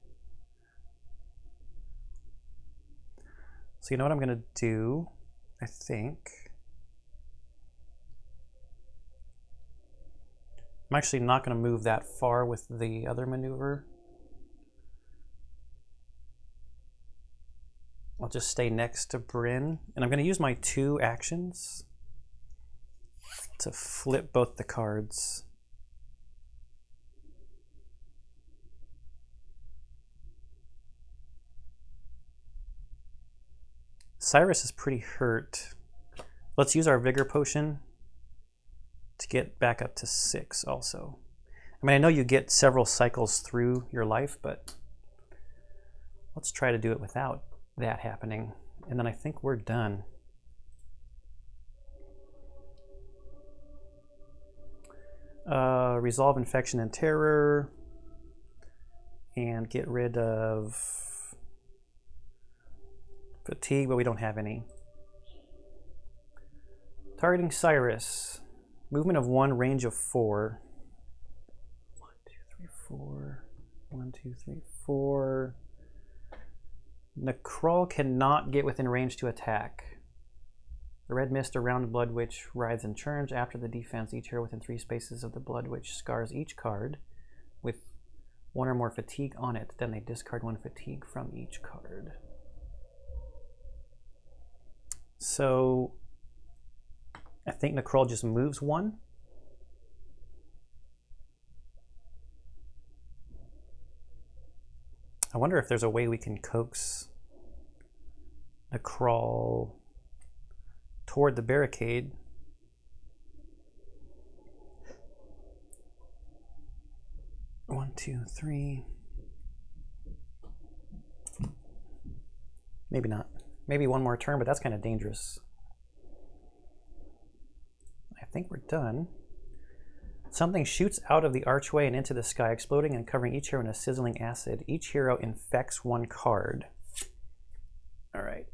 So you know what I'm gonna do, I think. I'm actually not gonna move that far with the other maneuver. I'll just stay next to Bryn, and I'm gonna use my 2 actions to flip both the cards. Cyrus is pretty hurt. Let's use our Vigor Potion to get back up to 6 also. I mean, I know you get several cycles through your life, but let's try to do it without that happening. And then I think we're done. Resolve Infection and Terror. And get rid of Fatigue, but we don't have any. Targeting Cyrus. Movement of 1, range of 4. 1, 2, 3, 4. 1, 2, 3, 4. Necrawl cannot get within range to attack. The red mist around the Blood Witch writhes and churns. After the defense, each hero within 3 spaces of the Blood Witch scars each card with 1 or more fatigue on it. Then they discard 1 fatigue from each card. So I think Necrawl just moves 1. I wonder if there's a way we can coax Necrawl toward the barricade. One, two, three. Maybe not. Maybe 1 more turn, but that's kind of dangerous. I think we're done. Something shoots out of the archway and into the sky, exploding and covering each hero in a sizzling acid. Each hero infects 1 card. All right.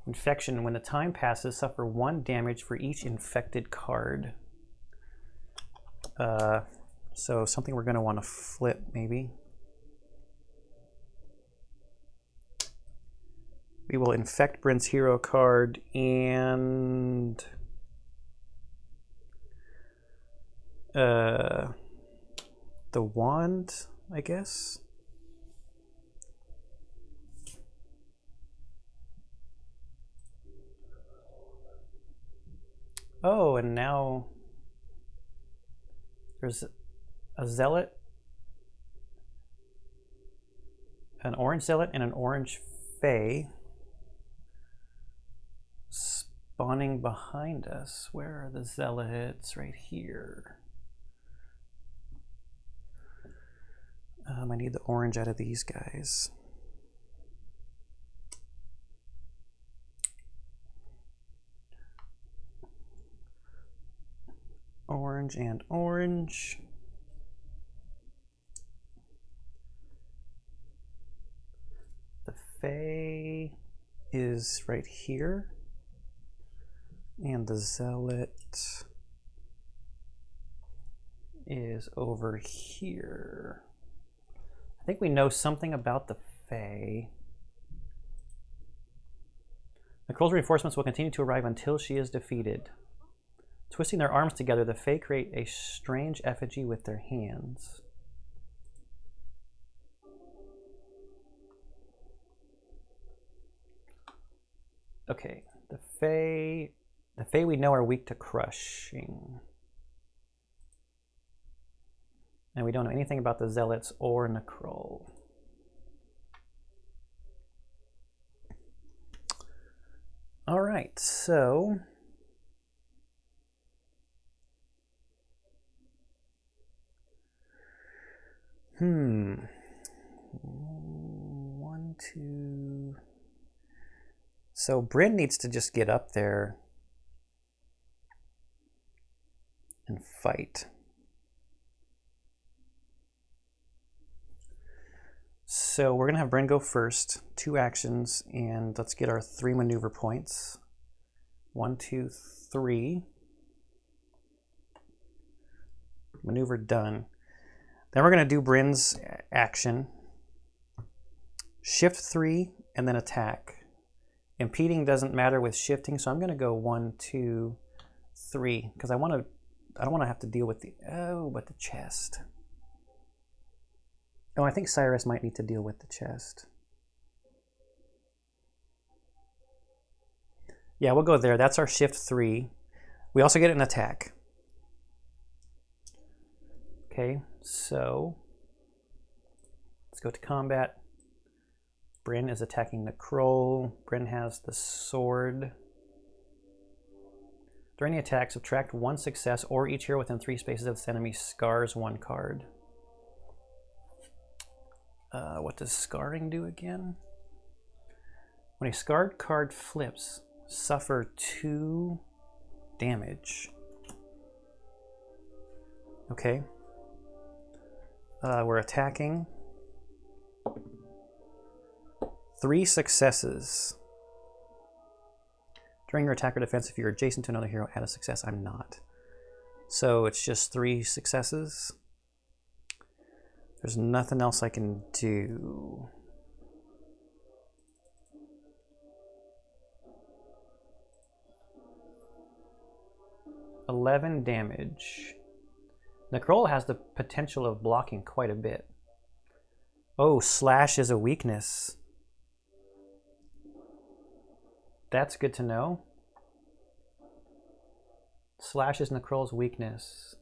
Infection. When the time passes, suffer 1 damage for each infected card. So something we're going to want to flip, maybe. We will infect Bryn's hero card and the wand, I guess. Oh, and now there's a zealot, an orange zealot, and an orange fae spawning behind us. Where are the zealots? Right here. I need the orange out of these guys. Orange and orange. The fae is right here. And the zealot is over here. I think we know something about the fae. Necrawl's reinforcements will continue to arrive until she is defeated. Twisting their arms together, the fae create a strange effigy with their hands. Okay, the fae we know are weak to crushing. And we don't know anything about the zealots or Necrawl. All right, so one, two. So Bryn needs to just get up there and fight. So we're gonna have Bryn go first, 2 actions, and let's get our 3 maneuver points. 1, 2, 3. Maneuver done. Then we're going to do Bryn's action. Shift 3 and then attack. Impeding doesn't matter with shifting, so I'm going to go 1, 2, 3 because I don't want to have to deal with the chest. Oh, I think Cyrus might need to deal with the chest. Yeah, we'll go there. That's our shift 3. We also get an attack. Okay, so let's go to combat. Bryn is attacking the Krull. Bryn has the sword. During the attack, subtract 1 success or each hero within 3 spaces of this enemy scars 1 card. What does scarring do again? When a scarred card flips, suffer 2 damage. Okay. We're attacking. 3 successes. During your attack or defense, if you're adjacent to another hero, add a success. I'm not. So it's just 3 successes. There's nothing else I can do. $11 damage. The Krull has the potential of blocking quite a bit. Oh, slash is a weakness. That's good to know. Slash is Nekrull's weakness.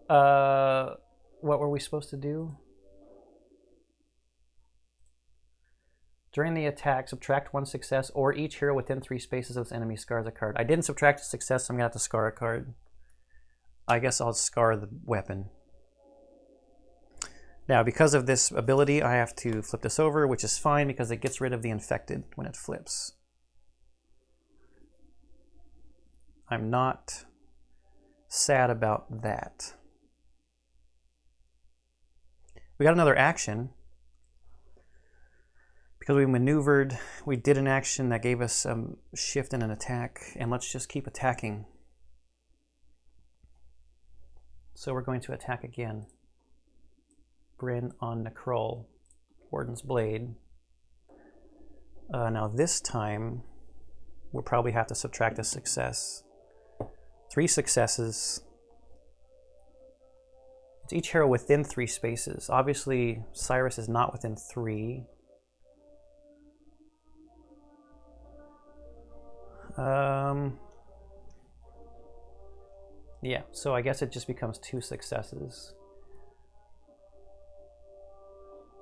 What were we supposed to do? During the attack, subtract 1 success or each hero within 3 spaces of this enemy scars a card. I didn't subtract a success, so I'm going to have to scar a card. I guess I'll scar the weapon. Now, because of this ability, I have to flip this over, which is fine because it gets rid of the infected when it flips. I'm not sad about that. We got another action. Because we maneuvered, we did an action that gave us some shift and an attack, and let's just keep attacking. So we're going to attack again. Bryn on Nekrull, Warden's Blade. Now this time, we'll probably have to subtract a success. 3 successes. It's each hero within 3 spaces. Obviously, Cyrus is not within 3. Yeah, so I guess it just becomes 2 successes.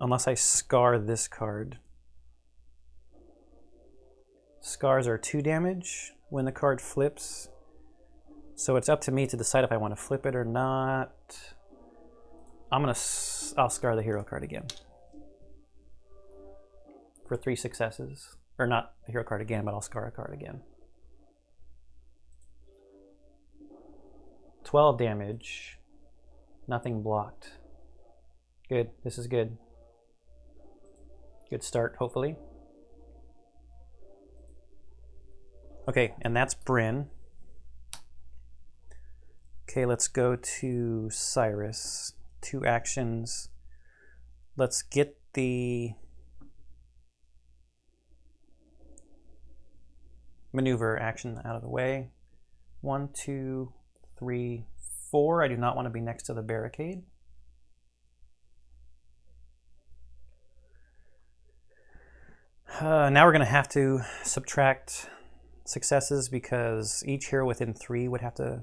Unless I scar this card. Scars are 2 damage when the card flips. So it's up to me to decide if I want to flip it or not. I'll scar the hero card again. For 3 successes. Or not the hero card again, but I'll scar a card again. 12 damage. Nothing blocked. Good. This is good. Good start, hopefully. Okay, and that's Bryn. Okay, let's go to Cyrus. 2 actions. Let's get the maneuver action out of the way. 1, 2, 3, 4. I do not want to be next to the barricade. Now we're going to have to subtract successes because each hero within 3 would have to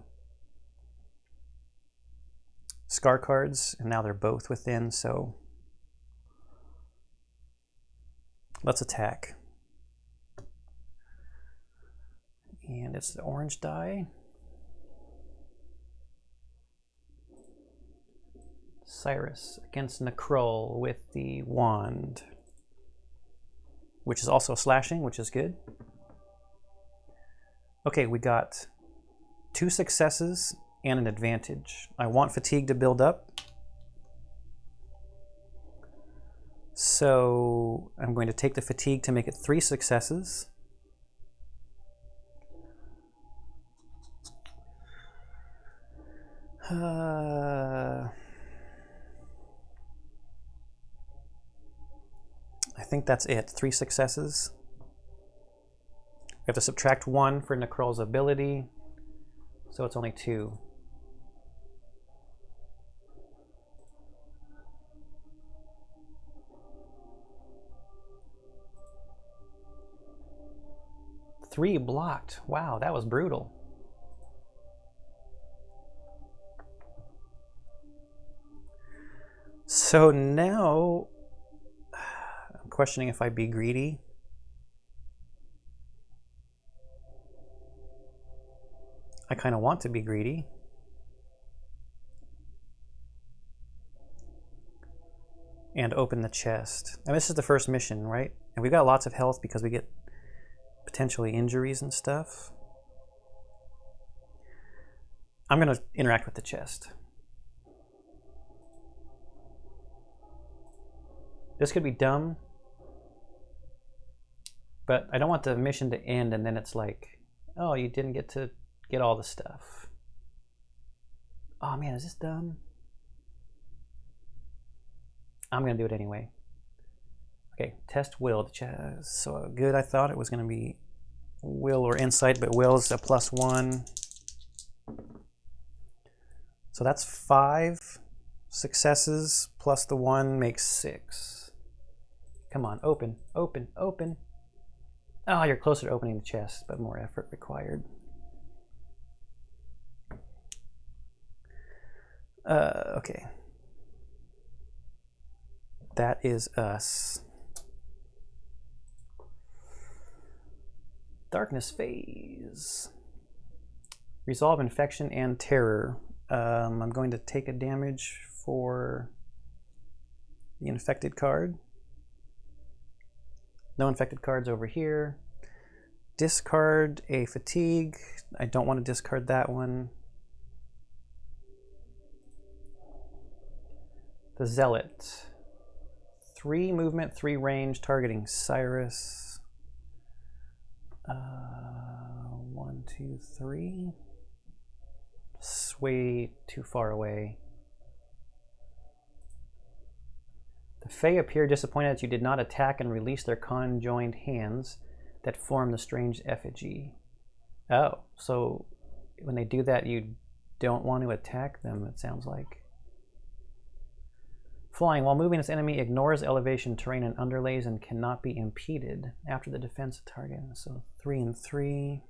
scar cards, and now they're both within, so let's attack. And it's the orange die. Cyrus against Nekrull with the wand, which is also slashing, which is good. Okay, we got 2 successes and an advantage. I want fatigue to build up. So I'm going to take the fatigue to make it 3 successes. I think that's it. 3 successes. We have to subtract 1 for Necrol's ability, so it's only 2. Three blocked. Wow, that was brutal. So now I'm questioning if I be greedy. I kind of want to be greedy. And open the chest. And this is the first mission, right? And we've got lots of health because we get potentially injuries and stuff. I'm going to interact with the chest. This could be dumb, but I don't want the mission to end and then it's like, oh, you didn't get to get all the stuff. Oh man, is this dumb? I'm going to do it anyway. Okay, test will. So good, I thought it was going to be will or insight, but will is a +1. So that's 5 successes plus the 1 makes 6. Come on, open, open, open. Oh, you're closer to opening the chest, but more effort required. Okay. That is us. Darkness phase. Resolve infection and terror. I'm going to take a damage for the infected card. No infected cards over here. Discard a fatigue. I don't want to discard that one. The Zealot. 3 movement, 3 range, targeting Cyrus. 1, 2, 3. Way too far away. The Fae appear disappointed that you did not attack and release their conjoined hands that form the strange effigy. Oh, so when they do that, you don't want to attack them, it sounds like. Flying. While moving, this enemy ignores elevation, terrain, and underlays and cannot be impeded after the defense target. So 3 and 3.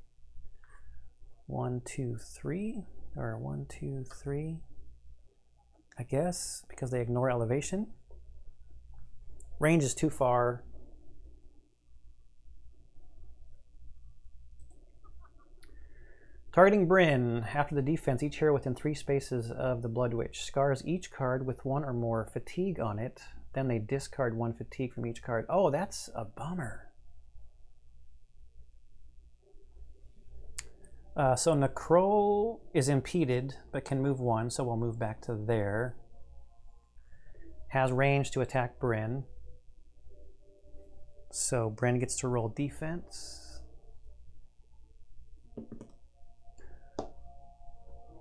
1, 2, 3. Or 1, 2, 3. I guess, because they ignore elevation. Range is too far. Targeting Bryn. After the defense, each hero within 3 spaces of the Blood Witch scars each card with 1 or more fatigue on it. Then they discard 1 fatigue from each card. Oh, that's a bummer. So Necrol is impeded, but can move 1, so we'll move back to there. Has range to attack Bryn. So Bryn gets to roll defense.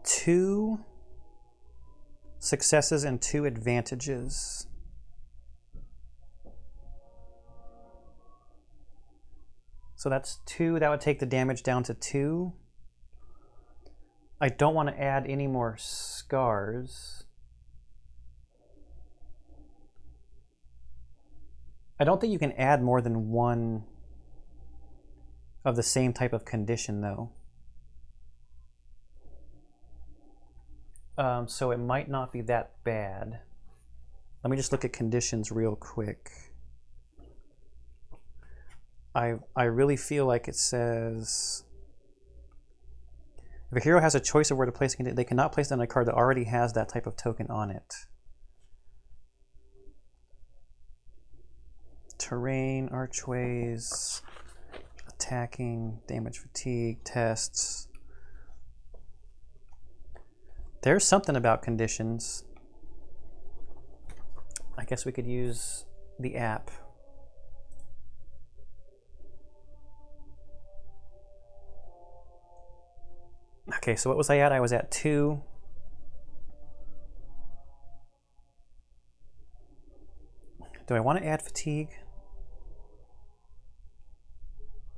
2 successes and 2 advantages. So that's 2. That would take the damage down to 2. I don't want to add any more scars. I don't think you can add more than 1 of the same type of condition, though. So it might not be that bad. Let me just look at conditions real quick. I really feel like it says if a hero has a choice of where to place a condition, they cannot place it on a card that already has that type of token on it. Terrain, archways, attacking, damage, fatigue, tests. There's something about conditions. I guess we could use the app. Okay, so what was I at? I was at 2. Do I want to add fatigue?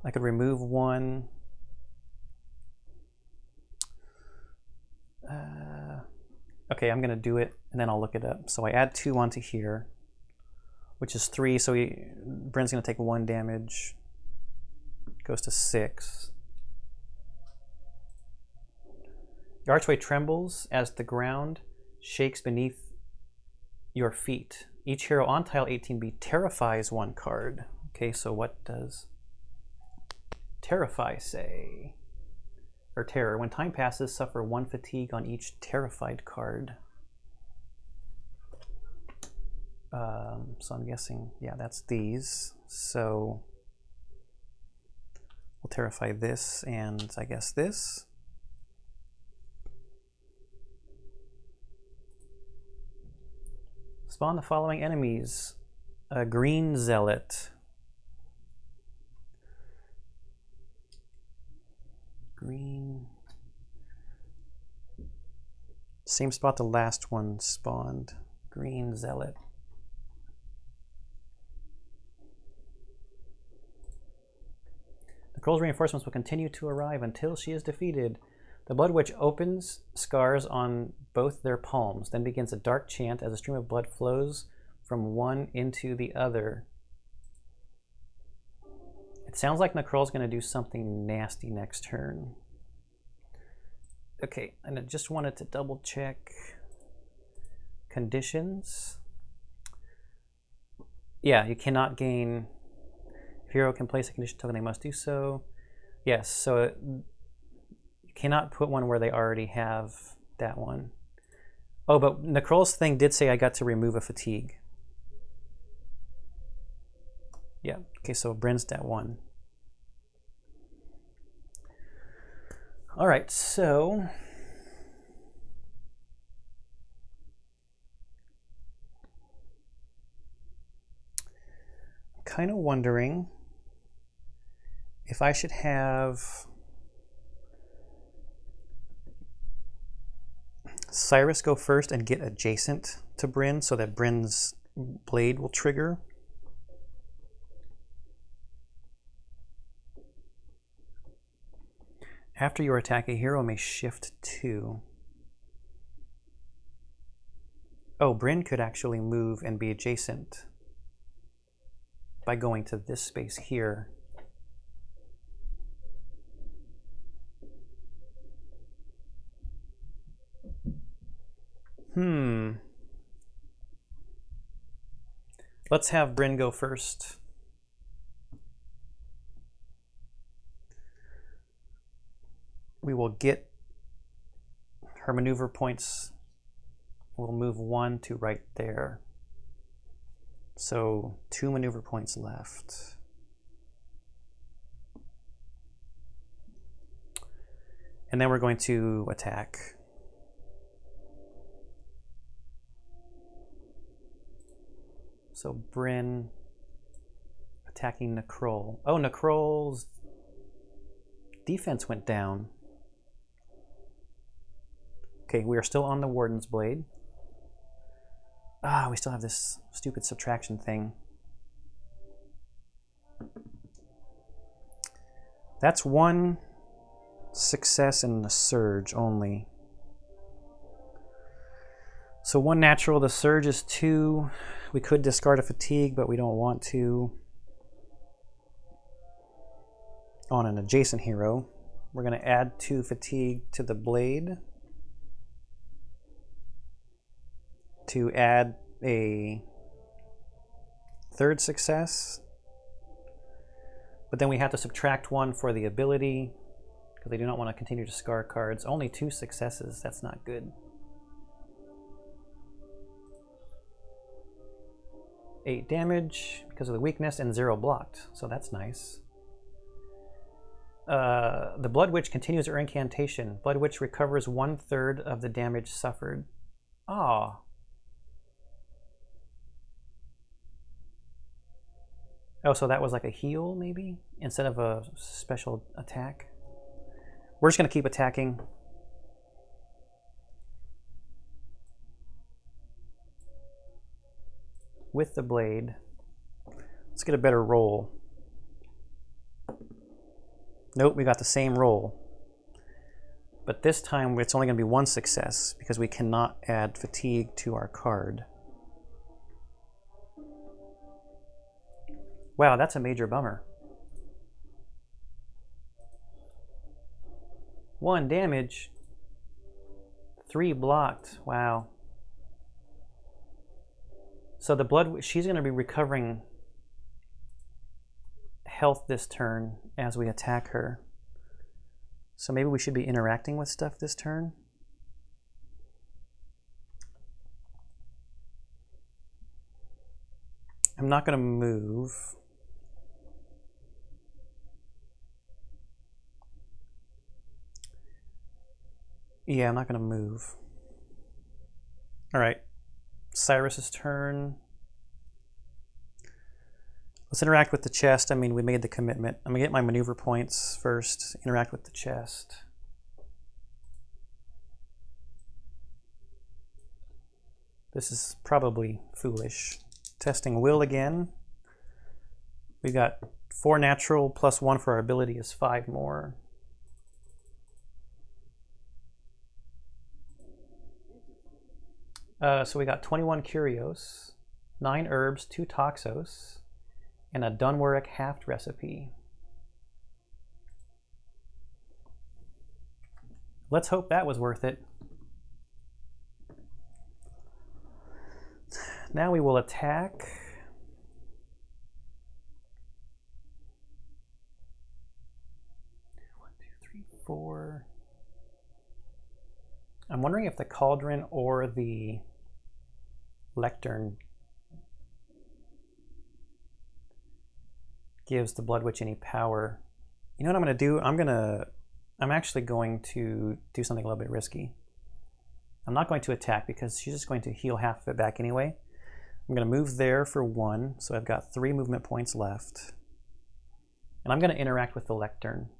I could remove one. Okay, I'm going to do it, and then I'll look it up. So I add 2 onto here, which is 3, so Bryn's going to take 1 damage. Goes to 6. The archway trembles as the ground shakes beneath your feet. Each hero on tile 18B terrifies 1 card. Okay, so what does Terrify say? Or terror. When time passes, suffer 1 fatigue on each terrified card. So I'm guessing, yeah, that's these. So we'll terrify this and I guess this. Spawn the following enemies. A green zealot. Green. Same spot the last one spawned. Green zealot. Nicrole's reinforcements will continue to arrive until she is defeated. The Blood Witch opens scars on both their palms, then begins a dark chant as a stream of blood flows from one into the other. It sounds like Nicrole's going to do something nasty next turn. Okay, and I just wanted to double check conditions. Yeah, you cannot gain. If hero can place a condition token, they must do so. Yes, so you cannot put one where they already have that one. Oh, but Nicrole's thing did say I got to remove a fatigue. Yeah, okay, so Bryn's that one. All right, so I'm kind of wondering if I should have Cyrus go first and get adjacent to Bryn so that Bryn's blade will trigger. After your attack, a hero may shift 2. Oh, Bryn could actually move and be adjacent by going to this space here. Let's have Bryn go first. We will get her maneuver points. We'll move 1 to right there. So 2 maneuver points left. And then we're going to attack. So Bryn attacking Nicrole. Oh, Nicrole's defense went down. Okay, we are still on the Warden's Blade. Ah, we still have this stupid subtraction thing. That's 1 success in the Surge only. So 1 natural, the Surge is 2. We could discard a fatigue, but we don't want to. On an adjacent hero, we're going to add 2 fatigue to the blade to add a 3rd success. But then we have to subtract 1 for the ability because they do not want to continue to scar cards. Only 2 successes, that's not good. 8 damage because of the weakness and 0 blocked, so that's nice. The Blood Witch continues her incantation. Blood Witch recovers 1/3 of the damage suffered. Ah. Oh, so that was like a heal, maybe? Instead of a special attack? We're just going to keep attacking. with the blade. Let's get a better roll. Nope, we got the same roll. But this time it's only going to be one success because we cannot add fatigue to our card. Wow, that's a major bummer. 1 damage. 3 blocked. Wow. So the blood, she's going to be recovering health this turn as we attack her. So maybe we should be interacting with stuff this turn. I'm not going to move. Yeah, I'm not going to move. All right, Cyrus's turn. Let's interact with the chest. I mean, we made the commitment. I'm gonna get my maneuver points first. Interact with the chest. This is probably foolish. Testing will again. We got 4 natural plus 1 for our ability is 5 more. So we got 21 Curios, 9 herbs, 2 Toxos, and a Dunwaric Haft recipe. Let's hope that was worth it. Now we will attack. 1, 2, 3, 4. I'm wondering if the Cauldron or the Lectern gives the Blood Witch any power. You know what I'm going to do? I'm actually going to do something a little bit risky. I'm not going to attack because she's just going to heal half of it back anyway. I'm going to move there for 1, so I've got 3 movement points left. And I'm going to interact with the Lectern.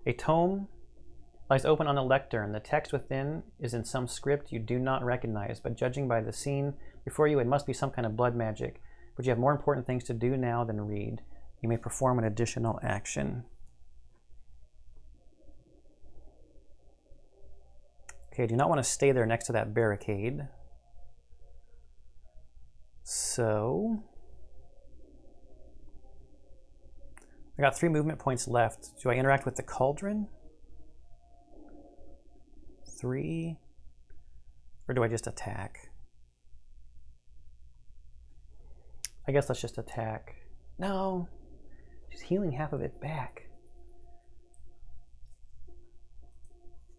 A tome lies open on the lectern. The text within is in some script you do not recognize, but judging by the scene before you, it must be some kind of blood magic. But you have more important things to do now than read. You may perform an additional action. Okay, I do not want to stay there next to that barricade. So I got 3 movement points left. Do I interact with the Cauldron? 3. Or do I just attack? I guess let's just attack. No, she's healing half of it back.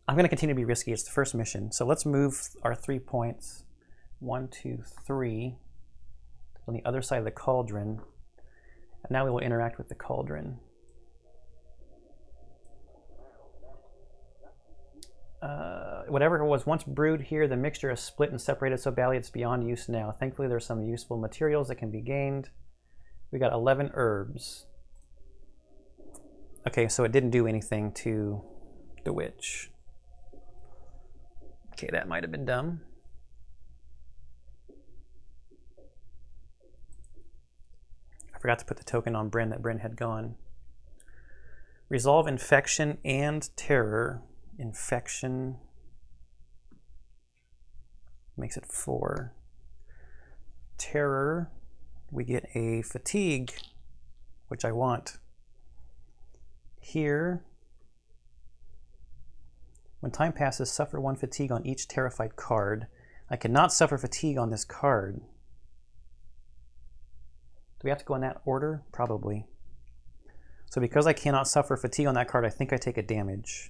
I'm going to continue to be risky. It's the first mission. So let's move our 3 points. 1, 2, 3. On the other side of the Cauldron. And now we will interact with the Cauldron. Whatever was once brewed here, the mixture is split and separated so badly it's beyond use now. Thankfully, there's some useful materials that can be gained. We got 11 herbs. Okay, so it didn't do anything to the witch. Okay, that might have been dumb. I forgot to put the token on Bryn that Bryn had gone. Resolve infection and terror. Infection makes it 4. Terror, we get a fatigue, which I want. Here, when time passes, suffer 1 fatigue on each terrified card. I cannot suffer fatigue on this card. Do we have to go in that order? Probably. So because I cannot suffer fatigue on that card, I think I take a damage.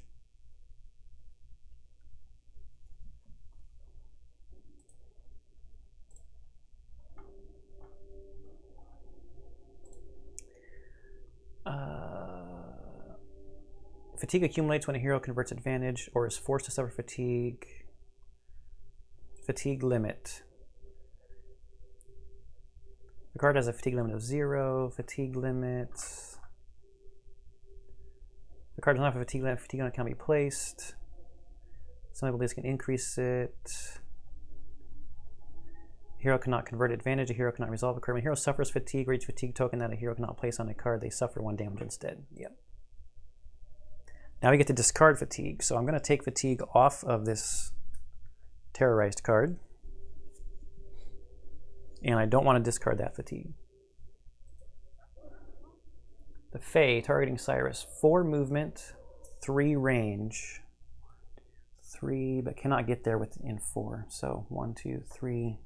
Fatigue accumulates when a hero converts advantage or is forced to suffer fatigue. Fatigue limit. The card has a fatigue limit of 0. Fatigue limit. The card does not have a fatigue limit. Fatigue limit can be placed. Some abilities can increase it. Hero cannot convert advantage. A hero cannot resolve a card. When a hero suffers fatigue or each fatigue token that a hero cannot place on a card, they suffer 1 damage instead. Yep. Now we get to discard fatigue. So I'm going to take fatigue off of this terrorized card. And I don't want to discard that fatigue. The Fae, targeting Cyrus. 4 movement, 3 range. 3, but cannot get there within 4. So 1, 2, 3,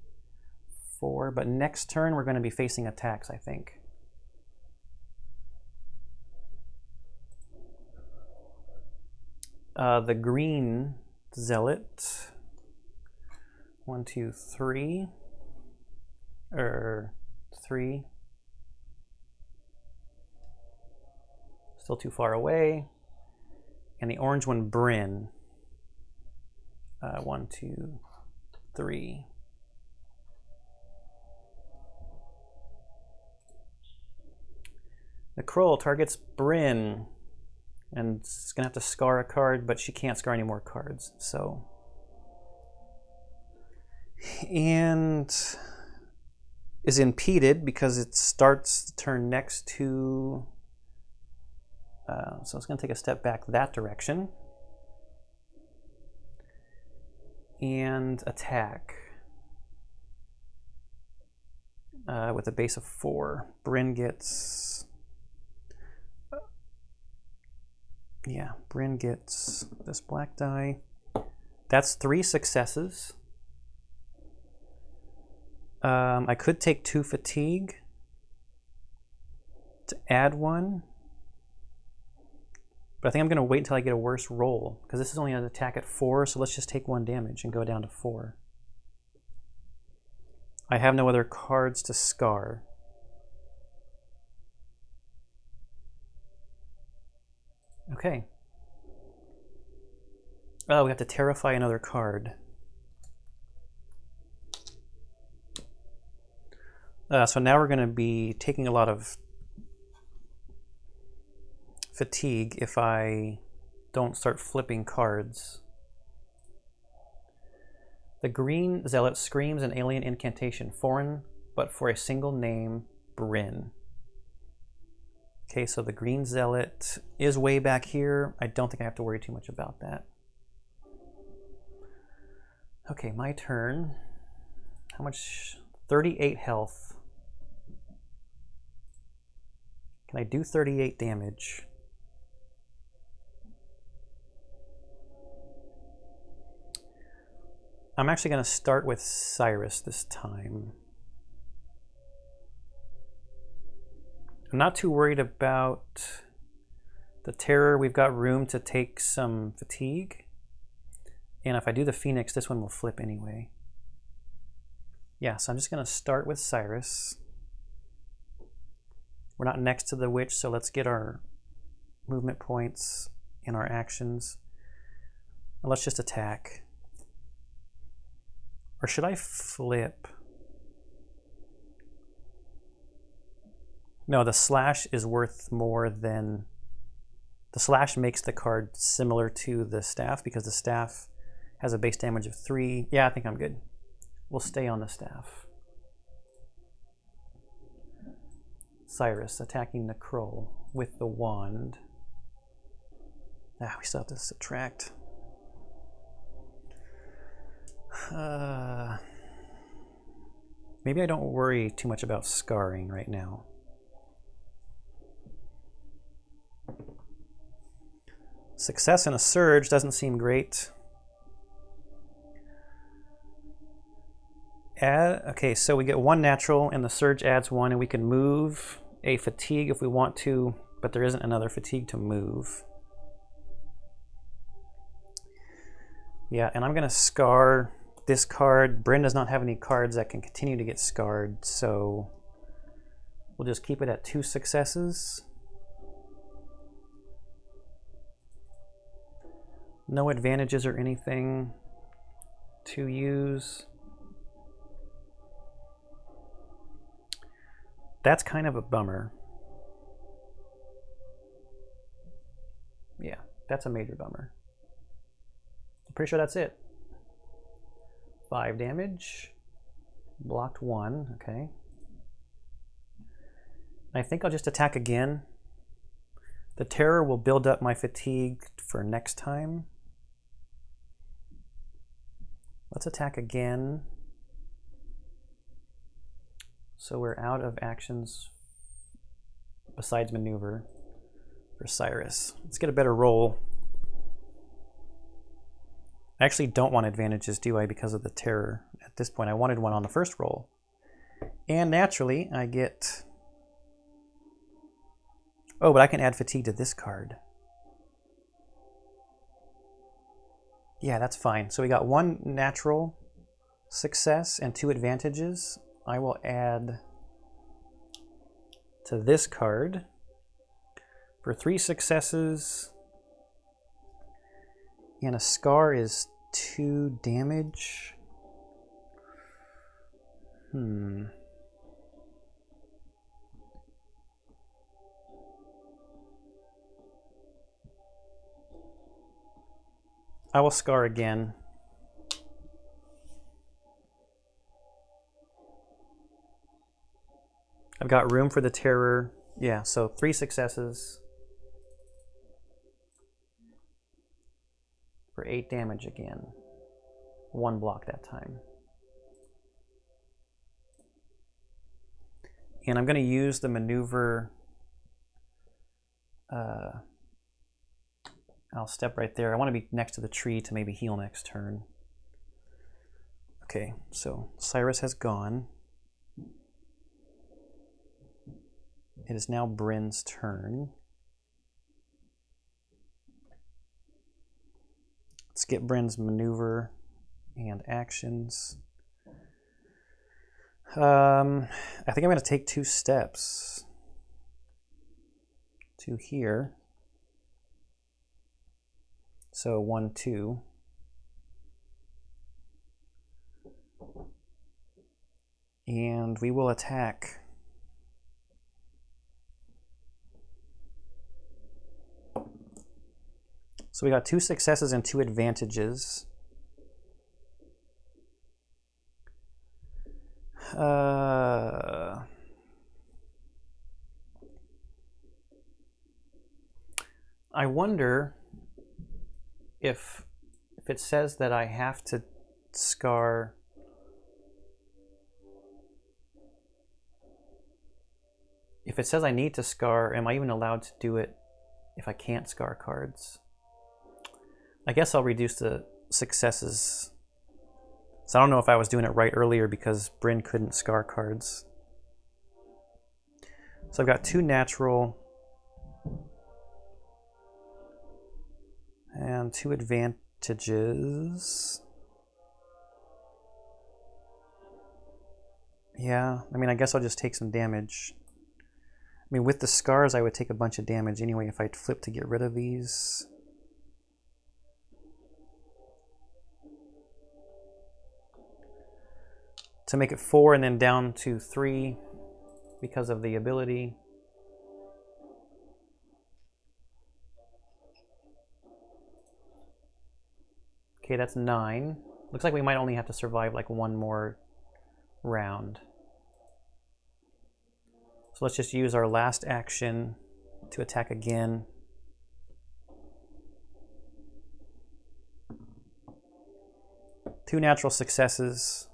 4. But next turn we're going to be facing attacks, I think. The green Zealot. 1, 2, 3. 3. Still too far away. And the orange one, Bryn. 1, 2, 3. The Krull targets Bryn, and it's gonna have to scar a card, but she can't scar any more cards. So, and is impeded because it starts the turn next to. So it's gonna take a step back that direction. And attack with a base of 4. Bryn gets, Bryn gets this black die. That's 3 successes. I could take 2 fatigue to add 1. But I think I'm going to wait until I get a worse roll, because this is only an attack at 4, so let's just take 1 damage and go down to 4. I have no other cards to scar. Okay. Oh, we have to terrify another card. So now we're going to be taking a lot of fatigue if I don't start flipping cards. The green Zealot screams an alien incantation, foreign but for a single name, Bryn. Okay, so the green Zealot is way back here. I don't think I have to worry too much about that. Okay, my turn. How much? 38 health. Can I do 38 damage? I'm actually going to start with Cyrus this time. I'm not too worried about the terror. We've got room to take some fatigue. And if I do the Phoenix, this one will flip anyway. Yeah, so I'm just going to start with Cyrus. We're not next to the witch, so let's get our movement points and our actions. And let's just attack. Or should I flip? No, the slash is worth more than... The slash makes the card similar to the staff because the staff has a base damage of 3. Yeah, I think I'm good. We'll stay on the staff. Cyrus attacking the Krull with the wand. Ah, we still have to subtract. Maybe I don't worry too much about scarring right now. Success in a surge doesn't seem great. Okay, so we get 1 natural and the surge adds 1, and we can move a fatigue if we want to, but there isn't another fatigue to move. Yeah, and I'm going to scar this card. Bryn does not have any cards that can continue to get scarred, so we'll just keep it at 2 successes. No advantages or anything to use. That's kind of a bummer. That's a major bummer. I'm pretty sure that's it. 5 damage. Blocked 1, okay. I think I'll just attack again. The terror will build up my fatigue for next time. Let's attack again. So we're out of actions besides maneuver for Cyrus. Let's get a better roll. I actually don't want advantages, do I, because of the terror. At this point, I wanted one on the first roll. And naturally, I get... Oh, but I can add fatigue to this card. Yeah, that's fine. So we got 1 natural success and 2 advantages. I will add to this card for 3 successes. And a scar is 2 damage. I will scar again. I've got room for the terror. Yeah, so 3 successes. For 8 damage again. 1 block that time. And I'm going to use the maneuver. I'll step right there. I want to be next to the tree to maybe heal next turn. Okay, so Cyrus has gone. It is now Bryn's turn. Let's get Bryn's maneuver and actions. I think I'm going to take 2 steps to here. So 1, 2. And we will attack. So we got 2 successes and 2 advantages. I wonder if it says that I have to scar if it says I need to scar, am I even allowed to do it if I can't scar cards? I guess I'll reduce the successes. So I don't know if I was doing it right earlier because Bryn couldn't scar cards. So I've got 2 natural and 2 advantages. Yeah, I mean, I guess I'll just take some damage. I mean, with the scars, I would take a bunch of damage anyway if I'd flip to get rid of these. To make it 4 and then down to 3 because of the ability. Okay, that's 9. Looks like we might only have to survive like 1 more round. So let's just use our last action to attack again. Two natural successes.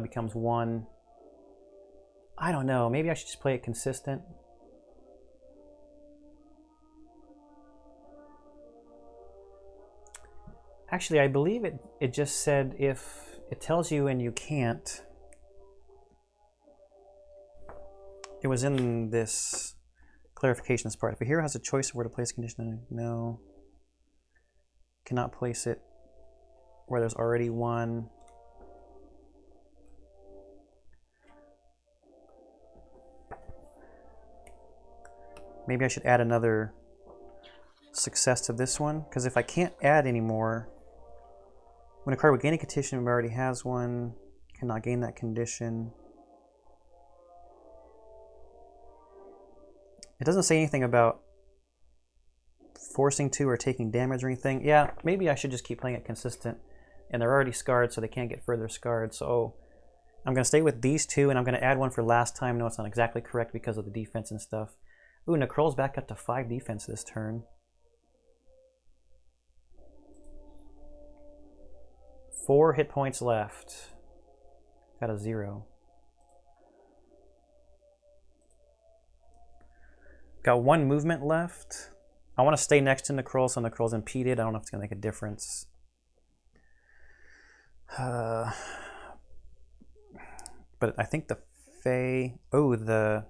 Becomes 1. I don't know. Maybe I should just play it consistent. Actually, I believe it just said if it tells you and you can't. It was in this clarifications part. If a hero has a choice of where to place a condition, no. Cannot place it where there's already one. Maybe I should add another success to this one, because if I can't add anymore, when a card would gain a condition, it already has one, cannot gain that condition. It doesn't say anything about forcing to or taking damage or anything. Yeah, maybe I should just keep playing it consistent. And they're already scarred, so they can't get further scarred. So I'm going to stay with these two, and I'm going to add one for last time. No, it's not exactly correct because of the defense and stuff. Ooh, Necrol's back up to 5 defense this turn. 4 hit points left. Got a 0. Got 1 movement left. I want to stay next to Necrol, so Necrol's impeded. I don't know if it's going to make a difference. But I think the Fae... Oh, the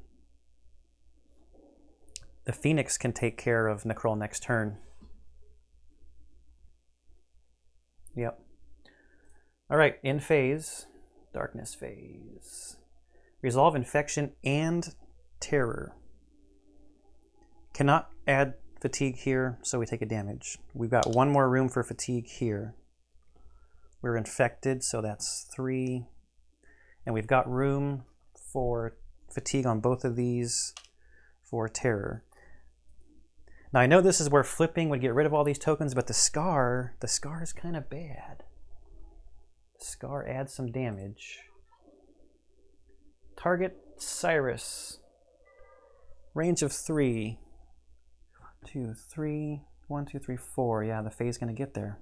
Phoenix can take care of Necrol next turn. Yep. Alright, in phase. Darkness phase. Resolve Infection and Terror. Cannot add fatigue here, so we take a damage. We've got 1 more room for fatigue here. We're infected, so that's 3. And we've got room for fatigue on both of these for terror. Now I know this is where flipping would get rid of all these tokens, but the scar is kind of bad. The scar adds some damage. Target Cyrus. Range of 3. 2, 3. 1, 2, 3, 4. Yeah, the Fae's gonna get there.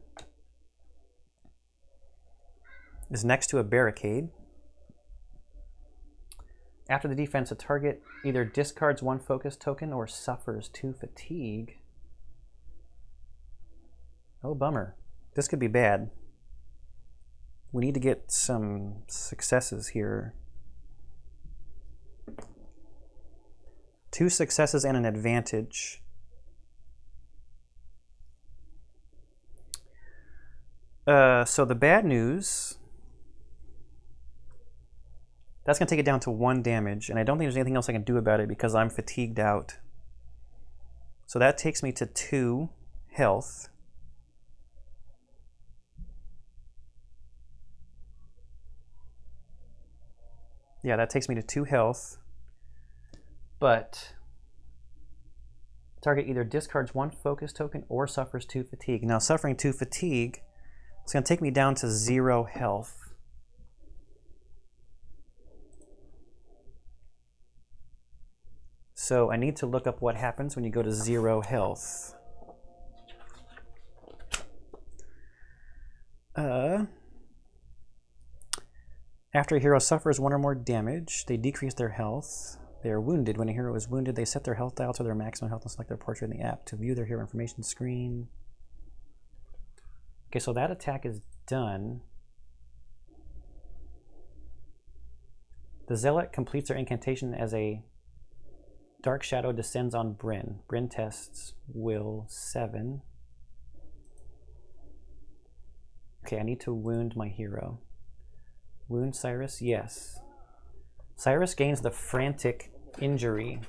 Is next to a barricade. After the defense, a target either discards 1 focus token or suffers 2 fatigue. Oh, bummer. This could be bad. We need to get some successes here. 2 successes and an advantage. So the bad news... That's going to take it down to 1 damage, and I don't think there's anything else I can do about it because I'm fatigued out. So that takes me to 2 health. Yeah, that takes me to 2 health. But target either discards 1 focus token or suffers 2 fatigue. Now, suffering 2 fatigue, it's going to take me down to 0 health. So I need to look up what happens when you go to 0 health. After a hero suffers 1 or more damage, they decrease their health. They are wounded. When a hero is wounded, they set their health dial to their maximum health and select their portrait in the app to view their hero information screen. Okay, so that attack is done. The Zealot completes their incantation as a Dark Shadow descends on Bryn. Bryn tests will 7. Okay, I need to wound my hero. Wound Cyrus? Yes. Cyrus gains the Frantic Injury.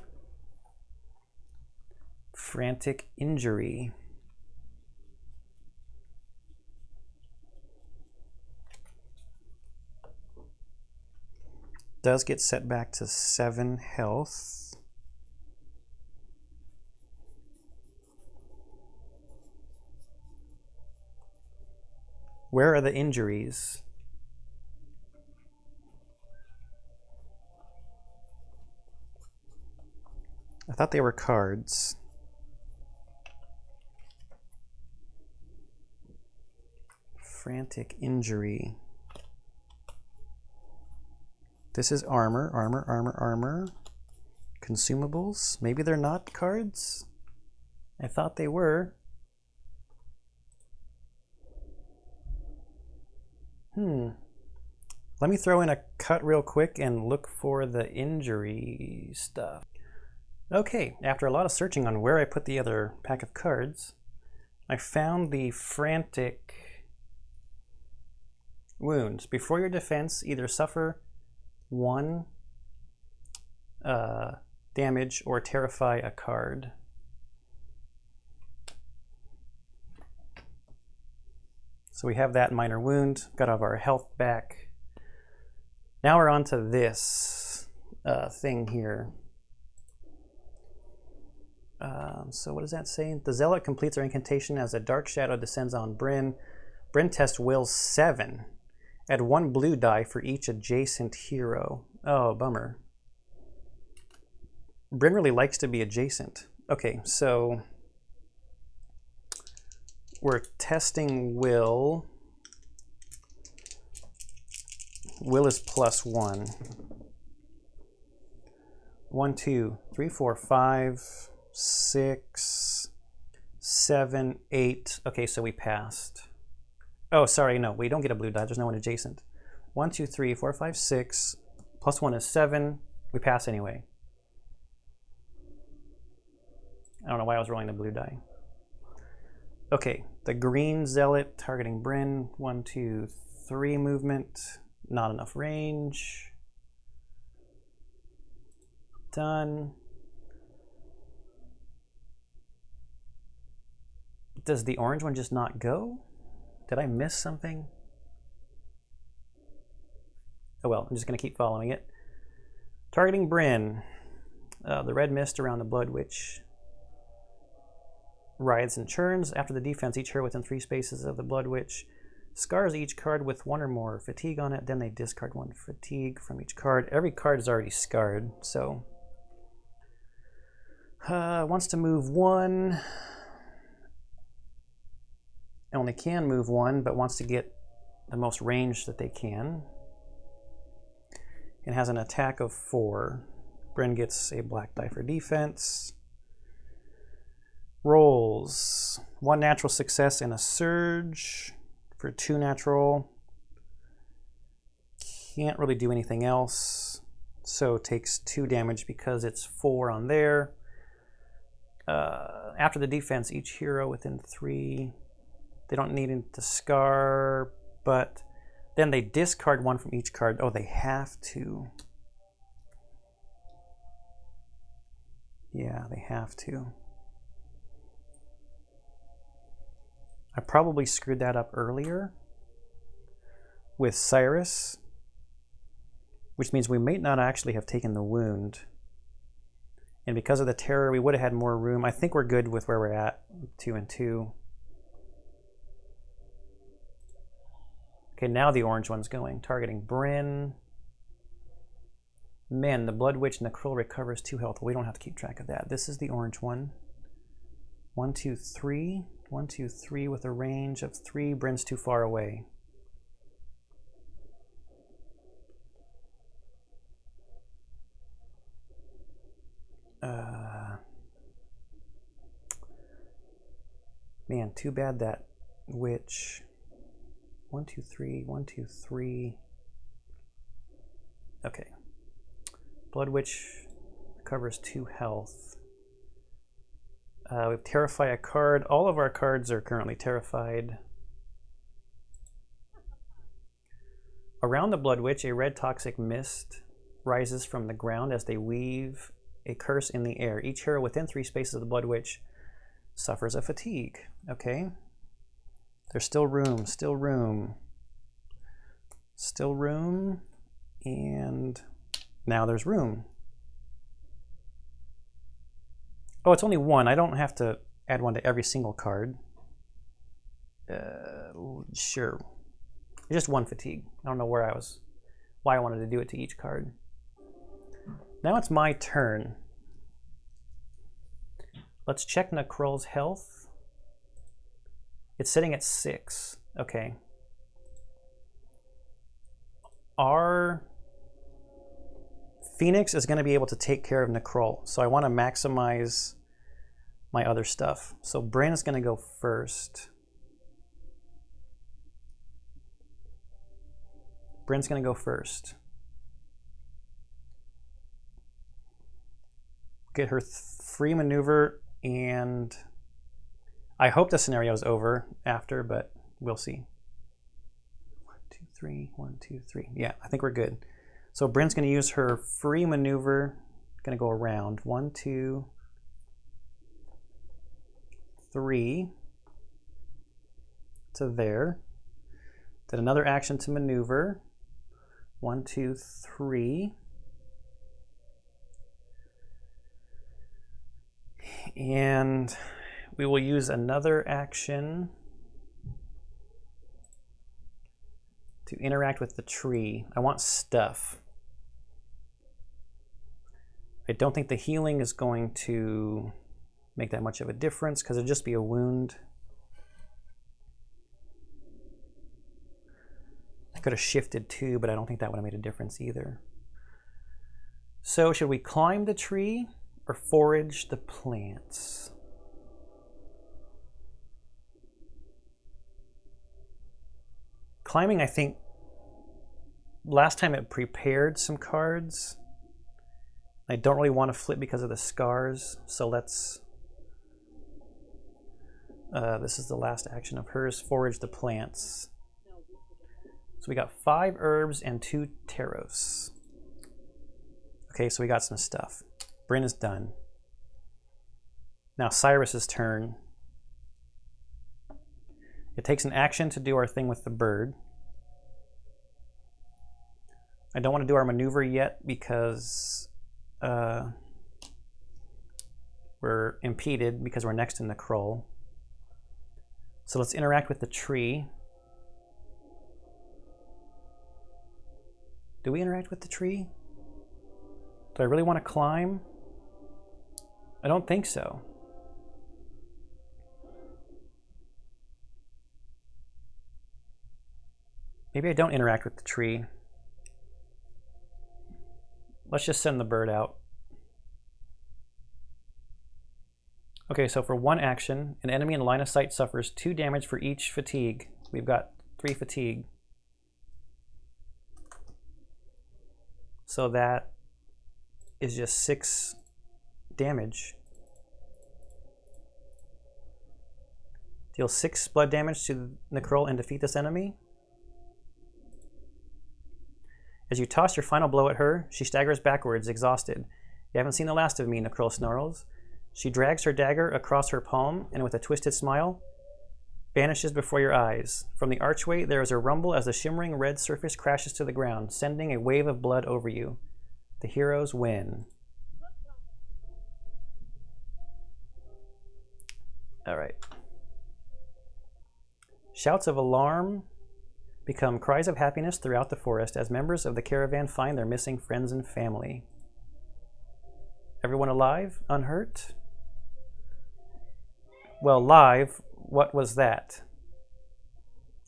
Frantic Injury. Does get set back to 7 health. Where are the injuries? I thought they were cards. Frantic Injury. This is armor, armor. Consumables. Maybe they're not cards? I thought they were. Let me throw in a cut real quick and look for the injury stuff. Okay, after a lot of searching on where I put the other pack of cards, I found the Frantic Wounds. Before your defense, either suffer 1 damage or terrify a card. So we have that minor wound, got all of our health back. Now we're on to this thing here. So what does that say? The Zealot completes her incantation as a dark shadow descends on Bryn. Bryn tests will 7. Add 1 blue die for each adjacent hero. Oh, bummer. Bryn really likes to be adjacent. Okay, so we're testing will. Will is +1. 1, 2, 3, 4, 5, 6, 7, 8. Okay, so we passed. Oh, sorry, no, we don't get a blue die. There's no one adjacent. 1, 2, 3, 4, 5, 6. +1 is 7. We pass anyway. I don't know why I was rolling the blue die. Okay, the green Zealot targeting Bryn. 1, 2, 3 movement. Not enough range. Done. Does the orange one just not go? Did I miss something? Oh well, I'm just going to keep following it. Targeting Bryn. The red mist around the Blood Witch writhes and churns. After the defense, each hero within 3 spaces of the Blood Witch scars each card with 1 or more fatigue on it. Then they discard 1 fatigue from each card. Every card is already scarred, so... wants to move 1. Only can move 1, but wants to get the most range that they can. It has an attack of 4. Bryn gets a black die for defense. Rolls 1 natural success and a surge for 2 natural. Can't really do anything else, so takes 2 damage because it's 4 on there. After the defense, each hero within 3, they don't need it to scar, but then they discard 1 from each card. Oh, they have to. Yeah, they have to. I probably screwed that up earlier with Cyrus, which means we may not actually have taken the wound. And because of the terror, we would have had more room. I think we're good with where we're at, 2 and 2. Okay, now the orange one's going, targeting Bryn. Man, the Blood Witch Necrol recovers 2 health. We don't have to keep track of that. This is the orange one. 1, 2, 3. 1, 2, 3 with a range of 3. Bryn's too far away. Man, too bad that witch. 1, 2, 3. 1, 2, 3. Okay. Blood Witch covers 2 health. We terrify a card. All of our cards are currently terrified. Around the Blood Witch, a red toxic mist rises from the ground as they weave a curse in the air. Each hero within 3 spaces of the Blood Witch suffers a fatigue. Okay. There's still room, still room. Still room. And now there's room. Oh, it's only 1. I don't have to add 1 to every single card. Sure. Just 1 fatigue. I don't know why I wanted to do it to each card. Now it's my turn. Let's check Necrol's health. It's sitting at 6. Okay. Our Phoenix is going to be able to take care of Necrol, so I want to maximize my other stuff. So Bryn is going to go first. Bryn's going to go first. Get her free maneuver, and I hope the scenario is over after, but we'll see. 1, 2, 3. 1, 2, 3. Yeah, I think we're good. So Bryn's going to use her free maneuver. Going to go around. 1, 2, 3 to there. Did another action to maneuver. 1, 2, 3. And we will use another action to interact with the tree. I want stuff. I don't think the healing is going to make that much of a difference because it'll just be a wound. I could have shifted too, but I don't think that would have made a difference either. So should we climb the tree or forage the plants? Climbing, I think, last time it prepared some cards. I don't really want to flip because of the scars, so let's... this is the last action of hers, forage the plants. So we got 5 herbs and 2 taros. Okay, so we got some stuff. Bryn is done. Now Cyrus's turn. It takes an action to do our thing with the bird. I don't want to do our maneuver yet because we're impeded because we're next in the Krull. So let's interact with the tree. Do we interact with the tree? Do I really want to climb? I don't think so. Maybe I don't interact with the tree. Let's just send the bird out. Okay, so for 1 action, an enemy in line of sight suffers 2 damage for each fatigue. We've got 3 fatigue. So that is just 6 damage. Deal 6 blood damage to the Krull and defeat this enemy. As you toss your final blow at her, she staggers backwards, exhausted. You haven't seen the last of me, Necrull snarls. She drags her dagger across her palm and with a twisted smile, vanishes before your eyes. From the archway, there is a rumble as the shimmering red surface crashes to the ground, sending a wave of blood over you. The heroes win. All right. Shouts of alarm become cries of happiness throughout the forest as members of the caravan find their missing friends and family. Everyone alive? Unhurt? Well, live, what was that?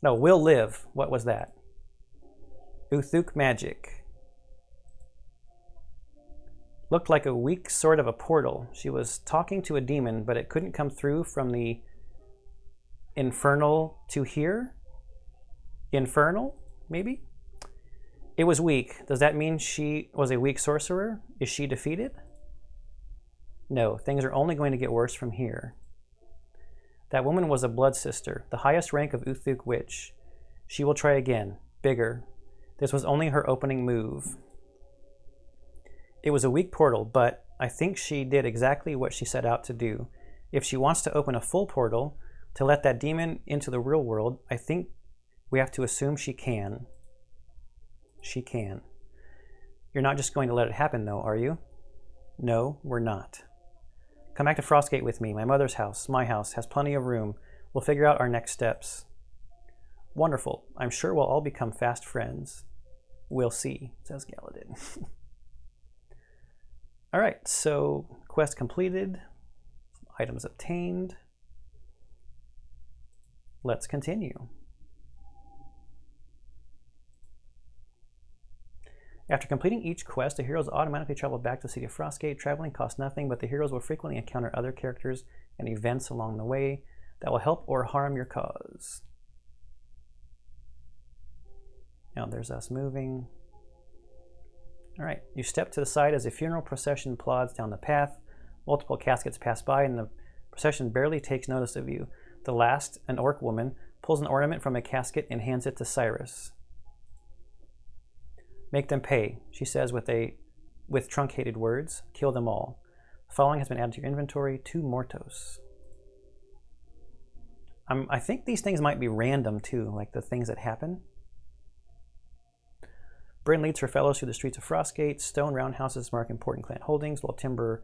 No, will live, what was that? Uthuk magic. Looked like a weak sort of a portal. She was talking to a demon, but it couldn't come through from the infernal to here? Infernal, maybe? It was weak. Does that mean she was a weak sorcerer? Is she defeated? No, things are only going to get worse from here. That woman was a blood sister, the highest rank of Uthuk witch. She will try again, bigger. This was only her opening move. It was a weak portal, but I think she did exactly what she set out to do. If she wants to open a full portal to let that demon into the real world, I think we have to assume she can. She can. You're not just going to let it happen, though, are you? No, we're not. Come back to Frostgate with me. My mother's house, my house, has plenty of room. We'll figure out our next steps. Wonderful. I'm sure we'll all become fast friends. We'll see, says Galadin. All right, so quest completed. Items obtained. Let's continue. After completing each quest, the heroes automatically travel back to the city of Frostgate. Traveling costs nothing, but the heroes will frequently encounter other characters and events along the way that will help or harm your cause. Now there's us moving. All right, you step to the side as a funeral procession plods down the path. Multiple caskets pass by and the procession barely takes notice of you. The last, an orc woman, pulls an ornament from a casket and hands it to Cyrus. Make them pay, she says with truncated words. Kill them all. The following has been added to your inventory, 2 Mortos. I think these things might be random too, like the things that happen. Bryn leads her fellows through the streets of Frostgate. Stone roundhouses mark important clan holdings, while timber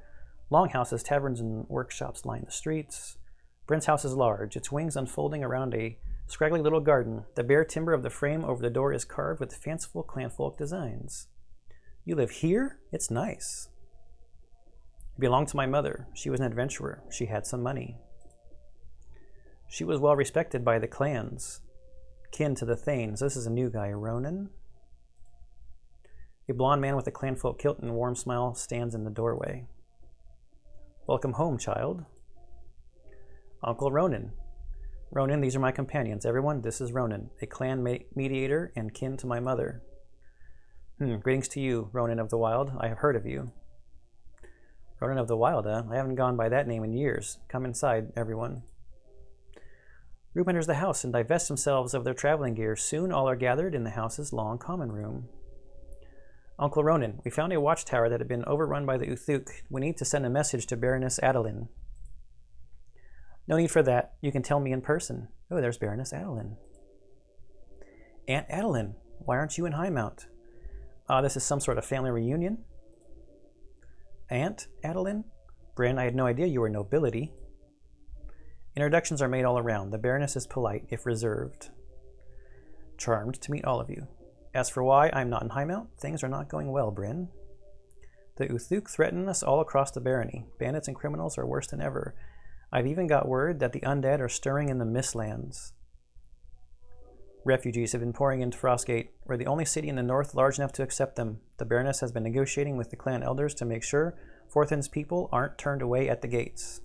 Longhouses, taverns, and workshops line the streets. Bryn's house is large, its wings unfolding around a scraggly little garden. The bare timber of the frame over the door is carved with fanciful clanfolk designs. You live here? It's nice. It belonged to my mother. She was an adventurer. She had some money. She was well respected by the clans, kin to the Thanes. This is a new guy, Ronan. A blond man with a clanfolk kilt and warm smile stands in the doorway. Welcome home, child. Uncle Ronan. Ronan, these are my companions. Everyone, this is Ronan, a clan mediator and kin to my mother. Greetings to you, Ronan of the Wild. I have heard of you. Ronan of the Wild, huh? I haven't gone by that name in years. Come inside, everyone. Group enters the house and divests themselves of their traveling gear. Soon all are gathered in the house's long common room. Uncle Ronan, we found a watchtower that had been overrun by the Uthuk. We need to send a message to Baroness Adalyn. No need for that. You can tell me in person. Oh, there's Baroness Adalyn. Aunt Adalyn, why aren't you in Highmount? This is some sort of family reunion. Aunt Adalyn? Bryn, I had no idea you were nobility. Introductions are made all around. The Baroness is polite, if reserved. Charmed to meet all of you. As for why I'm not in Highmount, things are not going well, Bryn. The Uthuk threaten us all across the barony. Bandits and criminals are worse than ever. I've even got word that the undead are stirring in the Mistlands. Refugees have been pouring into Frostgate. We're the only city in the north large enough to accept them. The Baroness has been negotiating with the clan elders to make sure Forthin's people aren't turned away at the gates.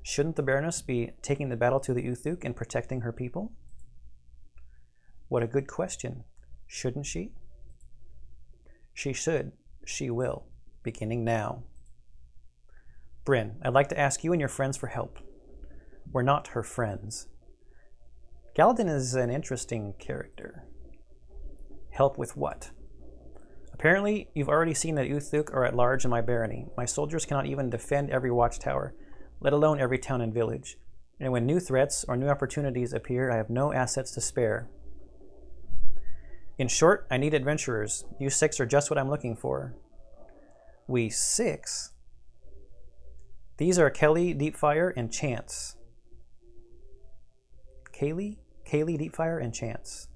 Shouldn't the Baroness be taking the battle to the Uthuk and protecting her people? What a good question. Shouldn't she? She should. She will. Beginning now. Bryn, I'd like to ask you and your friends for help. We're not her friends. Galladin is an interesting character. Help with what? Apparently, you've already seen that Uthuk are at large in my barony. My soldiers cannot even defend every watchtower, let alone every town and village. And when new threats or new opportunities appear, I have no assets to spare. In short, I need adventurers. You 6 are just what I'm looking for. We 6? These are Kelly, Deepfire, and Chance. Kaylee, Deepfire, and Chance.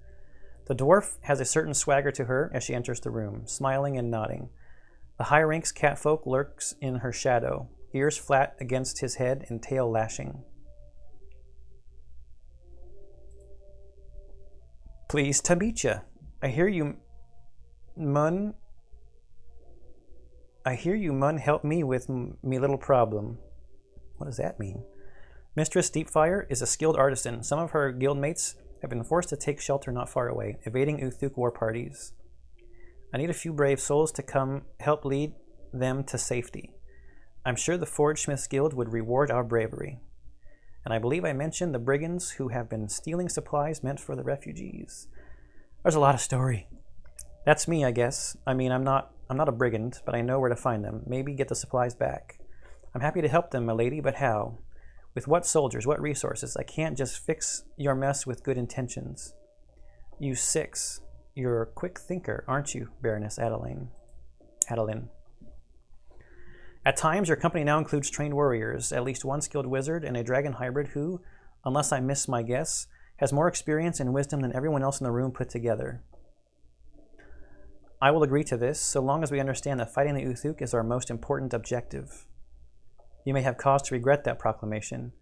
The dwarf has a certain swagger to her as she enters the room, smiling and nodding. The high-ranks catfolk lurks in her shadow, ears flat against his head and tail lashing. Pleased to meet ya. I hear you mun help me with me little problem. What does that mean? Mistress Deepfire is a skilled artisan. Some of her guildmates have been forced to take shelter not far away, evading Uthuk war parties. I need a few brave souls to come help lead them to safety. I'm sure the Forgesmiths Guild would reward our bravery. And I believe I mentioned the brigands who have been stealing supplies meant for the refugees. There's a lot of story. That's me, I guess. I mean, I'm not a brigand, but I know where to find them. Maybe get the supplies back. I'm happy to help them, my lady, but how? With what soldiers? What resources? I can't just fix your mess with good intentions. You 6. You're a quick thinker, aren't you, Baroness Adalyn? At times, your company now includes trained warriors, at least one skilled wizard and a dragon hybrid who, unless I miss my guess, has more experience and wisdom than everyone else in the room put together. I will agree to this, so long as we understand that fighting the Uthuk is our most important objective. You may have cause to regret that proclamation.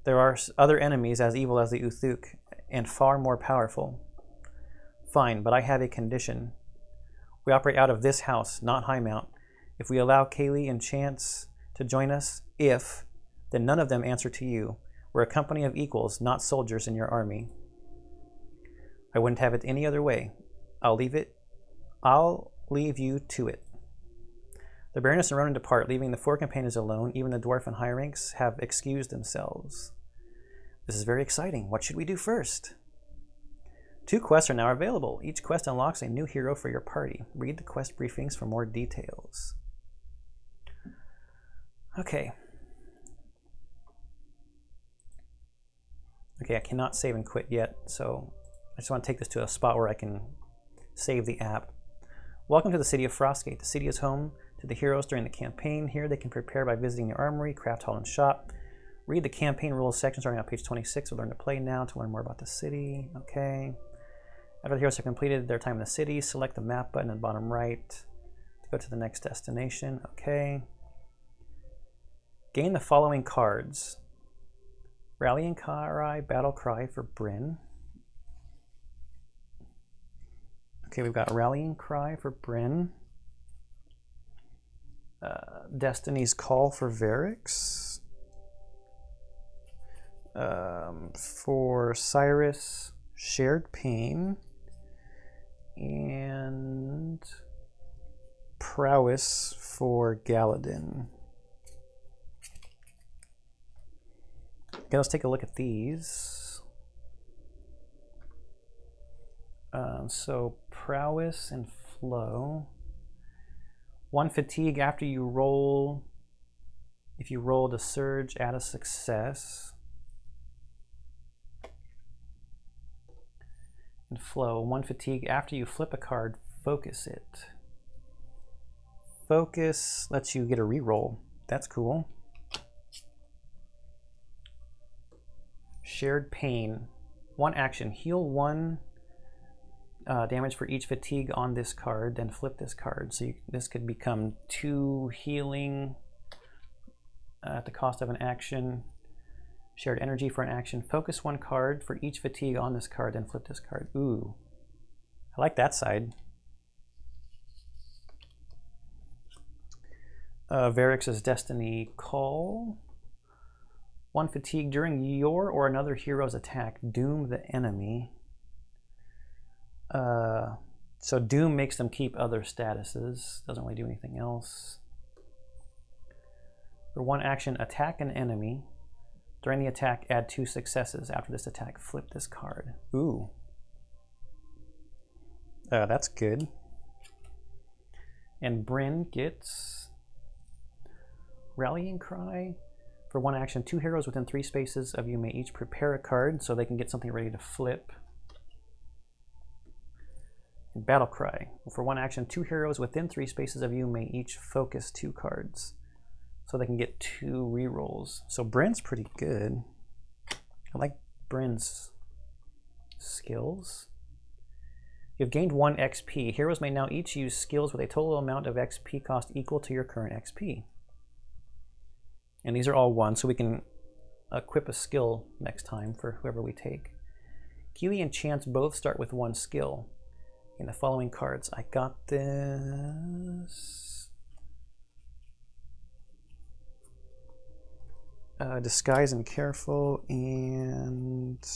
There are other enemies as evil as the Uthuk, and far more powerful. Fine, but I have a condition. We operate out of this house, not Highmount. If we allow Kaylee and Chance to join us, then none of them answer to you. We're a company of equals, not soldiers in your army. I wouldn't have it any other way. I'll leave you to it. The Baroness and Ronan depart, leaving the 4 companions alone. Even the dwarf and high ranks have excused themselves. This is very exciting. What should we do first? 2 quests are now available. Each quest unlocks a new hero for your party. Read the quest briefings for more details. Okay, I cannot save and quit yet, so I just want to take this to a spot where I can save the app. Welcome to the city of Frostgate. The city is home to the heroes during the campaign. Here they can prepare by visiting the armory, craft hall, and shop. Read the campaign rules section starting on page 26. We'll learn to play now to learn more about the city. Okay. After the heroes have completed their time in the city, select the map button in the bottom right to go to the next destination. Okay. Gain the following cards. Rallying Cry, Battle Cry for Bryn. Okay, we've got Rallying Cry for Bryn. Destiny's Call for Varix. For Cyrus, Shared Pain. And Prowess for Galadin. Okay, let's take a look at these. So Prowess and Flow. 1 fatigue after you roll. If you rolled a surge, add a success. And Flow. 1 fatigue after you flip a card, focus it. Focus lets you get a reroll. That's cool. Shared Pain. 1 action. Heal 1 damage for each fatigue on this card, then flip this card. So this could become 2 healing at the cost of an action. Shared Energy for an action. Focus 1 card for each fatigue on this card, then flip this card. Ooh. I like that side. Varix's Destiny Call. 1 fatigue during your or another hero's attack. Doom the enemy. So Doom makes them keep other statuses. Doesn't really do anything else. For 1 action, attack an enemy. During the attack, add 2 successes. After this attack, flip this card. Ooh. That's good. And Bryn gets Rallying Cry. For 1 action, 2 heroes within 3 spaces of you may each prepare a card so they can get something ready to flip. And Battle Cry. For 1 action, 2 heroes within 3 spaces of you may each focus 2 cards so they can get 2 rerolls. So Bryn's pretty good. I like Bryn's skills. You've gained 1 XP. Heroes may now each use skills with a total amount of XP cost equal to your current XP. And these are all 1, so we can equip a skill next time for whoever we take. Keely and Chance both start with 1 skill. In the following cards, I got this. Disguise and Careful, and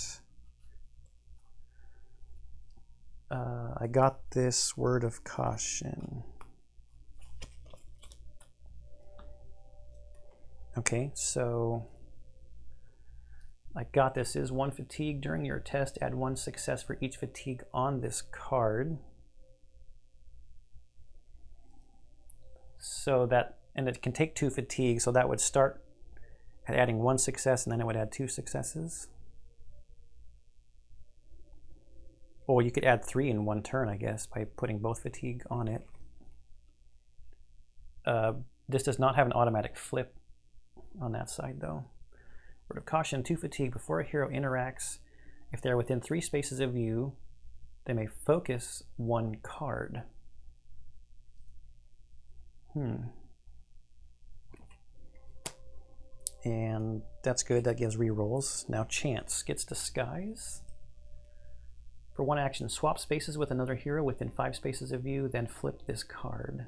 I got this Word of Caution. Okay, so I got this is 1 fatigue during your test. Add 1 success for each fatigue on this card. So that, and it can take 2 fatigue, so that would start at adding 1 success, and then it would add 2 successes. Or you could add 3 in 1 turn, I guess, by putting both fatigue on it. This does not have an automatic flip on that side, though. Word of Caution, 2 fatigue. Before a hero interacts, if they're within 3 spaces of you, they may focus 1 card. And that's good. That gives rerolls. Now Chance gets Disguise. For 1 action, swap spaces with another hero within 5 spaces of you, then flip this card.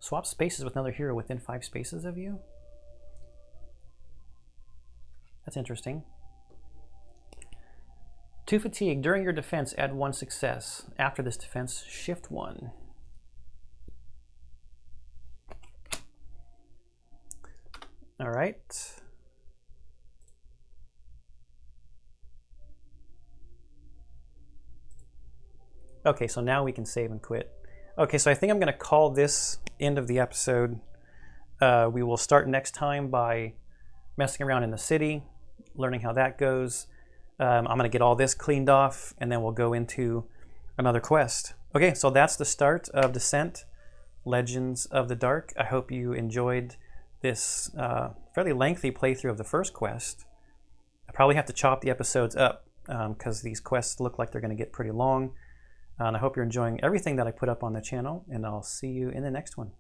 Swap spaces with another hero within 5 spaces of you? That's interesting. 2 fatigue. During your defense, add 1 success. After this defense, shift 1. All right. Okay, so now we can save and quit. Okay, so I think I'm going to call this end of the episode. We will start next time by messing around in the city, learning how that goes. I'm going to get all this cleaned off, and then we'll go into another quest. Okay, so that's the start of Descent, Legends of the Dark. I hope you enjoyed this fairly lengthy playthrough of the first quest. I probably have to chop the episodes up because these quests look like they're going to get pretty long. And I hope you're enjoying everything that I put up on the channel, and I'll see you in the next one.